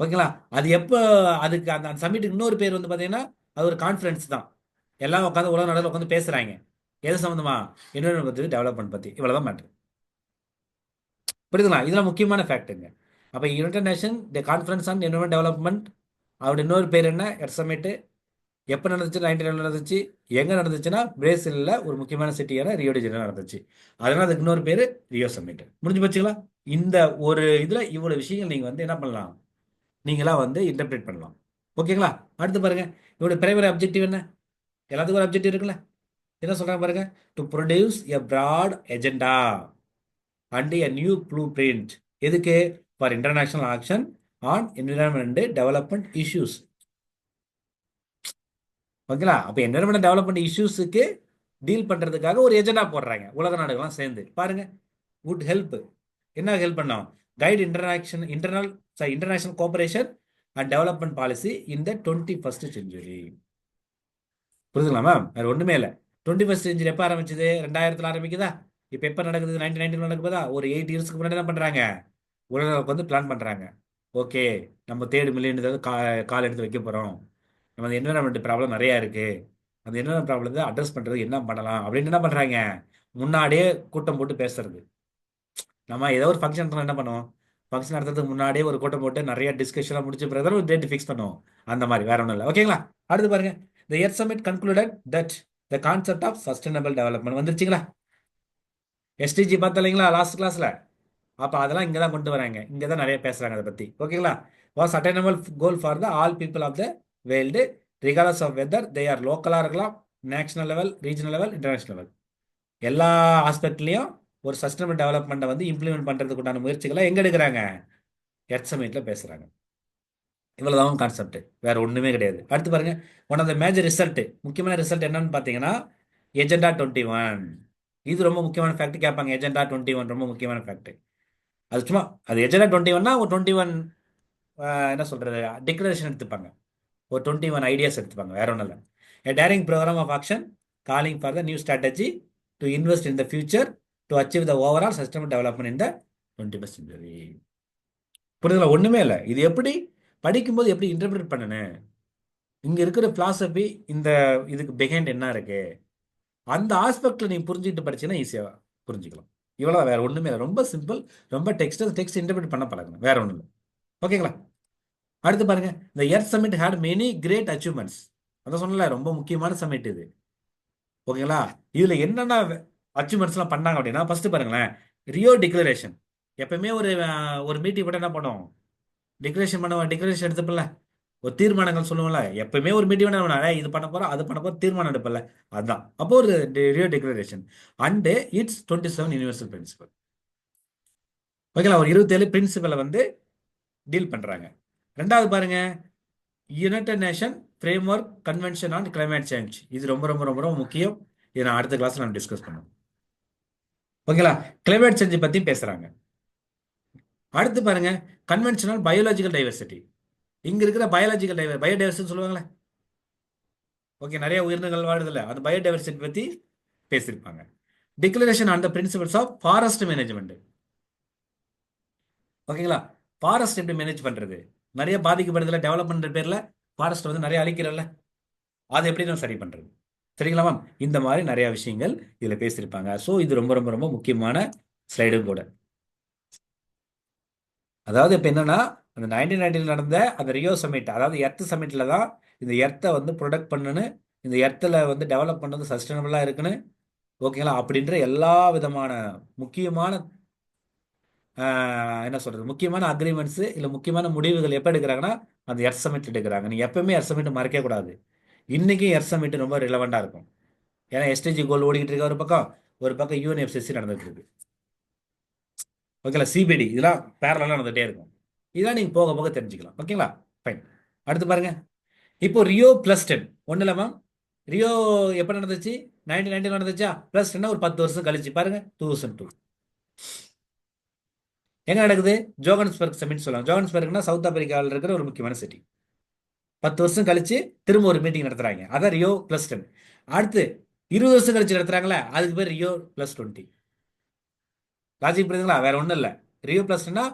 ஓகேங்களா. அது எப்போ, அதுக்கு அந்த அந்த சமிட்டுக்கு இன்னொரு பேர் வந்து பார்த்தீங்கன்னா அது ஒரு கான்ஃபரன்ஸ் தான். எல்லாம் உட்காந்து உலக நாடுல உட்காந்து பேசுறாங்க. எது சம்மந்தமா, என்விரான்மெண்ட் பற்றி, டெவலப்மெண்ட் பற்றி. இவ்வளவுதான் மேட்ரு. புரியுதுங்களா. இதெல்லாம் முக்கியமான ஃபேக்ட்டுங்க. அப்போ United nation the conference on environment development, அவருடைய இன்னொரு பேர் என்ன, எர்த் சமிட். எப்போ நடந்துச்சு, 1992 நடந்துச்சு. எங்கே நடந்துச்சுன்னா பிரேசிலில் ஒரு முக்கியமான சிட்டியான ரியோ டி ஜெனீரோ நடந்துச்சு. அதனால அதுக்கு இன்னொரு பேர் ரியோ சமிட். முடிஞ்சு போச்சுங்களா. இந்த ஒரு இதில் இவ்வளோ விஷயங்கள் நீங்கள் வந்து என்ன பண்ணலாம், நீங்களா வந்து இன்டர்பிரேட் பண்ணலாம். ஓகேங்களா. அடுத்து பாருங்க இவருடைய பிரைமரி அப்ஜெக்டிவ் என்ன, எல்லாத்துக்கும் ஒரு அப்ஜெக்டிவ் இருக்குல்ல. என்ன சொல்றாங்க பாருங்க, to produce a broad agenda and a new blueprint. எதுக்கு, for international action on environment development issues. ஓகேங்களா. அப்போ என்விரான்மெண்ட் டெவலப்மெண்ட் இஷ்யூஸுக்கு டீல் பண்றதுக்காக ஒரு எஜெண்டா போடுறாங்க உலக நாடுகள்லாம் சேர்ந்து. பாருங்க, வுட் ஹெல்ப், என்ன ஹெல்ப் பண்ணோம், guide international cooperation and development policy in the 21st century. புரியுதுங்களா மேம். வேற ஒண்ணுமே இல்லை. 21st செஞ்சுரி எப்போ ஆரம்பிச்சது, 2000 ஆரம்பிக்குதா. இப்போ எப்போ நடக்குது, 1990 நடக்குதா. ஒரு 8 இயர்ஸ்க்கு முன்னாடி என்ன பண்றாங்க, உலகம் வந்து பிளான் பண்றாங்க. ஓகே, நம்ம 3 மில்லியன் கால் எடுத்து வைக்க போறோம். நம்ம என்விரான்மெண்ட் ப்ராப்ளம் நிறைய இருக்கு. அந்த என்விரான்மெண்ட் ப்ராப்ளத்தை அட்ரஸ் பண்றது என்ன பண்ணலாம் அப்படின்னு என்ன பண்றாங்க, முன்னாடியே கூட்டம் போட்டு பேசுறது. நம்ம ஏதோ ஒரு ஃபங்க்ஷன் என்ன பண்ணுவோம், ஃபங்க்ஷன் நடத்துறதுக்கு முன்னாடியே ஒரு கூட்டம் போட்டு நிறைய டிஸ்கஷன்லாம் முடிச்ச பிறகு ஒரு டேட் ஃபிக்ஸ் பண்ணுவோம். அந்த மாதிரி வேற ஒன்றும் இல்லை. ஓகேங்களா. அடுத்து பாருங்க, the earth summit concluded that the concept of sustainable development வந்துருச்சுங்களா. எஸ்டிஜி பார்த்தா இல்லைங்களா லாஸ்ட் கிளாஸ்ல. அப்போ அதெல்லாம் இங்கே தான் கொண்டு வராங்க, இங்கே தான் நிறைய பேசுறாங்க அதை பற்றி. ஓகேங்களா. Was attainable goal for the all people of the world regardless of whether they are லோக்கலாக இருக்கலாம், national level, regional level, international level. எல்லா ஆஸ்பெக்ட்லையும் ஒரு சஸ்டைனபிள் டெவலப்மெண்ட்டை வந்து இம்ப்ளிமெண்ட் பண்ணுறதுக்கு உண்டான முயற்சிகளை எங்கே எடுக்கிறாங்க, எர்த் சமிட்ல பேசுகிறாங்க. இவ்வளவுதான் கான்செப்ட், வேற ஒண்ணுமே கிடையாது. அடுத்து பாருங்க, one of the major result, முக்கியமான ரிசல்ட் என்னன்னு பார்த்தீங்கன்னா எஜெண்டா 21. இது ரொம்ப முக்கியமான ஃபேக்ட் கேட்பாங்க. எஜெண்டா 21 ரொம்ப முக்கியமான ஃபேக்ட். அது சும்மா அது எஜெண்டா 21னா ஒரு 21 என்ன சொல்றது டிக்ளரேஷன் எடுத்துப்பாங்க, ஒரு 21 ஐடியாஸ் எடுத்துப்பாங்க, வேற ஒன்றும் இல்லை. A daring program of action calling for the new strategy to invest in the future to achieve the overall sustainable development in the 21st century. புரியுதுங்களா. ஒண்ணுமே இல்லை. இது எப்படி படிக்கும்போது எப்படி இன்டர்பிரேட் பண்ணணும், இங்க இருக்கிற பிலாசபி, இந்த இதுக்கு பிஹைண்ட் என்ன இருக்கு, அந்த ஆஸ்பெக்ட்ல நீ புரிஞ்சுக்கிட்டு படிச்சீங்கன்னா ஈஸியா புரிஞ்சுக்கலாம். இவ்வளவு, வேற ஒண்ணுமே இல்லை. ரொம்ப சிம்பிள். ரொம்ப டெக்ஸ்ட் இன்டர்பிரேட் பண்ண பழகணும், வேற ஒண்ணும் இல்லை. ஓகேங்களா. அடுத்து பாருங்க, இந்த earth summit had many great achievements. அதான் சொன்னல ரொம்ப முக்கியமான சமிட் இது. ஓகேங்களா. இதுல என்னென்ன அச்சீவ்மெண்ட்ஸ்லாம் பண்ணாங்க அப்படின்னா ஃபர்ஸ்ட் பாருங்களேன், ரியோ டிக்ளரேஷன். எப்பவுமே ஒரு மீட்டிங் போட்டு என்ன பண்ணுவோம், டிக்ளரேஷன் பண்ணுவோம். டிக்ளரேஷன் எடுத்துப்பல, ஒரு தீர்மானங்கள் சொல்லுவோம்ல. எப்பவுமே ஒரு மீட்டிங் இது பண்ண போறோம் அது பண்ண போறோம் தீர்மானம் எடுப்பல. அதுதான் அப்போ ஒரு Rio declaration. And it's 27 universal principle. ஓகேங்களா. ஒரு 27 பிரின்சிபலை வந்து டீல் பண்றாங்க. ரெண்டாவது பாருங்க, United nation framework convention on climate change. இது ரொம்ப ரொம்ப ரொம்ப ரொம்ப முக்கியம். இதை நான் அடுத்த கிளாஸ்ல நான் டிஸ்கஸ் பண்ணுவோம். ஓகேங்களா? கிளைமேட் சேஞ்ச் பத்தி பேசுறாங்க. அடுத்து பாருங்க, கன்வென்ஷனல் பயாலஜிக்கல் டைவர்சிட்டி. இங்க இருக்கிற பயாலஜிக்கல் பயோடைவர்சிட்டி சொல்லுவாங்களே, ஓகே, நிறைய உயிரினங்கள் வாழுதுல, அந்த பயோடைவர்சிட்டி பத்தி பேசியிருப்பாங்க. Declaration on the principles of forest management. ஓகேங்களா? ஃபாரஸ்ட் எப்படி மேனேஜ் பண்றது? நிறைய பாதிக்கப்படுறதுல டெவலப்மெண்ட் பேர்ல ஃபாரஸ்ட் வந்து நிறைய அழிக்கிறல்ல, அதை எப்படி நம்ம சரி பண்றது? சரிங்களா மேம்? இந்த மாதிரி நிறைய விஷயங்கள் இதுல பேசியிருப்பாங்க. ஸோ இது ரொம்ப ரொம்ப ரொம்ப முக்கியமான ஸ்லைடும் கூட. அதாவது இப்போ என்னன்னா, அந்த 1990 நடந்த அந்த ரியோ சமிட், அதாவது எர்த் சமிட்ல தான் இந்த எர்த்தை வந்து ப்ரொடக்ட் பண்ணுன்னு, இந்த எர்த்தில் வந்து டெவலப் பண்ணது சஸ்டைனபிளாக இருக்குன்னு, ஓகேங்களா, அப்படின்ற எல்லா விதமான முக்கியமான என்ன சொல்றது, முக்கியமான அக்ரிமெண்ட்ஸ் இல்லை முக்கியமான முடிவுகள் எப்போ எடுக்கிறாங்கன்னா அந்த எர்த் சமிட் எடுக்கிறாங்க. நீங்கள் எப்பவுமே எர்த் சமிட் மறக்க கூடாது. இன்னைக்கும் எர்த் சமிட் ரொம்ப ரிலவெண்டாக இருக்கும். ஏன்னா எஸ்டிஜி கோல் ஓடிக்கிட்டு இருக்க ஒரு பக்கம் யூஎன்எஃப்சிசி நடந்துட்டு இருக்கு. ஓகேங்களா? சிபிடி இதெல்லாம் பேரலாம் நடந்துகிட்டே இருக்கும். இதெல்லாம் நீங்கள் போக போக தெரிஞ்சுக்கலாம். ஓகேங்களா? ஃபைன். அடுத்து பாருங்க, இப்போ ரியோ +10 ஒன்றும் இல்லை மேம். ரியோ எப்போ நடந்துச்சு? 1990 நடந்துச்சா? +10 ஒரு 10 வருஷம் கழிச்சு பாருங்க, 2002 எங்க நடக்குது? ஜோகன்ஸ்பர்க் சமிட் சொல்லுவாங்க. ஜோகன்ஸ்பர்க்னா சவுத் ஆப்பிரிக்காவில் இருக்கிற ஒரு முக்கியமான சிட்டி. 10 வருஷம் கழிச்சு திரும்ப ஒரு மீட்டிங் நடத்துறாங்க. அதான் ரியோ +10. அடுத்து 20 வருஷம் கழிச்சு நடத்துறாங்களே, அதுக்கு பேர் ரியோ +20. லாஜிக் புரியுதுங்களா? வேற ஒன்றும் இல்லை. ரியோ +10னா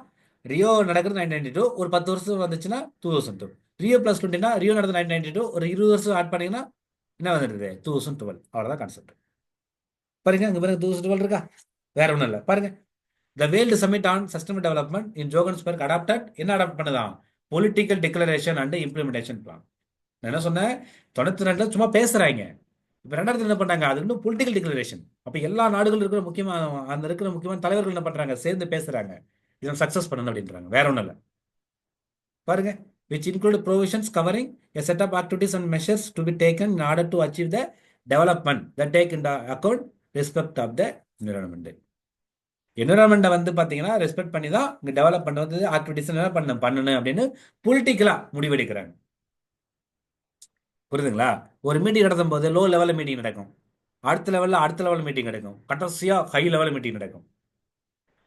ரியோ நடக்கிறது 1992, ஒரு 10 வருஷம் வந்துச்சுன்னா 2002. ரியோ +20னா ரியோ நடந்தது 1992, ஒரு 20 வருஷம் ஆட் பண்ணீங்கன்னா என்ன வந்துடுது? 2012. அவ்வளோதான் கான்செப்ட். பாருங்க, இங்க பாருங்க 2012 இருக்கா? வேற ஒன்றும் இல்லை. பாருங்க, the world summit on sustainable development in Johannesburg adopted, என்ன அடாப்ட் பண்ணுதான்? Political declaration and implementation plan. நான் என்ன சொன்னேன்? 92 சும்மா பேசுறாங்க. இப்போ 2000 என்ன பண்ணாங்க? அது இன்னும் பொலிட்டிக்கல் டிக்ளரேஷன். அப்போ எல்லா நாடுகள் இருக்கிற முக்கியமான அந்த இருக்கிற முக்கியமான தலைவர்கள் என்ன பண்றாங்க? சேர்ந்து பேசுறாங்க, இதை சக்சஸ் பண்ணணும் அப்படின்றாங்க. வேற ஒன்றும் இல்லை. பாருங்க, which include provisions covering a set of activities and measures to be taken in order to achieve the development that take into account respect of the environment. என்விரான்மெண்ட்டை வந்து பார்த்தீங்கன்னா ரெஸ்பெக்ட் பண்ணி தான் இங்கே டெவலப் பண்ண வந்து ஆக்டிவிட்டிஸ் என்ன பண்ணணும் அப்படின்னு பொலிட்டிக்கலாக முடிவெடுக்கிறாங்க. புரியுதுங்களா? ஒரு மீட்டிங் நடத்தும் போது லோ லெவலில் மீட்டிங் நடக்கும், அடுத்த லெவலில் மீட்டிங் நடக்கும், கடைசியாக ஹை லெவலில் மீட்டிங் நடக்கும்.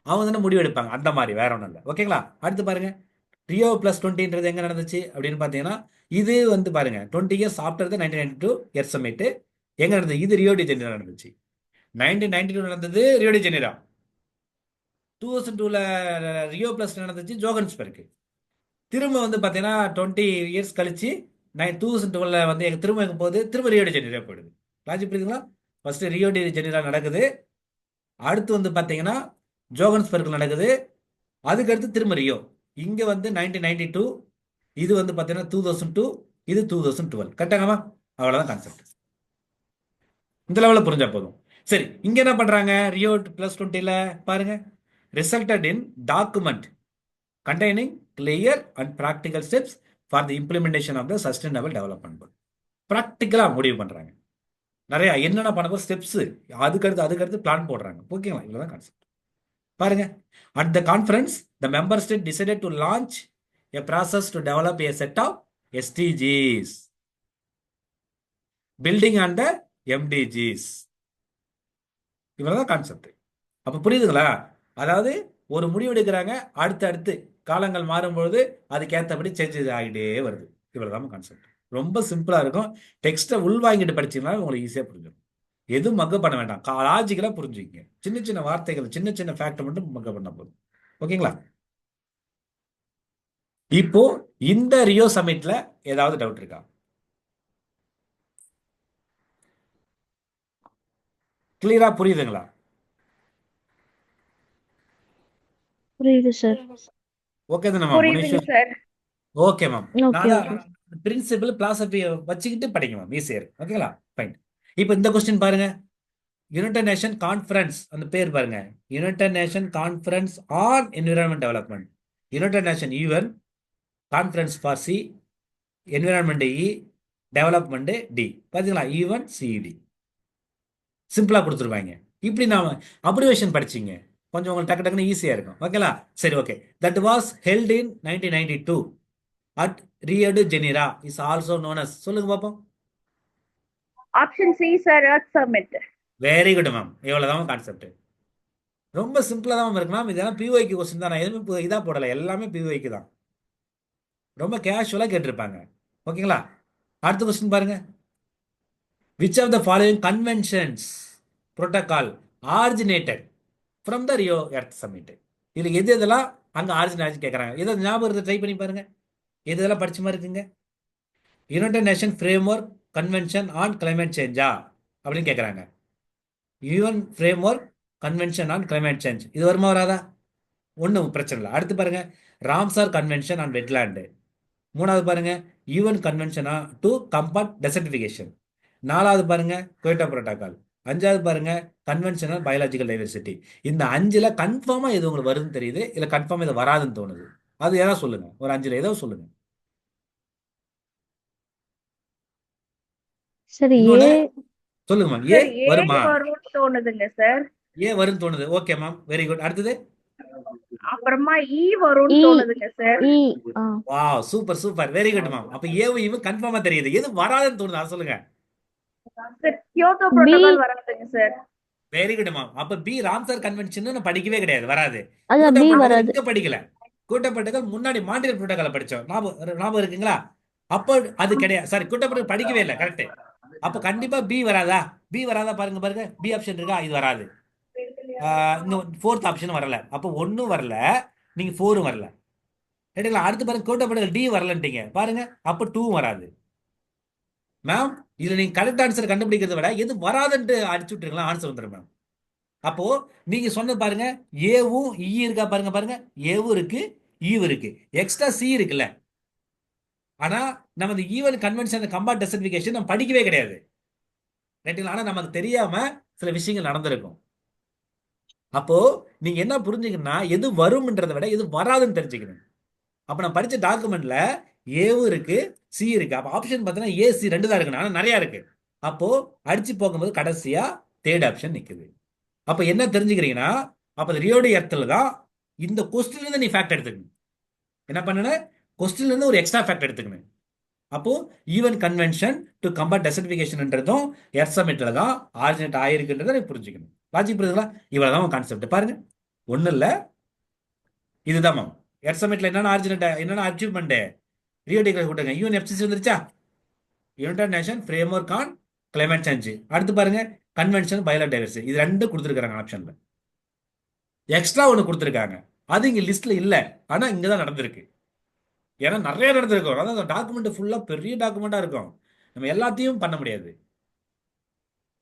அவங்க தானே முடிவு எடுப்பாங்க. அந்த மாதிரி வேற ஒன்றும் இல்லை. ஓகேங்களா? அடுத்து பாருங்க, ரியோ +20 எங்க நடந்துச்சு அப்படின்னு பார்த்தீங்கன்னா, இது வந்து பாருங்க 20 years after the 1992 earth submit. எங்க நடந்தது? இது ரியோ டி ஜெனீரோ நடந்துச்சு. 1992 நடந்தது ரியோ டி ஜெனீரோ. 2002ல ரியோ +10 நடந்துச்சு ஜோகன்ஸ்பர்க். திரும்ப வந்து பார்த்தீங்கன்னா 20 இயர்ஸ் கழிச்சு 2012 வந்து திரும்ப எங்க போகுது? திரும்ப ரியோ டி ஜெனீரோ போயிடுது. லாஜிக் புரியுதுங்களா? ஃபர்ஸ்ட் ரியோ டி ஜெனீரோ நடக்குது, அடுத்து வந்து பார்த்தீங்கன்னா ஜோகன்ஸ்பர்க் நடக்குது, அதுக்கடுத்து திரும்ப ரியோ. இங்க வந்து 1992, இது வந்து பார்த்தீங்கன்னா 2002, இது 2012. கரெக்டாங்கம்மா? அவ்வளோதான் கான்செப்ட். இந்த லெவலில் புரிஞ்சா போதும். சரி, இங்க என்ன பண்றாங்க? ரியோ +20ல பாருங்க, resulted in document containing clear and practical steps for the implementation of the sustainable development goal. ப்ராக்டிக்கலா முடிவு பண்றாங்க. நிறைய என்னென்ன பண்ண போற ஸ்டெப்ஸ், அதுக்கடுத்து பிளான் போடுறாங்க. ஓகேங்களா? இவ்வளவுதான் கான்செப்ட். பாருங்க, at the conference the member state decided to launch a process to develop a set of SDGs building on the MDGs. இவ்வளவுதான் கான்செப்ட். அப்ப புரியுதுங்களா? அதாவது ஒரு முடிவு எடுக்கிறாங்க, அடுத்து காலங்கள் மாறும்பொழுது அதுக்கேற்றபடி சேஞ்சஸ் ஆகிட்டே வருது. இவ்வளவுதான் கான்செப்ட். ரொம்ப சிம்பிளா இருக்கும். டெக்ஸ்ட்டை உள்வாங்கிட்டு படிச்சீங்கன்னா உங்களுக்கு ஈஸியா புரிஞ்சிடும். எதுவும் மக்க பண்ண வேண்டாம், லாஜிக்கலா புரிஞ்சுக்கங்க. சின்ன சின்ன வார்த்தைகள், சின்ன சின்ன ஃபேக்ட் மட்டும் மக்க பண்ண போதும். ஓகேங்களா? இப்போ இந்த ரியோ சமிட்ல ஏதாவது டவுட் இருக்கா? கிளியரா புரியுதுங்களா? புரியுது சார். ஓகே தானே மேம்? புரியுதுங்க Muneeswar? Sir. Okay ma'am. Okay நான் ஓகே. பிரின்சிபல் பிலாசபி வச்சுக்கிட்டு படிங்க மேம், ஈஸியா இருக்கும். ஓகேங்களா? ஃபைன். இப்போ இந்த கொஸ்டின் பாருங்க, யுனைடெட் நேஷன் கான்ஃபரன்ஸ், அந்த பேர் பாருங்க, United Nation conference on environment development. United Nation UN, conference for C, environment E, development D. பார்த்தீங்களா? ஈவன் சிஇடி சிம்பிளா கொடுத்துருவாங்க. இப்படி நாம அப்ரிவேஷன் படிச்சிங்க, கொஞ்சம் உங்களுக்கு டக்கு டக்குன்னு ஈஸியா இருக்கும். ஓகேங்களா? சரி, okay. That was held in 1992. At Rio de Janeiro is also known as. சொல்லுங்க பார்ப்போம். Option C sir, earth summit. Very good ma'am. இவ்வளவுதான் கான்செப்ட். ரொம்ப சிம்பிளா தான் இருக்கு மேம். இதெல்லாம் பிஒய்க்கு கொஸ்டின் தான். நான் எதுவுமே இதா போடல, எல்லாமே பிஒய்க்கு தான். ரொம்ப கேஷுவலா கேட்டிருப்பாங்க. ஓகேங்களா? அடுத்த கொஸ்டின் பாருங்க. Which of the following conventions protocol originated from the Rio earth summit? இதுல எது எதெல்லாம் அங்க ஆரிஜின் ஆச்சு கேட்கறாங்க. எதை ஞாபகம் இருந்து ட்ரை பண்ணி பாருங்க. எது இதெல்லாம் படிச்ச மாதிரி இருக்குங்க? United nation framework convention on climate சேஞ்சா அப்படின்னு கேட்கறாங்க. UN framework convention on climate change, இது வருமா வராதா? ஒன்றும் பிரச்சனை இல்லை. அடுத்து பாருங்க, ராம்சார் கன்வென்ஷன் ஆன் வெட்லாண்டு. மூணாவது பாருங்க, UN convention to combat desertification. நாலாவது பாருங்க, குயோட்டோ புரோட்டோகால். அஞ்சாவது பாருங்க, கன்வென்ஷன் ஆன் பயாலஜிக்கல் டைவர்சிட்டி. இந்த அஞ்சுல கன்ஃபார்மா எது உங்களுக்கு வருதுன்னு தெரியுது, இல்ல கன்ஃபார்மா இது வராதுன்னு தோணுது. அது ஏதாவது சொல்லுங்க. ஒரு அஞ்சுல ஏதோ சொல்லுங்க. சரி, ஏ. இன்னொன்னு சொல்லுங்க மேம். ஏ சார் ஏ வருமா? வரும்னு தோணுதுங்க சார். ஏ வரும்னு தோணுது. Okay ma'am, very good. அடுத்தது அப்புறமா இ வரும்னு இ. தோணுதுங்க சார். இ. ஆ. வா, super super, very good ma'am. அப்ப ஏவும் இவன் கன்ஃபார்மா தெரியுது. எது வராதுன்னு தோணுது அதை சொல்லுங்க. Sir Kyoto B. புரோட்டோகால் வராதுங்க சார். Very good ma'am. அப்ப பி ராம்சார் கன்வென்ஷன் நான் படிக்கவே கிடையாது, வராது. அதான் கூட்ட பி புரோட்டோகால் வராது. இங்க படிக்கல. கூட்ட புரோட்டோகால் முன்னாடி மாண்ட்ரியல் புரோட்டோகால படிச்சோம். ஞாபகம் இருக்குங்களா? அப்போ அது கிடையாது. சாரி, கூட்ட புரோட்டோகால் படிக்கவே இல்லை. கரெக்ட். அப்ப கண்டிப்பா பி வராதா? பி வராதா பாருங்க. பாருங்க, பி ஆப்ஷன் இருக்கா? இது வராது. இன்னும் ஃபோர்த் ஆப்ஷன் வரல. அப்போ ஒன்னும் வரல, நீங்க ஃபோரும் வரல. ரைட்டுங்களா? அடுத்து பாருங்க, கூட்ட புரோட்டோகால் டி வரலன்ட்டீங்க பாருங்க. அப்போ டூவும் வராது. மேம், இதுல நீங்க கரெக்ட் ஆன்சர் கண்டுபிடிக்கிறத விட எது வராதுன்ட்டு அடிச்சு விட்டுருங்களா, ஆன்சர் வந்துடும் மேம். அப்போ நீங்க சொன்னது பாருங்க, ஏவும் இ இருக்கா பாருங்க. பாருங்க, ஏவும் இருக்கு, ஈவும் இருக்கு, எக்ஸ்ட்ரா சி இருக்குல்ல. ஆனா நம்ம இந்த ஈவன் கன்வென்ஷன் கம்பார்ட் டெசர்டிஃபிகேஷன் நம்ம படிக்கவே கிடையாது. ரைட்டுங்களா? ஆனா நமக்கு தெரியாம சில விஷயங்கள் நடந்திருக்கும். அப்போ நீங்க என்ன புரிஞ்சுக்கணும்னா, எது வரும்ன்றதை விட எது வராதுன்னு தெரிஞ்சுக்கணும். அப்ப நான் படிச்ச டாக்குமெண்ட்ல ஏவும் இருக்கு, சி இருக்கு. அப்ப ஆப்ஷன் பார்த்தீங்கன்னா ஏ சி ரெண்டு தான் இருக்கு, ஆனா நிறைய இருக்கு. அப்போ அடிச்சு போகும்போது கடைசியா தேர்ட் ஆப்ஷன் நிக்குது. அப்ப என்ன தெரிஞ்சுக்கிறீங்கன்னா, அப்ப ரியோடி எர்த்துல தான் இந்த கொஸ்டின்ல இருந்து நீ ஃபேக்ட் எடுத்துக்கணும். என்ன பண்ணன? கொஸ்டின்ல இருந்து ஒரு எக்ஸ்ட்ரா ஃபேக்ட் எடுத்துக்கணும். அப்போ ஈவன் கன்வென்ஷன் டு கம்பேர் டெசர்டிஃபிகேஷன்ன்றதும் எர்த் சமிட்ல தான் ஆரிஜினேட் ஆயிருக்குன்றதை நீ புரிஞ்சுக்கணும். லாஜிக் புரியுதுங்களா? இவ்வளவுதான் கான்செப்ட். பாருங்க, ஒண்ணு இல்ல, இதுதான் மேம். எர்த் சமிட்ல என்னென்ன ஆரிஜினேட், என்னென்ன அச்சீவ்மெண்ட், ரியோ டிக்ளேர் கொடுங்க. யூஎன்எஃப்சிசி வந்துருச்சா? United nation framework on climate change. அடுத்து பாருங்க, கன்வென்ஷன் பயோடைவர்சிட்டி. இது ரெண்டு கொடுத்துருக்காங்க ஆப்ஷன்ல. எக்ஸ்ட்ரா ஒன்று கொடுத்துருக்காங்க, அது இங்க லிஸ்ட்ல இல்ல. ஆனா இங்க தான் நடந்திருக்கு. ஏன்னா நிறைய நடந்திருக்கும். அதான் டாக்குமெண்ட் ஃபுல்லா பெரிய டாக்குமெண்டா இருக்கும். நம்ம எல்லாத்தையும் பண்ண முடியாது.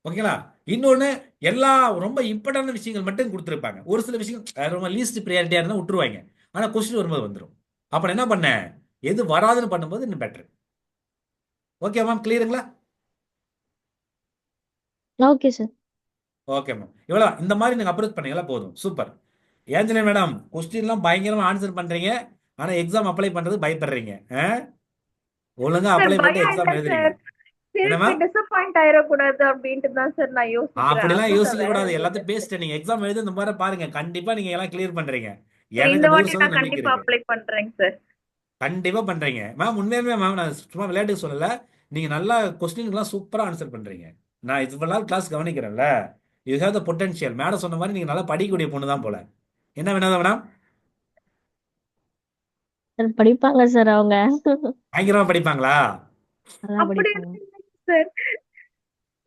ஓகேங்களா? இன்னொன்னு, எல்லா ரொம்ப இம்பார்ட்டன்ட் விஷயங்கள் மட்டும் கொடுத்துருப்பாங்க. ஒரு சில விஷயம் ரொம்ப லீஸ்ட் ப்ரியாரிட்டியா இருந்தா விட்டுருவாங்க. ஆனா கொஸ்டின் வரும்போது வந்துடும். அப்ப நான் என்ன பண்ணேன், எது வராதுன்னு பண்ணும்போது இன்னும் பெட்டர். ஓகே மேம், கிளியருங்களா? Okay sir. Okay ma'am. இவ்வளோ இந்த மாதிரி நீங்க அப்ரோச் பண்ணீங்களா போதும். சூப்பர். ஏஞ்சலே மேடம், கொஸ்டின்லாம் பயங்கரமா ஆன்சர் பண்றீங்க. ஆனா எக்ஸாம் அப்ளை பண்றது பயப்படுறீங்க. ஒழுங்கா சார் அப்ளை பண்ணிட்டு பயம் இல்ல எக்ஸாம் எழுதுறீங்க. சார். என்ன திருப்பி மேம்? டிசப்பாயிண்ட் ஆயிடக்கூடாது அப்படின்ட்டு தான் சார் நான் யோசிக்கிறேன். அப்படிலாம் அவ்வளவுதான், யோசிக்க வேற கூடாது. ஒண்ணும் இல்ல எல்லாத்தையும் சார். பேசிட்டு நீங்க எக்ஸாம் எழுதி இந்த மாதிரி பாருங்க. கண்டிப்பா நீங்க எல்லாம் கிளியர் பண்றீங்க. சரி, இந்த எனக்கு வாட்டி 100% நான் நம்பிக்கை கண்டிப்பா இருக்கு. அப்ளை பண்றேங்க சார். கண்டிப்பா பண்றீங்க மேம். உண்மையுமே மேம், நான் சும்மா விளையாட்டுக்கு சொல்லல. நீங்க நல்லா கொஸ்டின்லாம் சூப்பரா ஆன்சர் பண்றீங்க. நான் இவ்வளவு நாள் கிளாஸ் கவனிக்கிறேன்ல. You have the potential. Madam சொன்ன மாதிரி நீங்க நல்லா படிக்கக்கூடிய பொண்ணு தான் போல. என்ன வேணாம் மேடம்? சார் படிப்பாங்க சார் அவங்க. பயங்கரமா படிப்பாங்களா? நல்லா அப்படி படிப்பாங்க. இல்லைங்க சார்.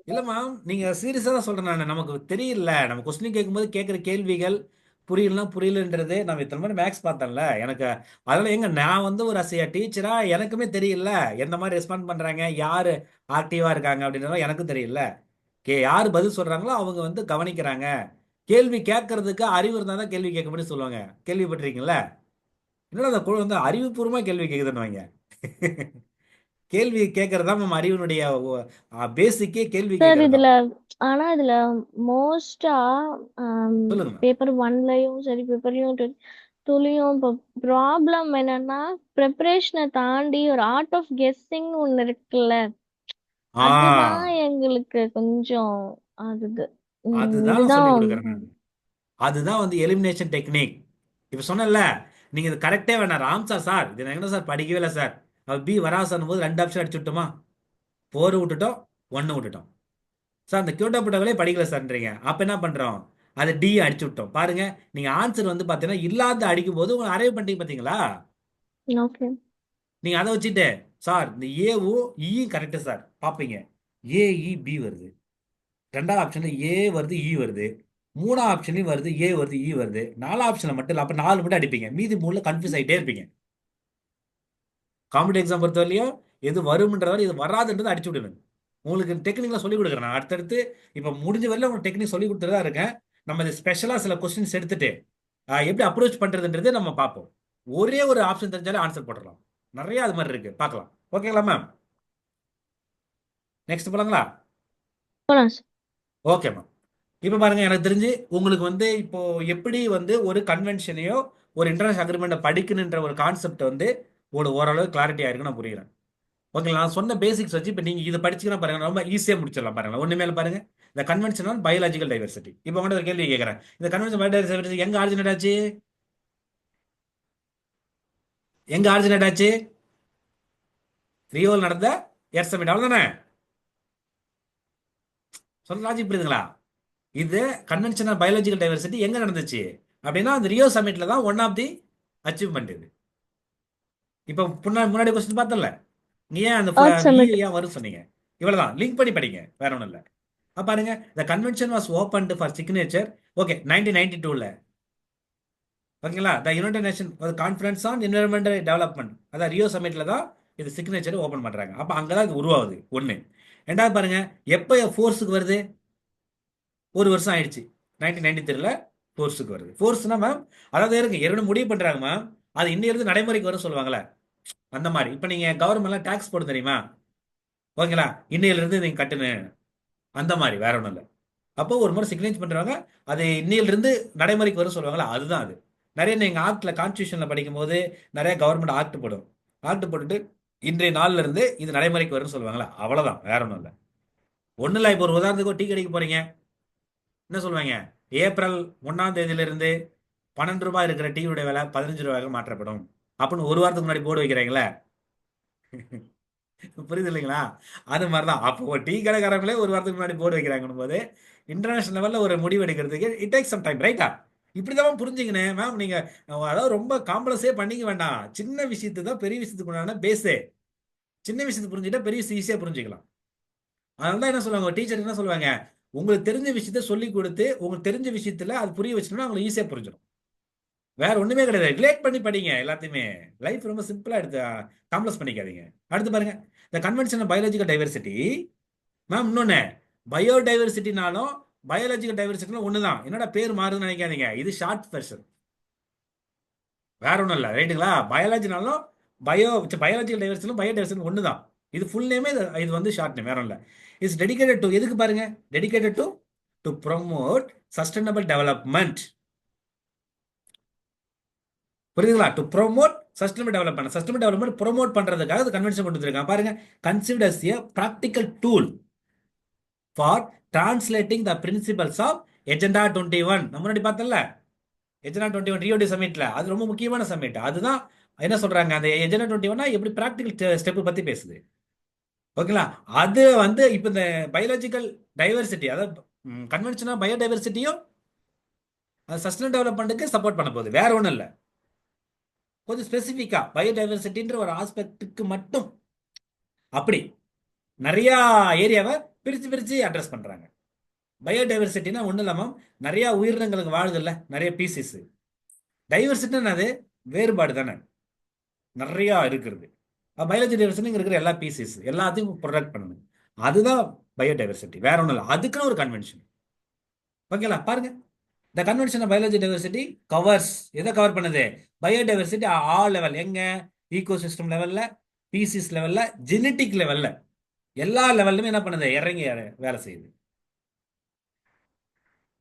இல்ல மேம், நீங்க சீரியஸா தான் சொல்றேன் நான். நமக்கு தெரியல, நம்ம கொஸ்டின் கேட்கும்போது கேட்குற கேள்விகள் புரியலாம் புரியலன்றது. நம்ம இத்தனை மாதிரி மேக்ஸ் பார்த்தேன்ல எனக்கு. அதனால எங்க நான் வந்து ஒரு அசையா டீச்சரா எனக்குமே தெரியல எந்த மாதிரி ரெஸ்பாண்ட் பண்றாங்க, யாரு ஆக்டிவா இருக்காங்க அப்படின்றத எனக்கும் தெரியல. யாரு பதில் சொல்றாங்களோ அவங்க வந்து கவனிக்கிறாங்க. கேள்வி கேட்கறதுக்கு அறிவு இருந்தா தான் கேள்வி கேட்க முடியும் சொல்லுவாங்க. கேள்விப்பட்டிருக்கீங்களா? என்னடா அந்த குழு வந்து அறிவுபூர்வமா கேள்வி கேட்குதுன்னு வைங்க. கேள்வி கேட்கறதா நம்ம அறிவினுடைய பேசிக்கே கேள்வி சார் கேட்கறது இதுல, தான். ஆனா இதுல மோஸ்டா சொல்லுங்க மேம். பேப்பர் ஒன்லயும் சரி, பேப்பர்லயும் டூலயும் இப்போ ப்ராப்ளம் என்னன்னா, ப்ரிப்பரேஷனை தாண்டி ஒரு ஆர்ட் ஆஃப் கெஸ்ஸிங் ஒண்ணு இருக்குல்ல, அதுதான் ஆ, எங்களுக்கு கொஞ்சம் ஆகுது. அதுதான் நான் இதுதான். சொல்லி கொடுக்குறேன் நான். அதுதான் வந்து எலிமினேஷன் டெக்னிக். இப்ப சொன்னேன்ல, நீங்க இது கரெக்டே வேணாம். ராம் சார் இது நான் என்ன சார் படிக்கவே இல்லை சார். பி வராசன் போது 2 ஆப்ஷன் அடிச்சு விட்டோமா, 4 விட்டுட்டோம், 1 விட்டுட்டோம். சார் அந்த கியூட்டா புட்டகளே படிக்கல சார்ன்றீங்க. அப்ப என்ன பண்றோம், அது டி அடிச்சு விட்டோம். பாருங்க, நீங்க ஆன்சர் வந்து பாத்தீங்கன்னா இல்லாத அடிக்கும் போது உங்க அரைவ் பண்ணிட்டீங்க பாத்தீங்களா. ஓகே. நீங்க அதை வச்சுட்டு சார் இந்த ஏவும் ஈயும் கரெக்டு சார் பார்ப்பீங்க. ஏஇ பி வருது, 2வது ஆப்ஷன்ல ஏ வருது இ வருது, 3வது ஆப்ஷன்லயும் வருது ஏ வருது இ வருது, 4வது ஆப்ஷன்ல மட்டும் இல்லை. அப்ப 4 மட்டும் அடிப்பீங்க, மீதி 3ல கன்ஃபியூஸ் ஆகிட்டே இருப்பீங்க. காம்படிட்டிவ் எக்ஸாம் பொறுத்தவரையிலையும் எது வரும்ன்றவரை இது வராதுன்றது அடிச்சு விடுவேன். உங்களுக்கு டெக்னிக்லாம் சொல்லிக் கொடுக்குறேன் நான் அடுத்தடுத்து. இப்போ முடிஞ்ச வரையில உங்களுக்கு டெக்னிக் சொல்லி கொடுத்துட்டு தான் இருக்கேன். நம்ம இது ஸ்பெஷலாக சில கொஸ்டின்ஸ் எடுத்துட்டு எப்படி அப்ரோச் பண்றதுன்றது நம்ம பார்ப்போம். ஒரே ஒரு ஆப்ஷன் தெரிஞ்சாலே ஆன்சர் போட்டுடலாம். நிறைய அது மாதிரி இருக்கு, பார்க்கலாம். ஓகேங்களா மேம்? நெக்ஸ்ட் போலாங்களா? போலாம் சார். Okay ma'am. இப்போ பாருங்க, எனக்கு தெரிஞ்சு உங்களுக்கு வந்து இப்போ எப்படி வந்து ஒரு கன்வென்ஷனையோ ஒரு இன்டர்நேஷனல் அக்ரிமெண்ட்டை படிக்கணுன்ற ஒரு கான்செப்ட் வந்து ஒரு ஓரளவு கிளாரிட்டி ஆயிருக்கு நான் புரியுறேன். ஓகே, நான் சொன்ன பேசிக்ஸ் வச்சு இப்போ நீங்க இதை படிச்சுக்கலாம் பாருங்க, ரொம்ப ஈஸியாக முடிச்சிடலாம் பாருங்க. ஒண்ணு மேல பாருங்க, இந்த கன்வென்ஷன் ஆன் பயாலஜிக்கல் டைவர்சிட்டி. இப்போ கூட ஒரு கேள்வி கேட்குறேன், இந்த கன்வென்ஷன் பயோடைவர்சிட்டி எங்க ஆரிஜினேட் ஆச்சு? எங்க ஆரிஜினேட் ஆச்சு? ரியோவில் நடந்த எர்த் சமிட், அவ்வளவுதானே? சொல்ல லாஜிக் புரியுதுங்களா? இது கன்வென்ஷன் ஆன் பயாலஜிக்கல் டைவர்சிட்டி எங்க நடந்துச்சு அப்படின்னா அந்த ரியோ சமிட்ல தான் ஒன் ஆஃப் தி அச்சீவ்மெண்ட் இது. இப்போ முன்னாடி கொஸ்டின் பார்த்தல, நீ ஏன் அந்த Earth Summit. ஏன் வரும் சொன்னீங்க? இவ்வளவுதான், லிங்க் பண்ணி படிங்க, வேற ஒன்றும் இல்லை. பாருங்க, the convention was opened for signature. Okay, 1992ல. ஓகேங்களா, the United Nations conference on environmental development, அதான் ரியோ சமிட்ல தான் இது சிக்னேச்சர் ஓபன் பண்றாங்க. அப்ப அங்கதான் இது உருவாகுது. ஒண்ணு. ரெண்டாவது பாருங்க, எப்போ ஃபோர்ஸுக்கு வருது? ஒரு வருஷம் ஆயிடுச்சு, 1993ல ஃபோர்ஸுக்கு வருது. ஃபோர்ஸ்னா மேம் அதாவது இருக்கு ஏற்கனவே முடிவு பண்றாங்க மேம், அது இன்னிலிருந்து நடைமுறைக்கு வரும் சொல்லுவாங்களே அந்த மாதிரி. இப்போ நீங்க கவர்மெண்ட்லாம் டாக்ஸ் போட தெரியுமா? ஓகேங்களா, இன்னையிலிருந்து நீங்க கட்டுன்னு, அந்த மாதிரி, வேற ஒன்றும் இல்லை. அப்போ ஒரு முறை சிக்னேச்சர் பண்றாங்க, அது இன்னையிலிருந்து நடைமுறைக்கு வரும் சொல்லுவாங்களா, அதுதான் அது. நிறைய நீங்க ஆக்ட்ல கான்ஸ்டியூஷன்ல படிக்கும் போது நிறைய கவர்மெண்ட் ஆக்ட் போடும். ஆக்ட் போட்டுட்டு இன்றைய நாள்ல இருந்து இது நடைமுறைக்கு வரும்னு சொல்லுவாங்களா, அவ்வளவுதான், வேற ஒன்றும் இல்லை. ஒன்றும் இல்லை. இப்போ ஒரு உதாரணத்துக்கு டீ கடைக்கு போறீங்க, என்ன சொல்லுவாங்க? ஏப்ரல் 1ஆம் தேதியிலிருந்து 12 ரூபாய் இருக்கிற டீயோட விலை 15 ரூபாய்க்கு மாற்றப்படும் அப்படின்னு ஒரு வாரத்துக்கு முன்னாடி போர்டு வைக்கிறாங்களே. புரியுது இல்லைங்களா? அது மாதிரிதான். அப்போ டீ கடைக்காரங்களே ஒரு வாரத்துக்கு முன்னாடி போர்டு வைக்கிறாங்கன்னு போது இன்டர்நேஷனல் லெவல்ல ஒரு முடிவு எடுக்கிறதுக்கு இட் டேக்ஸ் சம் டைம், ரைட்டா? இப்படிதான் புரிஞ்சுக்கணும் மேம். நீங்க அதாவது ரொம்ப காம்ப்ளெக்ஸே பண்ணிக்க வேண்டாம். சின்ன விஷயத்து தான் பெரிய விஷயத்துக்கு உண்டான பேஸே. சின்ன விஷயத்தை புரிஞ்சுக்கிட்டா பெரிய விஷயம் ஈஸியா புரிஞ்சுக்கலாம். அதனால தான் என்ன சொல்லுவாங்க, டீச்சர் என்ன சொல்லுவாங்க, உங்களுக்கு தெரிஞ்ச விஷயத்த சொல்லி கொடுத்து உங்களுக்கு தெரிஞ்ச விஷயத்துல அது புரிய வச்சுட்டோம்னா உங்களுக்கு ஈஸியா புரிஞ்சிடும். வேற ஒண்ணுமே கிடையாது. ரிலேட் பண்ணி படிங்க எல்லாத்தையுமே. லைஃப் ரொம்ப சிம்பிளா எடுத்து காம்ப்ளெக்ஸ் பண்ணிக்காதீங்க. அடுத்து பாருங்க, இந்த convention of biological diversity. Ma'am இன்னொன்னு, பயோடைவர்சிட்டினாலும் பயாலஜிக்கல் டைவர்சிட்டினாலும் ஒண்ணுதான். என்னடா பேர் மாறுதுன்னு நினைக்காதீங்க, இது ஷார்ட் வெர்ஷன், வேற ஒன்றும் இல்லை, ரைட்டுங்களா? பயாலஜினாலும் பயாலஜிக்கல் டைவர்சிட்டிலும் பயோடைவர்சிட்டி ஒண்ணுதான். இது ஃபுல் நேமே, இது வந்து ஷார்ட் நேம், வேற ஒன்றும் இல்லை. இட்ஸ் டெடிகேட்டட் டு, எதுக்கு பாருங்க, dedicated to to promote sustainable development. புரியுதுங்களா? To promote sustainable development. Sustainable development promote பண்றதுக்காக அது கன்வென்ஷன் கொண்டு வந்திருக்காங்க. பாருங்க, considered as a practical tool for translating the principles of agenda 21. நம்ம முன்னாடி பார்த்தல எஜெண்டா 21 ரியோ டி சமிட்ல, அது ரொம்ப முக்கியமான சமிட். அதுதான் என்ன சொல்றாங்க, அந்த எஜெண்டா 21 எப்படி பிராக்டிகல் ஸ்டெப் பத்தி பேசுது. ஓகேங்களா? அது வந்து இப்போ இந்த பயாலஜிக்கல் டைவர்சிட்டி, அதாவது கன்வென்ஷனா பயோடைவர்சிட்டியும் சஸ்டைனபிள் டெவலப்மெண்ட்டுக்கு சப்போர்ட் பண்ண போகுது, வேற ஒன்றும் இல்லை. கொஞ்சம் ஸ்பெசிஃபிக்கா பயோடைவர்சிட்டின்ற ஒரு ஆஸ்பெக்டுக்கு மட்டும் அப்படி நிறைய ஏரியாவை பிரிச்சு அட்ரஸ் பண்றாங்க. பயோடைவர்சிட்டினா ஒன்றும் இல்லாமல் நிறைய உயிரினங்களுக்கு வாழுதுல்ல, நிறைய பீசிஸ். டைவர்சிட்டினா அது வேறுபாடு தானே, நிறைய இருக்கிறது. பயாலஜி டைவர்சிட்டி இருக்கிற எல்லா பீசிஸ் எல்லாத்தையும் ப்ரொடெக்ட் பண்ணணும், அதுதான் பயோடைவர்சிட்டி, வேற ஒன்றும் இல்லை. அதுக்குன்னு ஒரு கன்வென்ஷன். ஓகேங்களா? பாருங்க, The Convention of Biology Diversity covers, எதை கவர் பண்ணுது? பயோடைவர்சிட்டி ஆல் லெவல், எங்க ஈகோசிஸ்டம் லெவல்ல, பீசிஸ் லெவல்ல, ஜெனட்டிக் லெவல்ல, எல்லா லெவல்லுமே என்ன பண்ணுது, இறங்கி வேலை செய்யுது.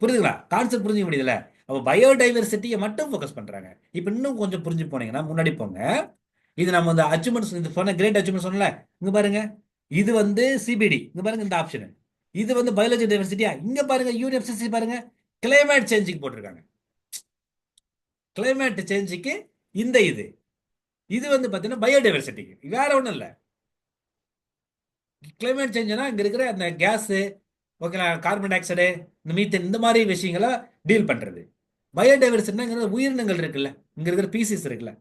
புரியுதுங்களா? கான்செப்ட் புரிஞ்சுக்க முடியுதுல? அப்போ பயோடைவர்சிட்டியை மட்டும் ஃபோக்கஸ் பண்றாங்க. இப்போ இன்னும் கொஞ்சம் புரிஞ்சு போனீங்கன்னா முன்னாடி போங்க. இது நம்ம இந்த அச்சீவ்மெண்ட்ஸ், இந்த சொன்ன கிரேட் அச்சீவ்மெண்ட் சொன்னல, இங்க பாருங்க, இது வந்து சிபிடி, இங்க பாருங்க இந்த ஆப்ஷன். இது வந்து பயாலஜி டைவர்சிட்டியா, இங்க பாருங்க யூனிஎஃப்சிசி பாருங்க, கிளைமேட் சேஞ்சுக்கு போட்டிருக்காங்க. கிளைமேட் சேஞ்சுக்கு இந்த இது வந்து பார்த்தீங்கன்னா பயோடைவர்சிட்டிக்கு, வேற ஒன்றும் இல்லை. கிளைமேட் சேஞ்சுனா இங்கே இருக்கிற அந்த கேஸு, ஓகேங்களா, கார்பன் டை ஆக்சைடு, இந்த மீத்தேன், இந்த மாதிரி விஷயங்களை டீல் பண்ணுறது. பயோடைவர்சிட்டினா உயிரினங்கள் இருக்குல்ல, இங்கே இருக்கிற பீசிஸ் இருக்குல்ல,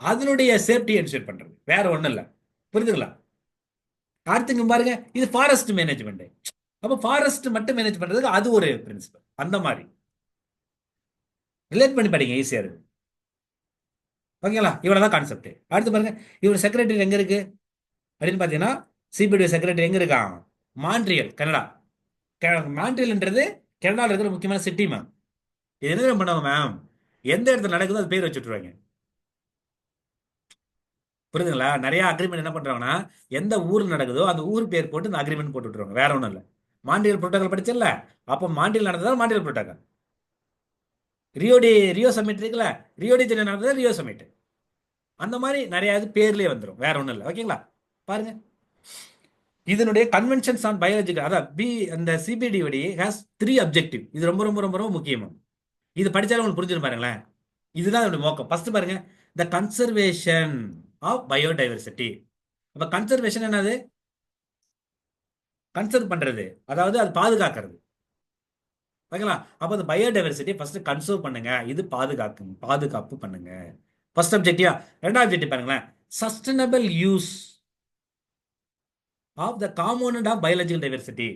அதனுடைய சேஃப்டி என்ஷூர் பண்ணுறது, வேற ஒன்றும் இல்லை. புரியுதுங்களா? அடுத்துங்க பாருங்க, இது ஃபாரஸ்ட் மேனேஜ்மெண்ட். அப்போ ஃபாரஸ்ட் மட்டும் மேனேஜ் பண்ணுறதுக்கு அது ஒரு பிரின்சிபல். அந்த மாதிரி ரிலேட் பண்ணி படிங்க, ஈஸியாக இருக்கு. ஓகேங்களா? இவ்வளோதான் கான்செப்ட். அடுத்து பாருங்க, இவர் செக்ரட்டரி எங்கே இருக்கு அப்படின்னு பார்த்தீங்கன்னா, சிபிடி செக்ரட்டரி எங்கே இருக்கான்? Montreal, Canada. மான்ட்ரியல்ன்றது கனடாவில் இருக்கிற முக்கியமான சிட்டி மேம். இது என்ன பண்ணுவாங்க மேம், எந்த இடத்துல நடக்குதோ அது பேர் வச்சுட்ருவாங்க. புரியுதுங்களா? நிறைய அக்ரிமெண்ட் என்ன பண்றாங்கன்னா, எந்த ஊர் நடக்குதோ அந்த ஊர் பேர் போட்டு இந்த அக்ரிமெண்ட் போட்டு விட்டுருவாங்க, வேற ஒன்றும் இல்லை. மாண்டியல் புரோட்டோகால் படிச்சல, அப்போ மாண்டியல் நடந்ததா மாண்டியல் புரோட்டோகால். ரியோ சமிட் இருக்குல்ல, ரியோடி ஜெனிரோ நடந்ததா ரியோ சமிட். அந்த மாதிரி நிறைய இது பேர்லயே வந்துடும், வேற ஒன்றும் இல்லை. ஓகேங்களா? பாருங்க, இதனுடைய கன்வென்ஷன்ஸ் ஆன் பயாலஜிக்கல், அதான் அந்த சிபிடிஓடி ஹேஸ் 3 அப்ஜெக்டிவ். இது ரொம்ப ரொம்ப ரொம்ப ரொம்ப முக்கியமா. இது படிச்சாலும் உங்களுக்கு புரிஞ்சிடும் பாருங்களேன். இதுதான் இதோட நோக்கம். ஃபர்ஸ்ட் பாருங்க, த கன்சர்வேஷன் ஆஃப் பயோடைவர்சிட்டி. அப்ப கன்சர்வேஷன் என்னது? கன்சர்வ் பண்றது, அதாவது அது பாதுகாக்கிறது. ஓகேங்களா? அப்போ அந்த பயோடைவர்சிட்டி ஃபர்ஸ்ட் கன்சர்வ் பண்ணுங்க, இது பாதுகாப்பு பண்ணுங்க. ஃபர்ஸ்ட் அப்ஜெக்டிவா. ரெண்டாவது அப்ஜெக்டிவ் பாருங்களேன், sustainable use of the component of biological diversity.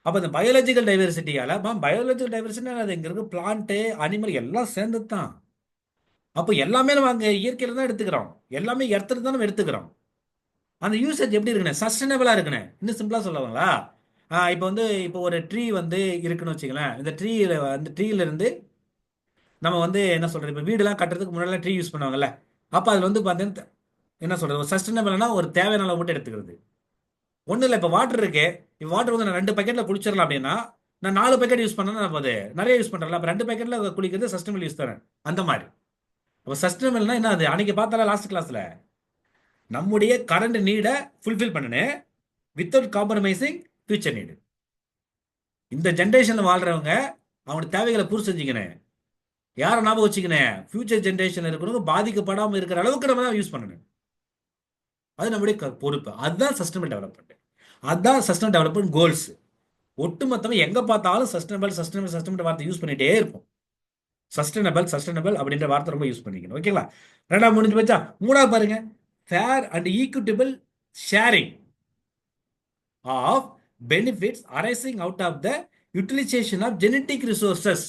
அப்போ இந்த பயாலஜிக்கல் டைவர்சிட்டியால, பயாலஜிக்கல் டைவர்சிட்டி அது இங்க இருக்க பிளான்ட், அனிமல் எல்லாம் சேர்ந்தது தான். அப்போ எல்லாமே நம்ம அங்கே இயற்கையில தான் எடுத்துக்கிறோம், எல்லாமே இடத்துல தான் நம்ம எடுத்துக்கிறோம். அந்த யூசேஜ் எப்படி இருக்குண்ணே? சஸ்டைனபிளா இருக்குண்ணே. இன்னும் சிம்பிளா சொல்லுவாங்களா, இப்போ வந்து இப்போ ஒரு ட்ரீ வந்து இருக்குன்னு வச்சுங்களேன். இந்த ட்ரீல இருந்து நம்ம வந்து என்ன சொல்றது, இப்போ வீடுலாம் கட்டுறதுக்கு முன்னாடி ட்ரீ யூஸ் பண்ணுவாங்கல்ல. அப்போ அதில் வந்து பார்த்தீங்கன்னா என்ன சொல்றது, ஒரு சஸ்டைனபிள்னா ஒரு தேவையான அளவு மட்டும் எடுத்துக்கிறது. ஒன்றும் இல்லை, இப்போ வாட்டர் இருக்கு. இப்போ வாட்டர் வந்து நான் 2 பேக்கெட்டில் குடிச்சிடலாம் அப்படின்னா, நான் 4 பேக்கெட் யூஸ் பண்ணா நான் அது நிறைய யூஸ் பண்ணுறேன். அப்போ 2 பேக்கெட்டில் குளிக்கிறது சஸ்டைனபிள் யூஸ் தானே. அந்த மாதிரி அப்போ சஸ்டைனபிள்னா என்ன? அது அன்னைக்கு பார்த்தால லாஸ்ட் கிளாஸ்ல, நம்முடைய கரண்ட் நீடை ஃபுல்ஃபில் பண்ணணும் வித்தவுட் காம்ப்ரமைசிங் ஃபியூச்சர் நீடு. இந்த ஜென்ரேஷனில் வாழ்றவங்க அவனுடைய தேவைகளை பூர்த்தி செஞ்சுக்கணும். யாரை ஞாபகம் வச்சுக்கணும்? ஃபியூச்சர் ஜென்ரேஷன் இருக்கிறவங்க பாதிக்கப்படாமல் இருக்கிற அளவுக்கு நம்ம தான் யூஸ் பண்ணணும். அது நம்முடைய பொறுப்பு. அதுதான் சஸ்டைனபிள் டெவலப்மெண்ட். அதுதான் சஸ்டைனபிள் டெவலப்மெண்ட் கோல்ஸ். ஒட்டுமொத்தமாக எங்கே பார்த்தாலும் சஸ்டைனபிள் வார்த்தை யூஸ் பண்ணிட்டே இருப்போம். சஸ்டைனபிள் அப்படின்ற வார்த்தை ரொம்ப யூஸ் பண்ணிக்கணும். ஓகேங்களா? ரெண்டாவது முடிஞ்சு போச்சா? மூணாவது பாருங்க, fair and equitable sharing of benefits arising out of the utilisation of genetic resources.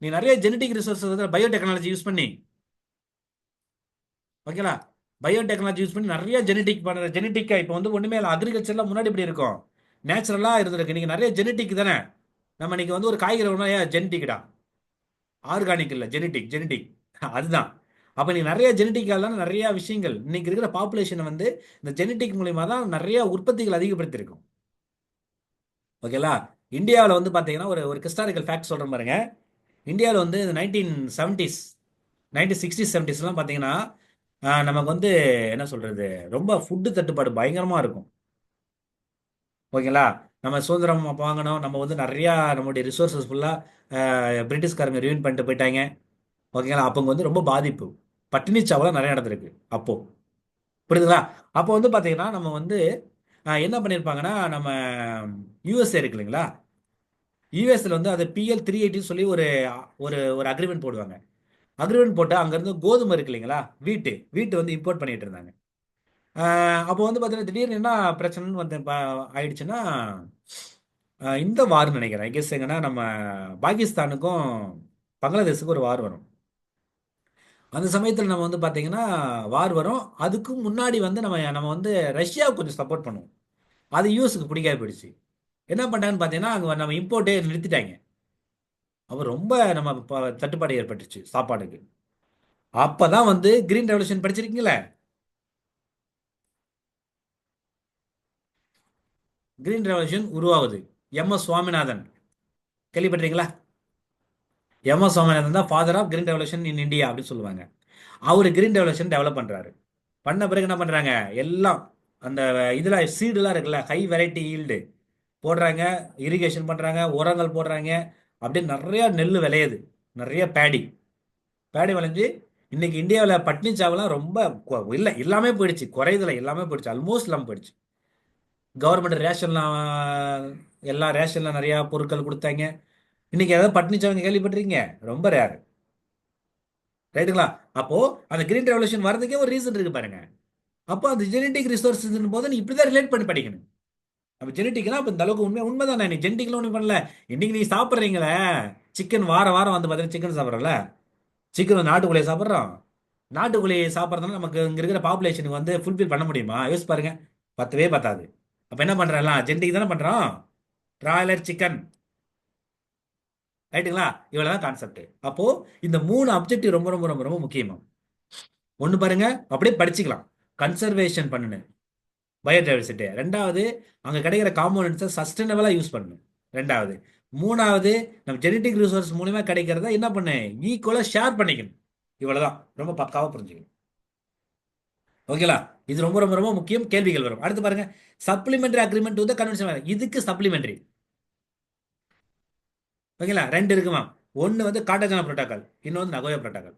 நீ நிறைய ஜெனட்டிக் ரிசோர்சஸ் வந்து பயோடெக்னாலஜி யூஸ் பண்ணி, ஓகேங்களா, பயோடெக்னாலஜி யூஸ் பண்ணி நிறைய ஜெனட்டிக்கா இப்போ வந்து ஒன்றுமே இல்லை. அக்ரிகல்ச்சர்லாம் முன்னாடி இப்படி இருக்கும், நேச்சுரலாக இருந்திருக்கு. நீங்கள் நிறைய ஜெனட்டிக் தானே. நம்ம இன்னைக்கு வந்து ஒரு காய்கறி ஒன்றா ஜெனட்டிக்டா, ஆர்கானிக் இல்லை, ஜெனட்டிக் அதுதான். அப்போ நீங்கள் நிறைய ஜெனட்டிக்காலாம் நிறைய விஷயங்கள் இன்னைக்கு இருக்கிற பாப்புலேஷனை வந்து இந்த ஜெனட்டிக் மூலியமாக தான் நிறைய உற்பத்திகள் அதிகப்படுத்தியிருக்கும். ஓகேங்களா? இந்தியாவில் வந்து பார்த்தீங்கன்னா ஒரு ஹிஸ்டாரிக்கல் ஃபேக்ட் சொல்கிறேன் பாருங்க. இந்தியாவில் வந்து இந்த 1970s 1960s 70sலாம் பார்த்தீங்கன்னா நமக்கு வந்து என்ன சொல்கிறது, ரொம்ப ஃபுட்டு தட்டுப்பாடு பயங்கரமாக இருக்கும். ஓகேங்களா? நம்ம சுதந்திரம் வாங்கணும், நம்ம வந்து நிறையா நம்மளுடைய ரிசோர்ஸஸ் ஃபுல்லாக பிரிட்டிஷ்காரங்க ரியூன் பண்ணிட்டு போயிட்டாங்க. ஓகேங்களா? அப்போ வந்து ரொம்ப பாதிப்பு, பட்டினி சாவெல்லாம் நிறைய நடந்திருக்கு அப்போது. புரியுதுங்களா? அப்போ வந்து பார்த்தீங்கன்னா நம்ம வந்து என்ன பண்ணியிருப்பாங்கன்னா, நம்ம யூஎஸ்ஏ இருக்கு இல்லைங்களா, யூஎஸ்ல வந்து அதை PL 380 சொல்லி ஒரு ஒரு ஒரு அக்ரிமெண்ட் போடுவாங்க. அக்ரிமெண்ட் போட்டு அங்கேருந்து கோதுமை இருக்கு இல்லைங்களா, வீட்டு வந்து இம்போர்ட் பண்ணிட்டு இருந்தாங்க. அப்போ வந்து பார்த்தீங்கன்னா திடீர்னு என்ன பிரச்சனைன்னு வந்து ஆயிடுச்சுன்னா, இந்த வார்னு நினைக்கிறேன் கெஸ் எங்கன்னா, நம்ம பாகிஸ்தானுக்கும் பங்களாதேஷுக்கும் ஒரு வார் வரும். அந்த சமயத்தில் நம்ம வந்து பார்த்தீங்கன்னா வார் வரும். அதுக்கு முன்னாடி வந்து நம்ம வந்து ரஷ்யாவுக்கு கொஞ்சம் சப்போர்ட் பண்ணுவோம். அது யூஎஸ்க்கு பிடிக்காது போயிடுச்சு. என்ன பண்ணிட்டாங்கன்னு பார்த்தீங்கன்னா, அங்கே நம்ம இம்போர்ட்டே நிறுத்திட்டாங்க. அப்போ ரொம்ப நம்ம தட்டுப்பாடு ஏற்பட்டுச்சு சாப்பாடுக்கு. அப்பதான் வந்து கிரீன் ரெவல்யூஷன் படிச்சிருக்கீங்களே, கிரீன் ரெவல்யூஷன் உருவாகுது. MS சுவாமிநாதன் கேள்விப்பட்டிருக்கீங்களா? MS சுவாமிநாதன் தான் father of green revolution in India அப்படின்னு சொல்லுவாங்க. அவர் கிரீன் ரெவல்யூஷன் டெவலப் பண்றாரு. பண்ண பிறகு என்ன பண்றாங்க, எல்லாம் அந்த இதுல சீடுலாம் இருக்குல்ல, ஹை வெரைட்டி ஈல்டு போடுறாங்க, இரிகேஷன் பண்றாங்க, உரங்கள் போடுறாங்க. அப்படியே நிறைய நெல் விளையுது, நிறைய பேடி விளைஞ்சு இன்னைக்கு இந்தியாவில் பட்னி சாவெல்லாம் ரொம்ப இல்லை, எல்லாமே போயிடுச்சு, குறைதல எல்லாமே போயிடுச்சு, ஆல்மோஸ்ட் எல்லாம் போயிடுச்சு. கவர்மெண்ட் ரேஷன்லாம் எல்லா ரேஷன்லாம் நிறையா பொருட்கள் கொடுத்தாங்க. இன்னைக்கு ஏதாவது பட்னி சாவுங்க கேள்விப்பட்டிருக்கீங்க? ரொம்ப ரேர். ரைட்டுங்களா? அப்போ அந்த கிரீன் ரெவல்யூஷன் வரதுக்கே ஒரு ரீசன் இருக்கு பாருங்க. அப்போ அந்த ஜெனட்டிக் ரிசோர்ஸஸ் போது நீ இப்படிதான் ரிலேட் பண்ணி படிக்கணும். அப்போ ஜெனட்டிக்லாம் இப்போ இந்த அளவுக்கு உண்மைதானே? நீ ஜெனட்டிக்லாம் ஒன்றும் பண்ணல. இன்னைக்கு நீ சாப்பிட்றீங்களே சிக்கன், வாரம் வாரம் வந்து பார்த்தீங்கன்னா சிக்கன் சாப்பிட்றல, சிக்கன் நாட்டுக்கோழியை சாப்பிட்றோம். நாட்டுக்கோழியை சாப்பிட்றதுனால நமக்கு இங்கே இருக்கிற பாப்புலேஷனுக்கு வந்து ஃபுல்ஃபில் பண்ண முடியுமா? யோசிச்சு பாருங்க, பத்தவே பத்தாது. அப்போ என்ன பண்ணுறலாம்? ஜெனட்டிக் தானே பண்ணுறோம். Broiler chicken. ரைட்டுங்களா? இவ்வளவுதான் கான்செப்ட். அப்போ இந்த 3 அப்ஜெக்டிவ் ரொம்ப ரொம்ப ரொம்ப ரொம்ப முக்கியமா. ஒன்று பாருங்க, அப்படியே படிச்சுக்கலாம். கன்சர்வேஷன் பண்ணணும் பயோடைவர்சிட்டி. ரெண்டாவது, அங்கே கிடைக்கிற காம்போனன்ட்ஸை சஸ்டைனபிளாக யூஸ் பண்ணணும். ரெண்டாவது. மூணாவது, நம்ம ஜெனட்டிக் ரிசோர்ஸ் மூலியமா கிடைக்கிறத என்ன பண்ணு, ஈக்குவலாக ஷேர் பண்ணிக்கணும். இவ்வளவுதான், ரொம்ப பக்காவாக புரிஞ்சுக்கணும். ஓகேங்களா? இது ரொம்ப ரொம்ப ரொம்ப முக்கியம். கேள்விகள் வரும். அடுத்து பாருங்க, supplementary agreement to the convention. இதுக்கு சப்ளிமெண்டரி. ஓகேங்களா? 2 இருக்குமா. ஒன்று வந்து காட்டஜனா புரோட்டோகால், இன்னொன்று நகோயா புரோட்டோகால்.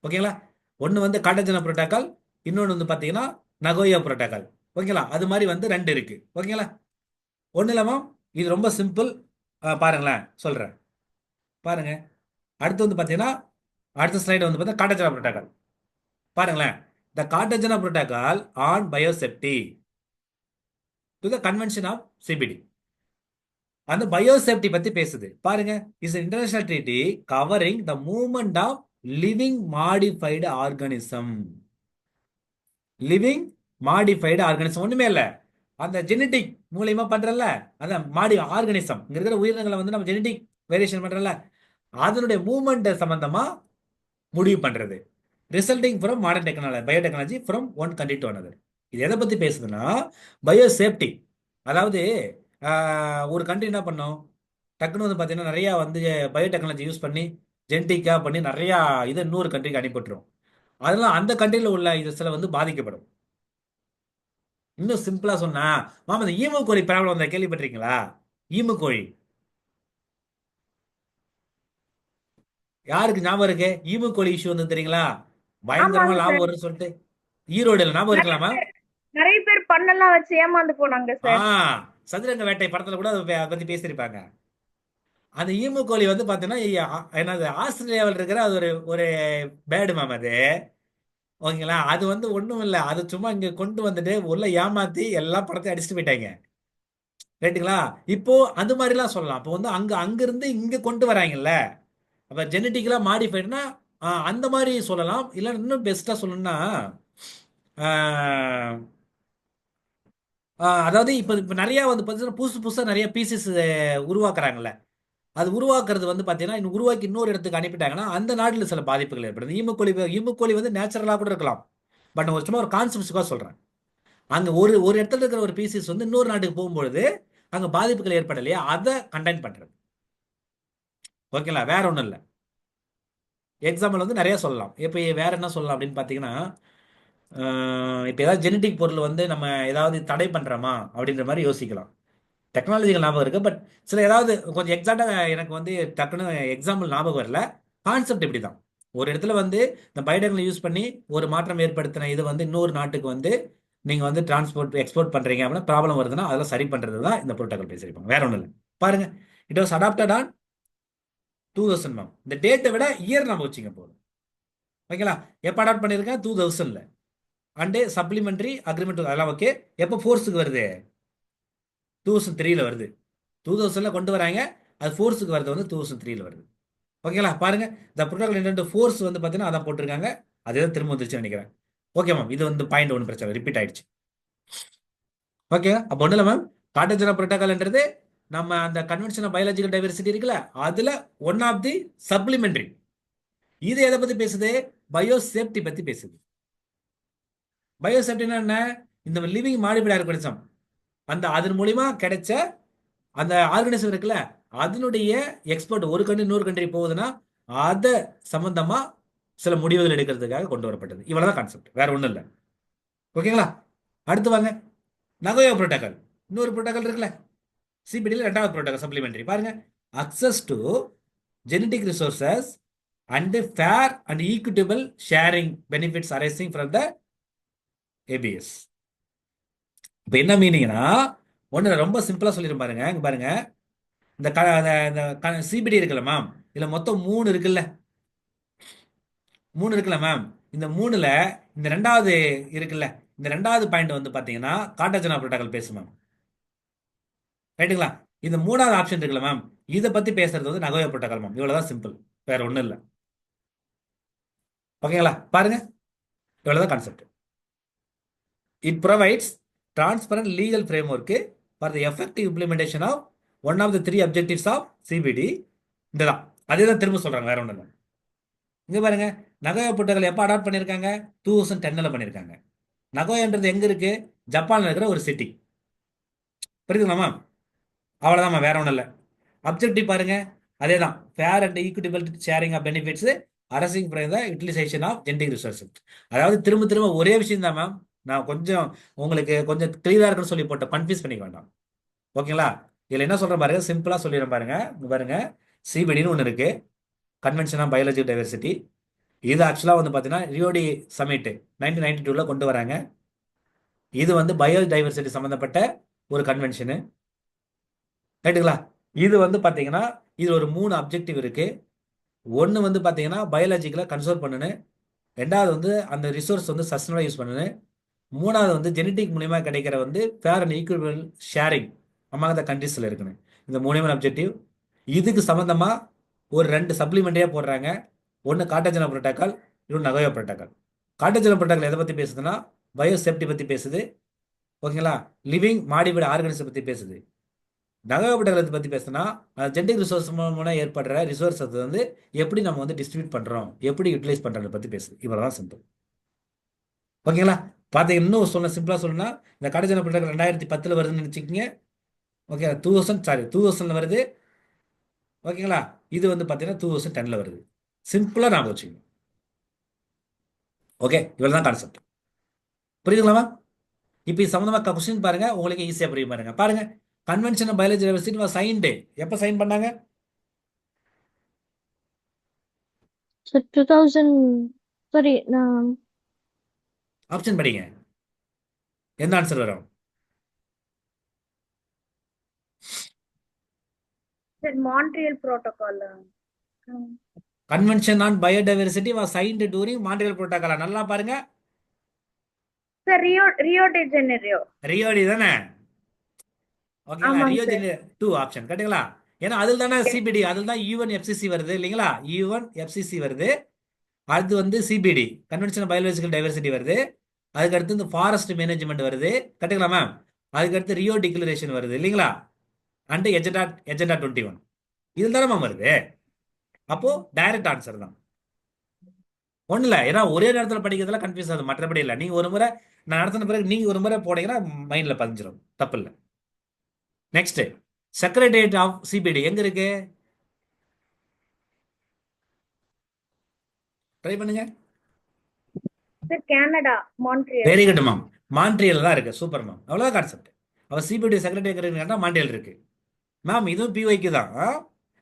ஓகேங்களா? ஒன்று வந்து காட்டஜனா புரோட்டோகால், இன்னொன்று வந்து பார்த்தீங்கன்னா நகோயா புரோட்டோகால். ஓகேங்களா? அது மாதிரி வந்து 2 இருக்கு. ஓகேங்களா? ஒன்றும் இல்லாம இது ரொம்ப சிம்பிள். பாருங்களேன், சொல்றேன் பாருங்க. அடுத்து வந்து பார்த்தீங்கன்னா அடுத்த ஸ்லைடு வந்து பார்த்தா காட்டஜனா புரோட்டோகால். பாருங்களேன், the Cartagena protocol on biosafety to the convention of CBD. அந்த பயோசேஃப்டி பத்தி பேசுது. பாருங்க, is international treaty covering the movement of living modified organism. Living modified organism ஒண்ணுமே இல்ல, அந்த ஜெனட்டிக் மூலியமா பண்றல, அதான் மாடி ஆர்கானிசம், இங்க இருக்கிற உயிரினங்களை வந்து நம்ம ஜெனட்டிக் வேரியேஷன் பண்றல, அதனுடைய மூவ்மெண்ட் சம்பந்தமா முடிவு பண்றது. Resulting from modern technology, biotechnology from one country to another. இது எதை பத்தி பேசுதுன்னா பயோசேஃப்டி. அதாவது ஒரு கண்ட்ரி என்ன பண்ணும், டக்குன்னு வந்து பார்த்தீங்கன்னா நிறையா வந்து பயோடெக்னாலஜி யூஸ் பண்ணி ஜெனட்டிக்காக பண்ணி நிறையா இதை இன்னொரு கண்ட்ரிக்கு அனுப்பிட்டுரும். அதெல்லாம் அந்த கண்ட்ரியில் உள்ள இது சில வந்து பாதிக்கப்படும். இன்னும் சிம்பிளா சொன்னா, மாமா இந்த ஈமு கோழி ப்ராப்ளம் வந்தா கேள்விப்பட்டிருக்கீங்களா? ஈமு கோழி யாருக்கு ஞாபகம் இருக்கு? ஈமு கோழி இஷ்யூ வந்து தெரியுங்களா? பயங்கரமா ஆமாங்க லாபம் சார். வரும்னு சொல்லிட்டு ஈரோடுல ஞாபகம் நிறைய இருக்கலாமா? பேர் நிறைய பேர் பண்ணெல்லாம் வச்சு ஏமாந்து போனாங்க ஆ, சார். சதுரங்க வேட்டை படத்துல கூட அதை பத்தி பேசியிருப்பாங்க. அந்த ஈமு கோழி வந்து பாத்தீங்கன்னா என்னது, ஆஸ்திரேலியாவில் இருக்கிற அது ஒரு ஒரு பேர்டு மேம் அது. ஓகேங்களா? அது வந்து ஒண்ணும் இல்லை, அது சும்மா இங்க கொண்டு வந்துட்டு உள்ள ஏமாத்தி எல்லா படத்தையும் அடிச்சுட்டு போயிட்டாங்க. ரைட்டுங்களா? இப்போ அந்த மாதிரிலாம் சொல்லலாம். அப்போ வந்து அங்கிருந்து இங்க கொண்டு வராங்கல்ல, அப்ப ஜெனட்டிக்கலா மாடிஃபைடுனா அந்த மாதிரி சொல்லலாம். இல்லை இன்னும் பெஸ்டா சொல்லணும்னா ஆஹ், அதாவது இப்போ இப்போ நிறைய வந்து பார்த்தீங்கன்னா புதுசு புதுசாக நிறைய பீசஸ் உருவாக்குறாங்கல்ல. அது உருவாக்குறது வந்து பார்த்தீங்கன்னா உருவாக்கி இன்னொரு இடத்துக்கு அனுப்பிட்டாங்கன்னா அந்த நாட்டில் சில பாதிப்புகள் ஏற்படுது. ஈமுக்கோழி வந்து நேச்சுரலாக கூட இருக்கலாம். பட் ஒரு சும்மா ஒரு கான்செப்ட்ஸுக்காக சொல்கிறேன். அங்கே ஒரு ஒரு இடத்துல இருக்கிற ஒரு பீசஸ் வந்து இன்னொரு நாட்டுக்கு போகும்பொழுது அங்கே பாதிப்புகள் ஏற்படலையா, அதை கண்டெயின் பண்ணுறது. ஓகேங்களா? வேற ஒன்றும் இல்லை. எக்ஸாம்பிள் வந்து நிறைய சொல்லலாம். இப்போ வேற என்ன சொல்லலாம் அப்படின்னு பார்த்தீங்கன்னா, இப்போ ஏதாவது ஜெனட்டிக் பொருள் வந்து நம்ம ஏதாவது தடை பண்ணுறோமா அப்படின்ற மாதிரி யோசிக்கலாம். டெக்னாலஜிகள் ஞாபகம் இருக்கு, பட் சில ஏதாவது கொஞ்சம் எக்ஸாக்டாக எனக்கு வந்து டக்குன்னு எக்ஸாம்பிள் ஞாபகம் வரல. கான்செப்ட் இப்படி தான். ஒரு இடத்துல வந்து இந்த பயோடெக்னாலஜி யூஸ் பண்ணி ஒரு மாற்றம் ஏற்படுத்தின இது வந்து இன்னொரு நாட்டுக்கு வந்து நீங்கள் வந்து டிரான்ஸ்போர்ட் எக்ஸ்போர்ட் பண்ணுறீங்க அப்படின்னா ப்ராப்ளம் வருதுன்னா அதெல்லாம் சரி பண்ணுறது தான் இந்த புரோட்டோகால் பேசியிருப்பாங்க. வேற ஒன்றும் இல்லை. பாருங்க, it was adapted on 2000 ma'am. இந்த டேட்டை விட இயர் நம்ம வச்சுங்க போதும். ஓகேங்களா? எப்போ அடாப்ட் பண்ணியிருக்கேன்? 2000ல். அண்டு சப்ளிமெண்ட்ரி அக்ரிமெண்ட் அதெல்லாம் ஓகே. எப்போ ஃபோர்ஸுக்கு வருது? 2003ல் வருது. 2000ல் கொண்டு வராங்க, அது ஃபோர்ஸுக்கு வருது வந்து 2003ல் வருது. ஓகேங்களா? பாருங்க, இந்த புரோட்டோகால் இன்டென்ட் ஃபோர்ஸ் வந்து பார்த்தீங்கன்னா அதான் போட்டிருக்காங்க. அதே தான் திரும்ப வந்துருச்சுன்னு நினைக்கிறேன். ஓகே மேம், இது வந்து பாயிண்ட் ஒன்றும் பிரச்சனை ரிப்பீட் ஆயிடுச்சு. ஓகே, அப்போ ஒன்றும் இல்லை மேம், கார்டேஜனா புரோட்டோகால்ன்றது நம்ம அந்த கன்வென்ஷன் ஆஃப் பயாலஜிக்கல் டைவர்சிட்டி இருக்குல்ல, அதில் ஒன் ஆஃப் தி சப்ளிமெண்ட்ரி. இது எதை பற்றி பேசுது? பயோசேஃப்டி பற்றி பேசுது. பயோசேஃப்டினா என்ன? இந்த லிவிங் மாடிஃபைடு ஆர்கானிசம், அந்த அதன் மூலியமா கிடைச்ச அந்த ஆர்கனைசம் இருக்குல்ல, அதனுடைய எக்ஸ்போர்ட் ஒரு கண்ட்ரி இன்னொரு கண்ட்ரி போகுதுன்னா அதை சம்பந்தமா சில முடிவுகள் எடுக்கிறதுக்காக கொண்டு வரப்பட்டது. இவ்வளவுதான் கான்செப்ட், வேற ஒன்றும் இல்லை. ஓகேங்களா? அடுத்து வாங்க, நகோயா புரோட்டோகால். இன்னொரு புரோட்டோகால் இருக்குல்ல, சிபிடியில் 2வது புரோட்டோகால் சப்ளிமெண்டரி. பாருங்க, access to genetic resources and fair and equitable sharing benefits arising from the ABS. இப்போ என்ன மீனிங்னா ஒன்று ரொம்ப சிம்பிளாக சொல்லிடும் பாருங்க. இங்க பாருங்க, இந்த சிபிடி இருக்குல்ல மேம், இதில் மொத்தம் 3 இருக்குல்ல, 3 இருக்குல்ல மேம். இந்த 3ல இந்த 2வது இருக்குல்ல, இந்த 2வது பாயிண்ட் வந்து பார்த்தீங்கன்னா கார்டஜனா புரோட்டோகால் பேசு மேம். ரைட்டுங்களா? இந்த 3வது ஆப்ஷன் இருக்குல்ல மேம், இதை பற்றி பேசுறது வந்து நகோயா புரோட்டோகால் மேம். இவ்வளோதான் சிம்பிள், வேற ஒன்றும் இல்லை. ஓகேங்களா? பாருங்க, இவ்வளோதான் concept. It provides transparent legal framework for the effective implementation of one of the 3 objectives of CBD. இதுதான், அதே தான் திரும்ப சொல்றாங்க, வேற ஒன்றும் இல்லை. இங்க பாருங்க, நகோயா புரோட்டோகால் எப்போ அடாப்ட் பண்ணியிருக்காங்க? 2010ல் பண்ணியிருக்காங்க. நகோயான்றது எங்க இருக்கு? ஜப்பான்ல இருக்கிற ஒரு சிட்டி. புரியுதுங்களாமா? அவ்வளோதாம்மா, வேற ஒன்றும் இல்லை. அப்ஜெக்டிவ் பாருங்க, அதே தான், fair and equitable sharing of benefits arising from the utilisation of genetic resources. அதாவது திரும்ப திரும்ப ஒரே விஷயம் தான் மேம். நான் கொஞ்சம் உங்களுக்கு கொஞ்சம் கிளியரா இருக்குன்னு சொல்லி போட்டேன், கன்ஃபியூஸ் பண்ணிக்க வேண்டாம். ஓகேங்களா? இதில் என்ன சொல்கிறேன் பாருங்க, சிம்பிளாக சொல்லிடுறேன் பாருங்க. இங்க பாருங்க, சிபிடின்னு ஒன்று இருக்கு, கன்வென்ஷன் ஆஃப் பயாலஜி டைவர்சிட்டி. இது ஆக்சுவலாக வந்து பார்த்தீங்கன்னா ரியோடி சமிட் 1992ல் கொண்டு வராங்க. இது வந்து பயோ டைவர்சிட்டி சம்மந்தப்பட்ட ஒரு கன்வென்ஷனு. ரைட்டுங்களா? இது வந்து பார்த்தீங்கன்னா இது ஒரு 3 அப்ஜெக்டிவ் இருக்கு. ஒன்று வந்து பார்த்தீங்கன்னா பயாலஜிக்கலாக கன்சர்வ் பண்ணணும், 2வது வந்து அந்த ரிசோர்ஸ் வந்து சஸ்டைனபிளாக யூஸ் பண்ணணும், 3வது வந்து ஜெனட்டிக் மூலியமா கிடைக்கிற வந்து fair and equal sharing among the கண்ட்ரீஸில் இருக்கணும். இந்த 3 அப்ஜெக்டிவ். இதுக்கு சம்மந்தமாக ஒரு 2 சப்ளிமெண்ட்ரியாக போடுறாங்க. ஒன்று கார்டஜனா புரோட்டோகால், இன்னொன்று நகோயா புரோட்டோகால். கார்டஜனா புரோட்டோகால் எதை பற்றி பேசுதுன்னா பயோ சேஃப்டி பற்றி பேசுது. ஓகேங்களா? லிவிங் மாடிஃபைடு ஆர்கனிசம் பற்றி பேசுது. நகோயா புரோட்டோகால் பற்றி பேசுனா ஜெனடிக் ரிசோர்ஸ் மூலமாக ஏற்படுற ரிசோர்ஸ் அது வந்து எப்படி நம்ம வந்து டிஸ்ட்ரிபியூட் பண்ணுறோம், எப்படி யூட்டிலைஸ் பண்ணுறதை பற்றி பேசுது. இவ்வளோதான் சிம்பிள். ஓகேங்களா? பார்த்தீங்க, இன்னும் சிம்பிளாக சொல்லணும்னா இந்த கார்டஜனா புரோட்டோகால் 2010ல் வருதுன்னு நினச்சிக்கிங்க. ஓகே, 2000 வருது. ஓகேங்களா? இது வந்து பார்த்தீங்கன்னா 2010ல் வருது. சிம்பிளாக ஞாபகம் வச்சுக்கணும். ஓகே, இவ்வளோ தான் கான்செப்ட். புரியுதுங்களா? இப்போ இது சம்மந்தமாக கொஸ்டின் பாருங்க, உங்களுக்கு ஈஸியாக புரியும் பாருங்க. பாருங்க, convention of biology diversity was signed. எப்போ சைன் பண்ணாங்க? So 2000, sorry, நான் ஆப்ஷன் படிங்க, எந்த ஆன்சர் வரும்? Sir, Montreal Protocol. Convention on biodiversity was signed during Montreal protocol. நல்லா பாருங்க. Sir, Rio de Janeiro. ரியோடி தானே? ஓகேங்களா? ஆமாங்க ரியோ sir. ஜெனி 2 ஆப்ஷன் கரெக்டுங்களா? ஏன்னா அதில் தானே சிபிடி, அதில் தான் UNFCCC வருது இல்லைங்களா? UNFCCC வருது. அது வந்து சிபிடி கன்வென்ஷன் பயாலஜிக்கல் டைவர்சிட்டி வருது. அதுக்கடுத்து இந்த ஃபாரஸ்ட் மேனேஜ்மெண்ட் வருது. கரெக்டுங்களா மேம்? அதுக்கடுத்து ரியோ டிக்ளரேஷன் வருது இல்லைங்களா? அண்ட் எஜெண்டா 21 இதில் தானே மேம் வருது. அப்போ டைரக்ட் ஆன்சர் தான். ஒன்றும் இல்லை, ஏன்னா ஒரே நேரத்தில் படிக்கிறதுல கன்ஃபியூஸ் ஆகுது, மற்றபடி இல்லை. நீங்கள் ஒரு முறை நான் நடத்தின பிறகு நீங்கள் ஒரு முறை போனீங்கன்னா மைண்டில் பதிஞ்சிடும், தப்பு இல்லை. நெக்ஸ்ட், செக்ரட்டரியேட் ஆஃப் சிபிடி எங்க இருக்கு? ட்ரை பண்ணுங்க. Sir, Canada, Montreal. Very good ma'am, Montreal தான் இருக்கு. சூப்பர் மேம், அவ்வளோதான் கான்செப்ட். அவள் சிபிடி செக்ரட்டரி மான்ட்ரியல் இருக்கு மேம். இதுவும் பிஒய்க்கு தான்.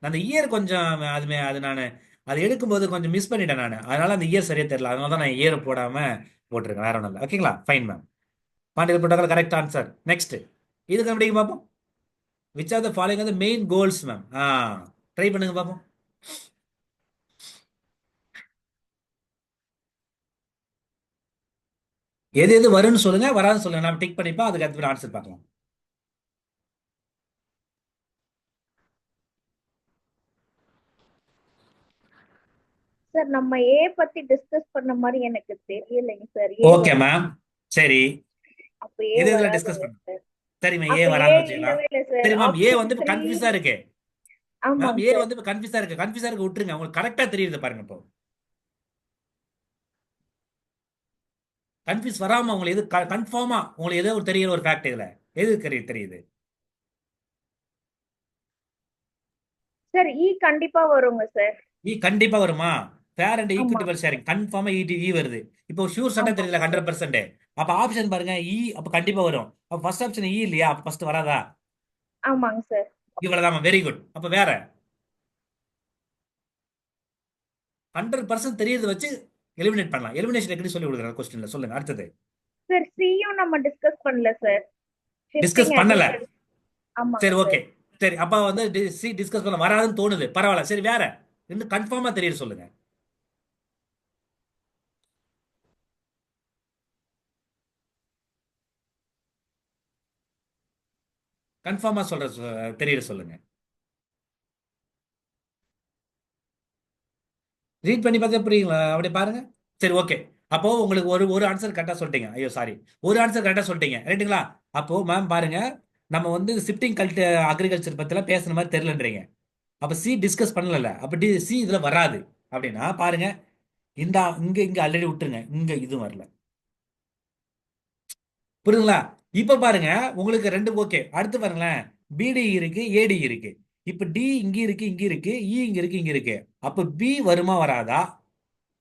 அந்த இயர் கொஞ்சம் அது நான் அது எடுக்கும்போது கொஞ்சம் மிஸ் பண்ணிட்டேன் நான், அதனால அந்த இயர் சரியா தெரியல, அதனால தான் நான் இயர் போடாம போட்டிருக்கேன், வேற ஒன்றும் இல்லை. ஓகேங்களா? Fine ma'am, Montreal protocol correct answer. Next, இது கண்டுபிடிக்க பார்ப்போம். Which are the following R the main goals ma'am? Try பண்ணுங்க பார்ப்போம். எது எது வரும்னு சொல்லுங்க, வராதுன்னு சொல்லுங்க, நம்ம டிக் பண்ணிப்போம், அதுக்கு அடுத்து ஆன்சர் பார்க்கலாம். Sir, நம்ம A பத்தி டிஸ்கஸ் பண்ண மாதிரி எனக்கு தெரியலைங்க சார். ஓகே மேம், சரி. அப்ப A எது இதுல வராதுங்க டிஸ்கஸ் பண்ணலாம்? சார். சரிம்மா, ஏ அப்ப A வராதுன்னு வச்சுக்கலாம். இல்லவே இல்லை சார். சரி மேம், ஏ ஆப்ஷன் வந்து 3. கன்ஃபியூஸா இருக்கு மேம். ஆமாங்க ஏ சார். வந்து கன்ஃபியூஸா இருக்கு விட்டுருங்க, உங்களுக்கு கரெக்டா தெரியுது பாருங்க. இப்போ கன்ஃபியூஸ் வராம உங்களுக்கு எது கன்ஃபார்மா உங்களுக்கு ஏதோ ஒரு தெரியுற ஒரு ஃபேக்ட் இதுல எது தெரியுது? சார் E கண்டிப்பா வருங்க சார். கண்டிப்பா வருமா? ஃபேர் அண்ட் ஆமா. ஈக்விட்டபிள் ஷேரிங் கன்ஃபார்மா இ வருது. இப்போ ஷூர் சட்டா ஆமா. தெரியல 100%. அப்ப ஆப்ஷன் பாருங்க, அப்ப கண்டிப்பா வரும். அப்ப ஃபர்ஸ்ட் ஆப்ஷன் இல்லையா? அப்ப ஃபர்ஸ்ட் வராதா? ஆமாங்க சார். இவ்வளவுதான், வெரி குட். அப்ப வேற 100% தெரியறத வச்சு எலிமினேட் பண்ணலாம். எலிமினேஷன் எப்படி சொல்லி கொடுக்குறேன் கொஸ்டின்ல சொல்லுங்க. அடுத்தது சார் சியும் நம்ம டிஸ்கஸ் பண்ணல சார். டிஸ்கஸ் ஷிஃப்டிங் பண்ணல. அக்ரிகல்ச்சர். ஆமாங்க சரி, ஓகே. சார். சரி, அப்ப வந்து சி டிஸ்கஸ் பண்ண வராதுன்னு தோணுது. பரவாயில்ல. சரி, வேற இன்னும் கன்ஃபார்மா தெரியுது சொல்லுங்க. கன்ஃபார்மா தெரியுது சொல்லுங்க. ரீட் பண்ணி பார்த்தா புரியுங்களா? அப்படி பாருங்க. சரி, ஓகே. அப்போ உங்களுக்கு ஒரு ஒரு ஆன்சர் கரெக்டாக சொல்லிட்டீங்க. ஐயோ சாரி, ஒரு ஆன்சர் கரெக்டாக சொல்லிட்டீங்க, ரைட்டுங்களா? அப்போ மேம் பாருங்க, நம்ம வந்து ஷிஃப்டிங் அக்ரிகல்ச்சர் பத்திலாம் பேசுன மாதிரி தெரியலன்றீங்க. அப்ப சி டிஸ்கஸ் பண்ணல. அப்ப சி இதுல வராது அப்படின்னா பாருங்க, இந்த இங்க இங்க ஆல்ரெடி விட்டுருங்க, இங்க இது வரல. புரியுதுங்களா? இப்ப பாருங்க, உங்களுக்கு ரெண்டு ஓகே. அடுத்து பாருங்களேன், பிடி இருக்கு, ஏடி இருக்கு. இப்ப டி இங்க இருக்கு, இங்க இருக்கு, இ இங்க இருக்கு, இங்க இருக்கு. அப்ப பி வருமா வராதா,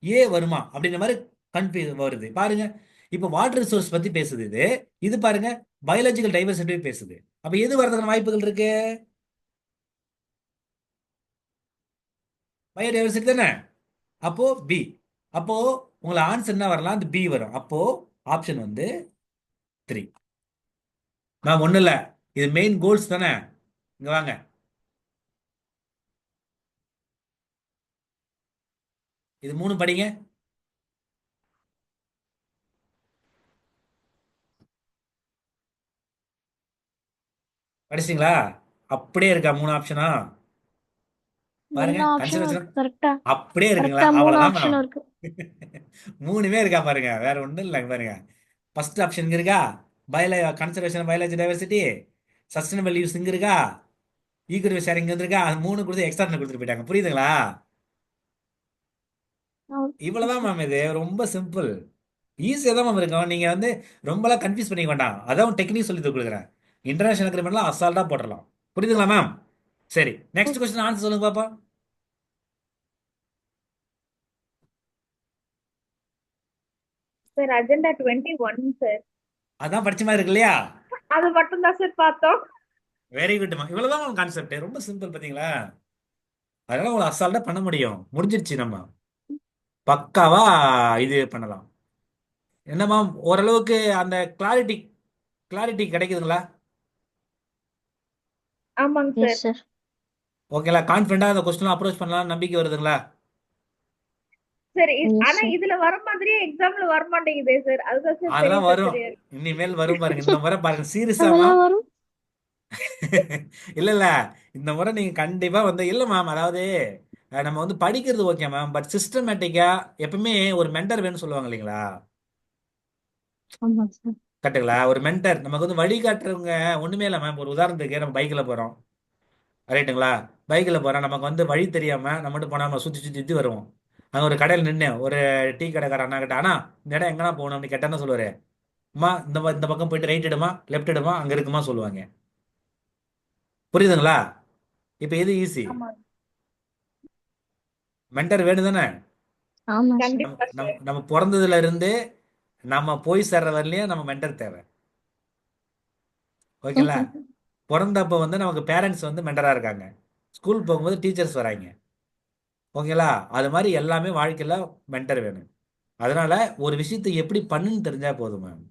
ஏ வருமா அப்படின்ற மாதிரி கன்ஃபியூஸ் வருது பாருங்க. இப்ப வாட்டர் ரிசோர்ஸ் பத்தி பேசுது இது. இது பாருங்க, பயாலஜிக்கல் டைவர்சிட்டி பேசுது. அப்ப எது வரதுக்கான வாய்ப்புகள் இருக்கு? பயோடைவர்சிட்டி தானே. அப்போ பி. அப்போ உங்களை ஆன்சர் என்ன வரலாம்? அந்த பி வரும். அப்போ ஆப்ஷன் வந்து 3. நான் ஒண்ணு இல்ல, இது மெயின் கோல்ஸ் தானே. இங்க வாங்க, இது 3 படிங்க. படிச்சிங்களா? அப்படியே இருக்கா 3 ஆப்ஷனா? பாருங்க, எல்லா ஆப்ஷனும் கன்சிடரேஷன் இருக்கு கரெக்டா. அப்படியே இருக்குங்களா? கரெக்டா 3 அவ்வளவுதான் மேடம். ஆப்ஷனும் இருக்கு. 3மே இருக்கா பாருங்க, வேற ஒண்ணும் இல்லை. பாருங்க, ஃபர்ஸ்ட் ஆப்ஷன் இங்க இருக்கா, conservation biology diversity, sustainable use இங்க இருக்கா, ஈக்குவல் ஷேரிங் வந்திருக்கா. அது 3 கொடுத்து எக்ஸ்ட்ரா கொடுத்துட்டு போயிட்டாங்க. புரியுதுங்களா? இவ்வளவுதான் மேம். இது ரொம்ப சிம்பிள், ஈஸியாக தான் மேம் இருக்கும். நீங்க வந்து ரொம்பலாம் கன்ஃபியூஸ் பண்ணிக்க வேண்டாம். அதான் டெக்னிக் சொல்லி கொடுக்குறேன். இன்டர்நேஷனல் அக்ரிமெண்ட்லாம் அசால்ட்டா போட்டுடலாம். புரியுதுங்களா மேம்? சரி, நெக்ஸ்ட் கொஸ்டின் ஆன்சர் சொல்லுங்க பாப்பா. Sir agenda 21 sir. அதான் படிச்ச மாதிரி இருக்கு இல்லையா? அது மட்டும் தான் சார் பார்த்தோம். Very good ma'am. இவ்வளவுதான் மேம் கான்செப்ட், ரொம்ப சிம்பிள் பாத்தீங்களா? அதனால உங்களை அசால்ட்டா பண்ண முடியும். முடிஞ்சிருச்சு. நம்ம பக்காவா இது பண்ணலாம். என்ன மேம், ஓரளவுக்கு அந்த கிளாரிட்டி கிளாரிட்டி கிடைக்குதுங்களா? ஆமாங்க எஸ் சார். சார். ஓகேங்களா? கான்ஃபிடண்டா அந்த கொஸ்டின் அப்ரோச் பண்ணலாம், நம்பிக்கை வருதுங்களா? சார் எஸ் ஆனா சார். இதுல வர மாதிரியே எக்ஸாம்ல வர மாட்டேங்குதே சார். அதுதான் சார் பெரிய அதெல்லாம் வரும், பிரச்சனையா இருக்கு. இனிமேல் வரும் பாருங்க. இந்த முறை பாருங்க, சீரியஸா மேம். அதெல்லாம் வரும். இல்ல இல்ல, இந்த முறை நீங்க கண்டிப்பா வந்து இல்ல மேம். அதாவது நம்ம வந்து படிக்கிறது ஓகே மேம், பட் சிஸ்டமேட்டிக்கா எப்பவுமே ஒரு மென்டர் வேணும்னு சொல்லுவாங்க இல்லைங்களா? ஆமா சார். கரெக்டுங்களா? ஒரு மென்டர் நமக்கு வந்து வழிகாட்டுறவங்க. ஒண்ணுமே இல்லை மேம். ஒரு உதாரணத்துக்கு நம்ம பைக்ல போறோம், ரைட்டுங்களா? பைக்ல போறோம், நமக்கு வந்து வழி தெரியாம நம்ம மட்டும் போனா நம்ம சுத்தி சுத்தி சுத்தி வருவோம். அங்க ஒரு கடையில் நின்று ஒரு டீ கடைக்கார அண்ணா கிட்ட, அண்ணா இந்த இடம் எங்கன்னா போகணும் அப்படின்னு கேட்டா என்ன சொல்லுவாரு? அம்மா இந்த பக்கம் போயிட்டு ரைட் எடுமா, லெஃப்ட் எடுமா, அங்க இருக்குமா சொல்லுவாங்க. புரியுதுங்களா? இப்ப எது ஈஸி? ஆமா. மென்டர் வேணும் தானே. ஆமா சார். நம்ம கண்டிப்பா நம்ம சார். நம்ம பிறந்ததுல இருந்து நம்ம போய் சேர்ற வரலையும் நம்ம மென்டர் தேவை. ஓகேங்களா? பிறந்தப்ப வந்து நமக்கு பேரண்ட்ஸ் வந்து மென்டரா இருக்காங்க, ஸ்கூல் போகும்போது டீச்சர்ஸ் வராங்க. ஓகேங்களா? அது மாதிரி எல்லாமே வாழ்க்கையில மென்டர் வேணும். அதனால ஒரு விஷயத்தை எப்படி பண்ணுன்னு தெரிஞ்சா போதும் மேம்.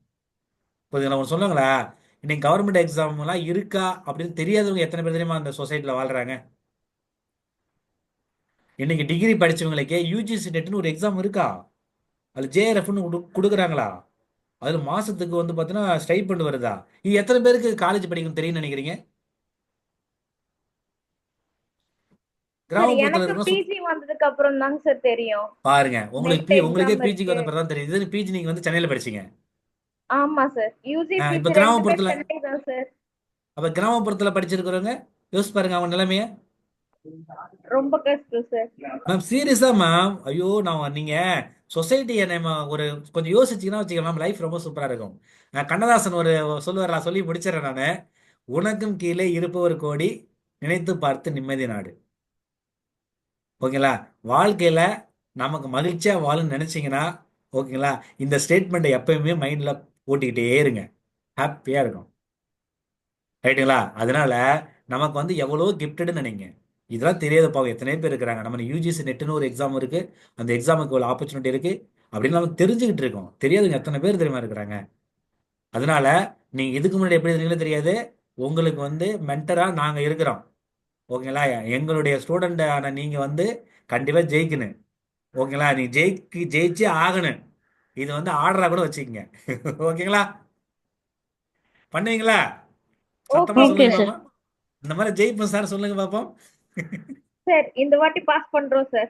புரியுதுங்களா? ஒன்று சொல்லுங்களா, இன்னைக்கு கவர்மெண்ட் எக்ஸாம் எல்லாம் இருக்கா அப்படின்னு தெரியாதவங்க எத்தனை பேர் தெரியுமா அந்த சொசைட்டில வாழ்றாங்க? இன்னைக்கு டிகிரி படிச்சவங்களுக்கே யூஜிசி நெட்னு ஒரு எக்ஸாம் இருக்கா, அதுல ஜேஆர்எஃப்னு கொடுக்குறாங்களா, அதுல மாசத்துக்கு வந்து பார்த்தீங்கன்னா ஸ்டைபண்ட் வருதா? இது எத்தனை பேருக்கு காலேஜ் படிக்கணும் தெரியும்னு நினைக்கிறீங்க? சார் கிராமப்புறத்துல எனக்கு இருக்கிறவங்க பிஜி வந்ததுக்கு அப்புறம் தாங்க சார் தெரியும். பாருங்க, உங்களுக்கு நெட் உங்களுக்கே எக்ஸாம் பிஜிக்கு இருக்கு. வந்த பிறகு தான் தெரியுது. இது பிஜி நீங்க வந்து சென்னையில படிச்சீங்க. ஆமா சார். யூஜி இப்ப பிஜி ரெண்டுமே கிராமப்புறத்துல, சென்னை தான் சார். அப்ப கிராமப்புறத்துல படிச்சிருக்கிறவங்க யோசிச்சு பாருங்க அவங்க நிலைமைய. ரொம்ப கஷ்டம் சார். மேம் சீரியஸா மேம், ஐயோ நான் நீங்க சொசைட்டியை நம்ம ஒரு கொஞ்சம் யோசிச்சீங்கன்னா வச்சுக்கலாம் மேம், லைஃப் ரொம்ப சூப்பரா இருக்கும். கண்ணதாசன் ஒரு சொல்லுவார், நான் சொல்லி முடிச்சிடறேன் நானு. உனக்கும் கீழே இருப்பவர் கோடி, நினைத்து பார்த்து நிம்மதி நாடு. ஓகேங்களா? வாழ்க்கையில நமக்கு மகிழ்ச்சியா வாழுன்னு நினைச்சீங்கன்னா, ஓகேங்களா, இந்த ஸ்டேட்மெண்ட்டை எப்பயுமே மைண்ட்ல ஓட்டிக்கிட்டே இருங்க, ஹாப்பியா இருக்கும். ரைட்டுங்களா? அதனால நமக்கு வந்து எவ்வளோ கிஃப்டட்னு நினைங்க. இதெல்லாம் தெரியாத பாவம் எத்தனை பேர் இருக்கிறாங்க. நம்ம யூஜிசி நெட்டுன்னு ஒரு எக்ஸாம் இருக்கு, அந்த எக்ஸாமுக்கு ஒரு ஆப்பர்ச்சுனிட்டி இருக்கு அப்படின்னு நம்ம தெரிஞ்சுக்கிட்டு இருக்கோம். தெரியாதுங்க எத்தனை பேர் தெரியுமா இருக்கிறாங்க. அதனால நீங்க இதுக்கு முன்னாடி எப்படி இருந்தீங்களோ தெரியாது, உங்களுக்கு வந்து மென்டரா நாங்க இருக்கிறோம். ஓகேங்களா? எங்களுடைய ஸ்டூடெண்ட் ஆன நீங்க வந்து கண்டிப்பா ஜெயிக்கணும். ஓகேங்களா? நீ ஜெயிச்சே ஆகணும். இது வந்து ஆர்டரா கூட வச்சுக்கங்க. ஓகேங்களா? பண்ணுவீங்களா? சத்தமா ஓகேங்க ஓகே சொல்லுங்க சார். சார். பாப்போம். இந்த மாதிரி ஜெயிப்போம் சார், சொல்லுங்க பாப்போம். சார் இந்த வாட்டி பாஸ் பண்றோம் sir.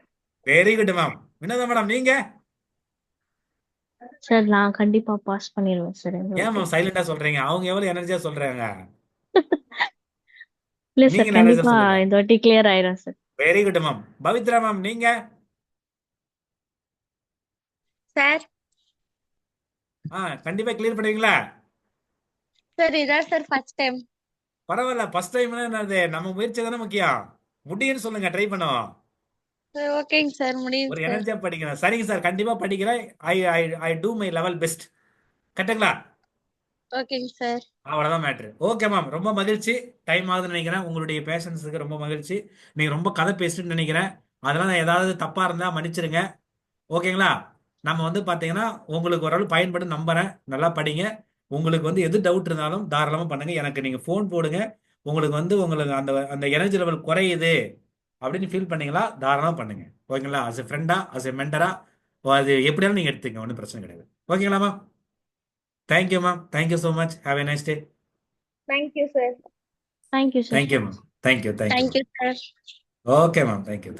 Very good ma'am. Vinotha madam நீங்க சார் நான் கண்டிப்பா பாஸ் பண்ணிடுவேன் சார் இந்த ஏன் வாட்டி. மேம் சைலண்டா சொல்றீங்க? அவங்க எவ்வளவு எனர்ஜியா சொல்றாங்க. இல்ல நீங்க சார், எனர்ஜியா கண்டிப்பா சொல்லுங்க. இந்த வாட்டி கிளியர் ஆயிரும் sir. Very good ma'am. Pavithra ma'am நீங்க சார் கண்டிப்பா கிளியர் பண்ணுவீங்களா? சார் இதான் சார் ஃபர்ஸ்ட் டைம். பரவாயில்ல, ஃபர்ஸ்ட் டைம்னா என்னது, நம்ம முயற்சி தானே முக்கியம். முடியும்னு சொல்லுங்க, ட்ரை பண்ணுவோம். சார் ஓகேங்க சார், முடியுது ஒரு சார். எனர்ஜியா படிக்கணும். சரிங்க சார், கண்டிப்பா படிக்கிறேன். ஐ ஐ ஐ டூ மை லெவல் பெஸ்ட். கரெக்டுங்களா? ஓகேங்க சார். அவ்வளவுதான் மேட்ரு. ஓகே மேம், ரொம்ப மகிழ்ச்சி. டைம் ஆகுதுன்னு நினைக்கிறேன். உங்களுடைய பேஷன்ஸுக்கு ரொம்ப மகிழ்ச்சி. நீங்க ரொம்ப கதை பேசிட்டு நினைக்கிறேன். அதெல்லாம் நான் ஏதாவது தப்பா இருந்தா மன்னிச்சிருங்க. ஓகேங்களா? நம்ம வந்து பாத்தீங்கன்னா உங்களுக்கு ஓரளவு பயன்படும் நம்புறேன். நல்லா படிங்க. உங்களுக்கு வந்து எது டவுட் இருந்தாலும் தாராளமா பண்ணுங்க. எனக்கு நீங்க ஃபோன் போடுங்க. உங்களுக்கு அந்த அந்த எனர்ஜி லெவல் குறையுது அப்படின்னு ஃபீல் பண்ணீங்களா, தாராளமா பண்ணுங்க. ஓகேங்களா? அஸ் எ ஃப்ரெண்டா, அஸ் எ மென்டரா, அது எப்படியாலும் நீங்க எடுத்துங்க, ஒன்றும் பிரச்சனை கிடையாது. ஓகேங்களா ma'am? Thank you ma'am. Thank you so much. Have a nice day. Thank you sir. Thank you sir. Thank you ma'am. Thank you thank you sir. Okay ma'am. Thank you.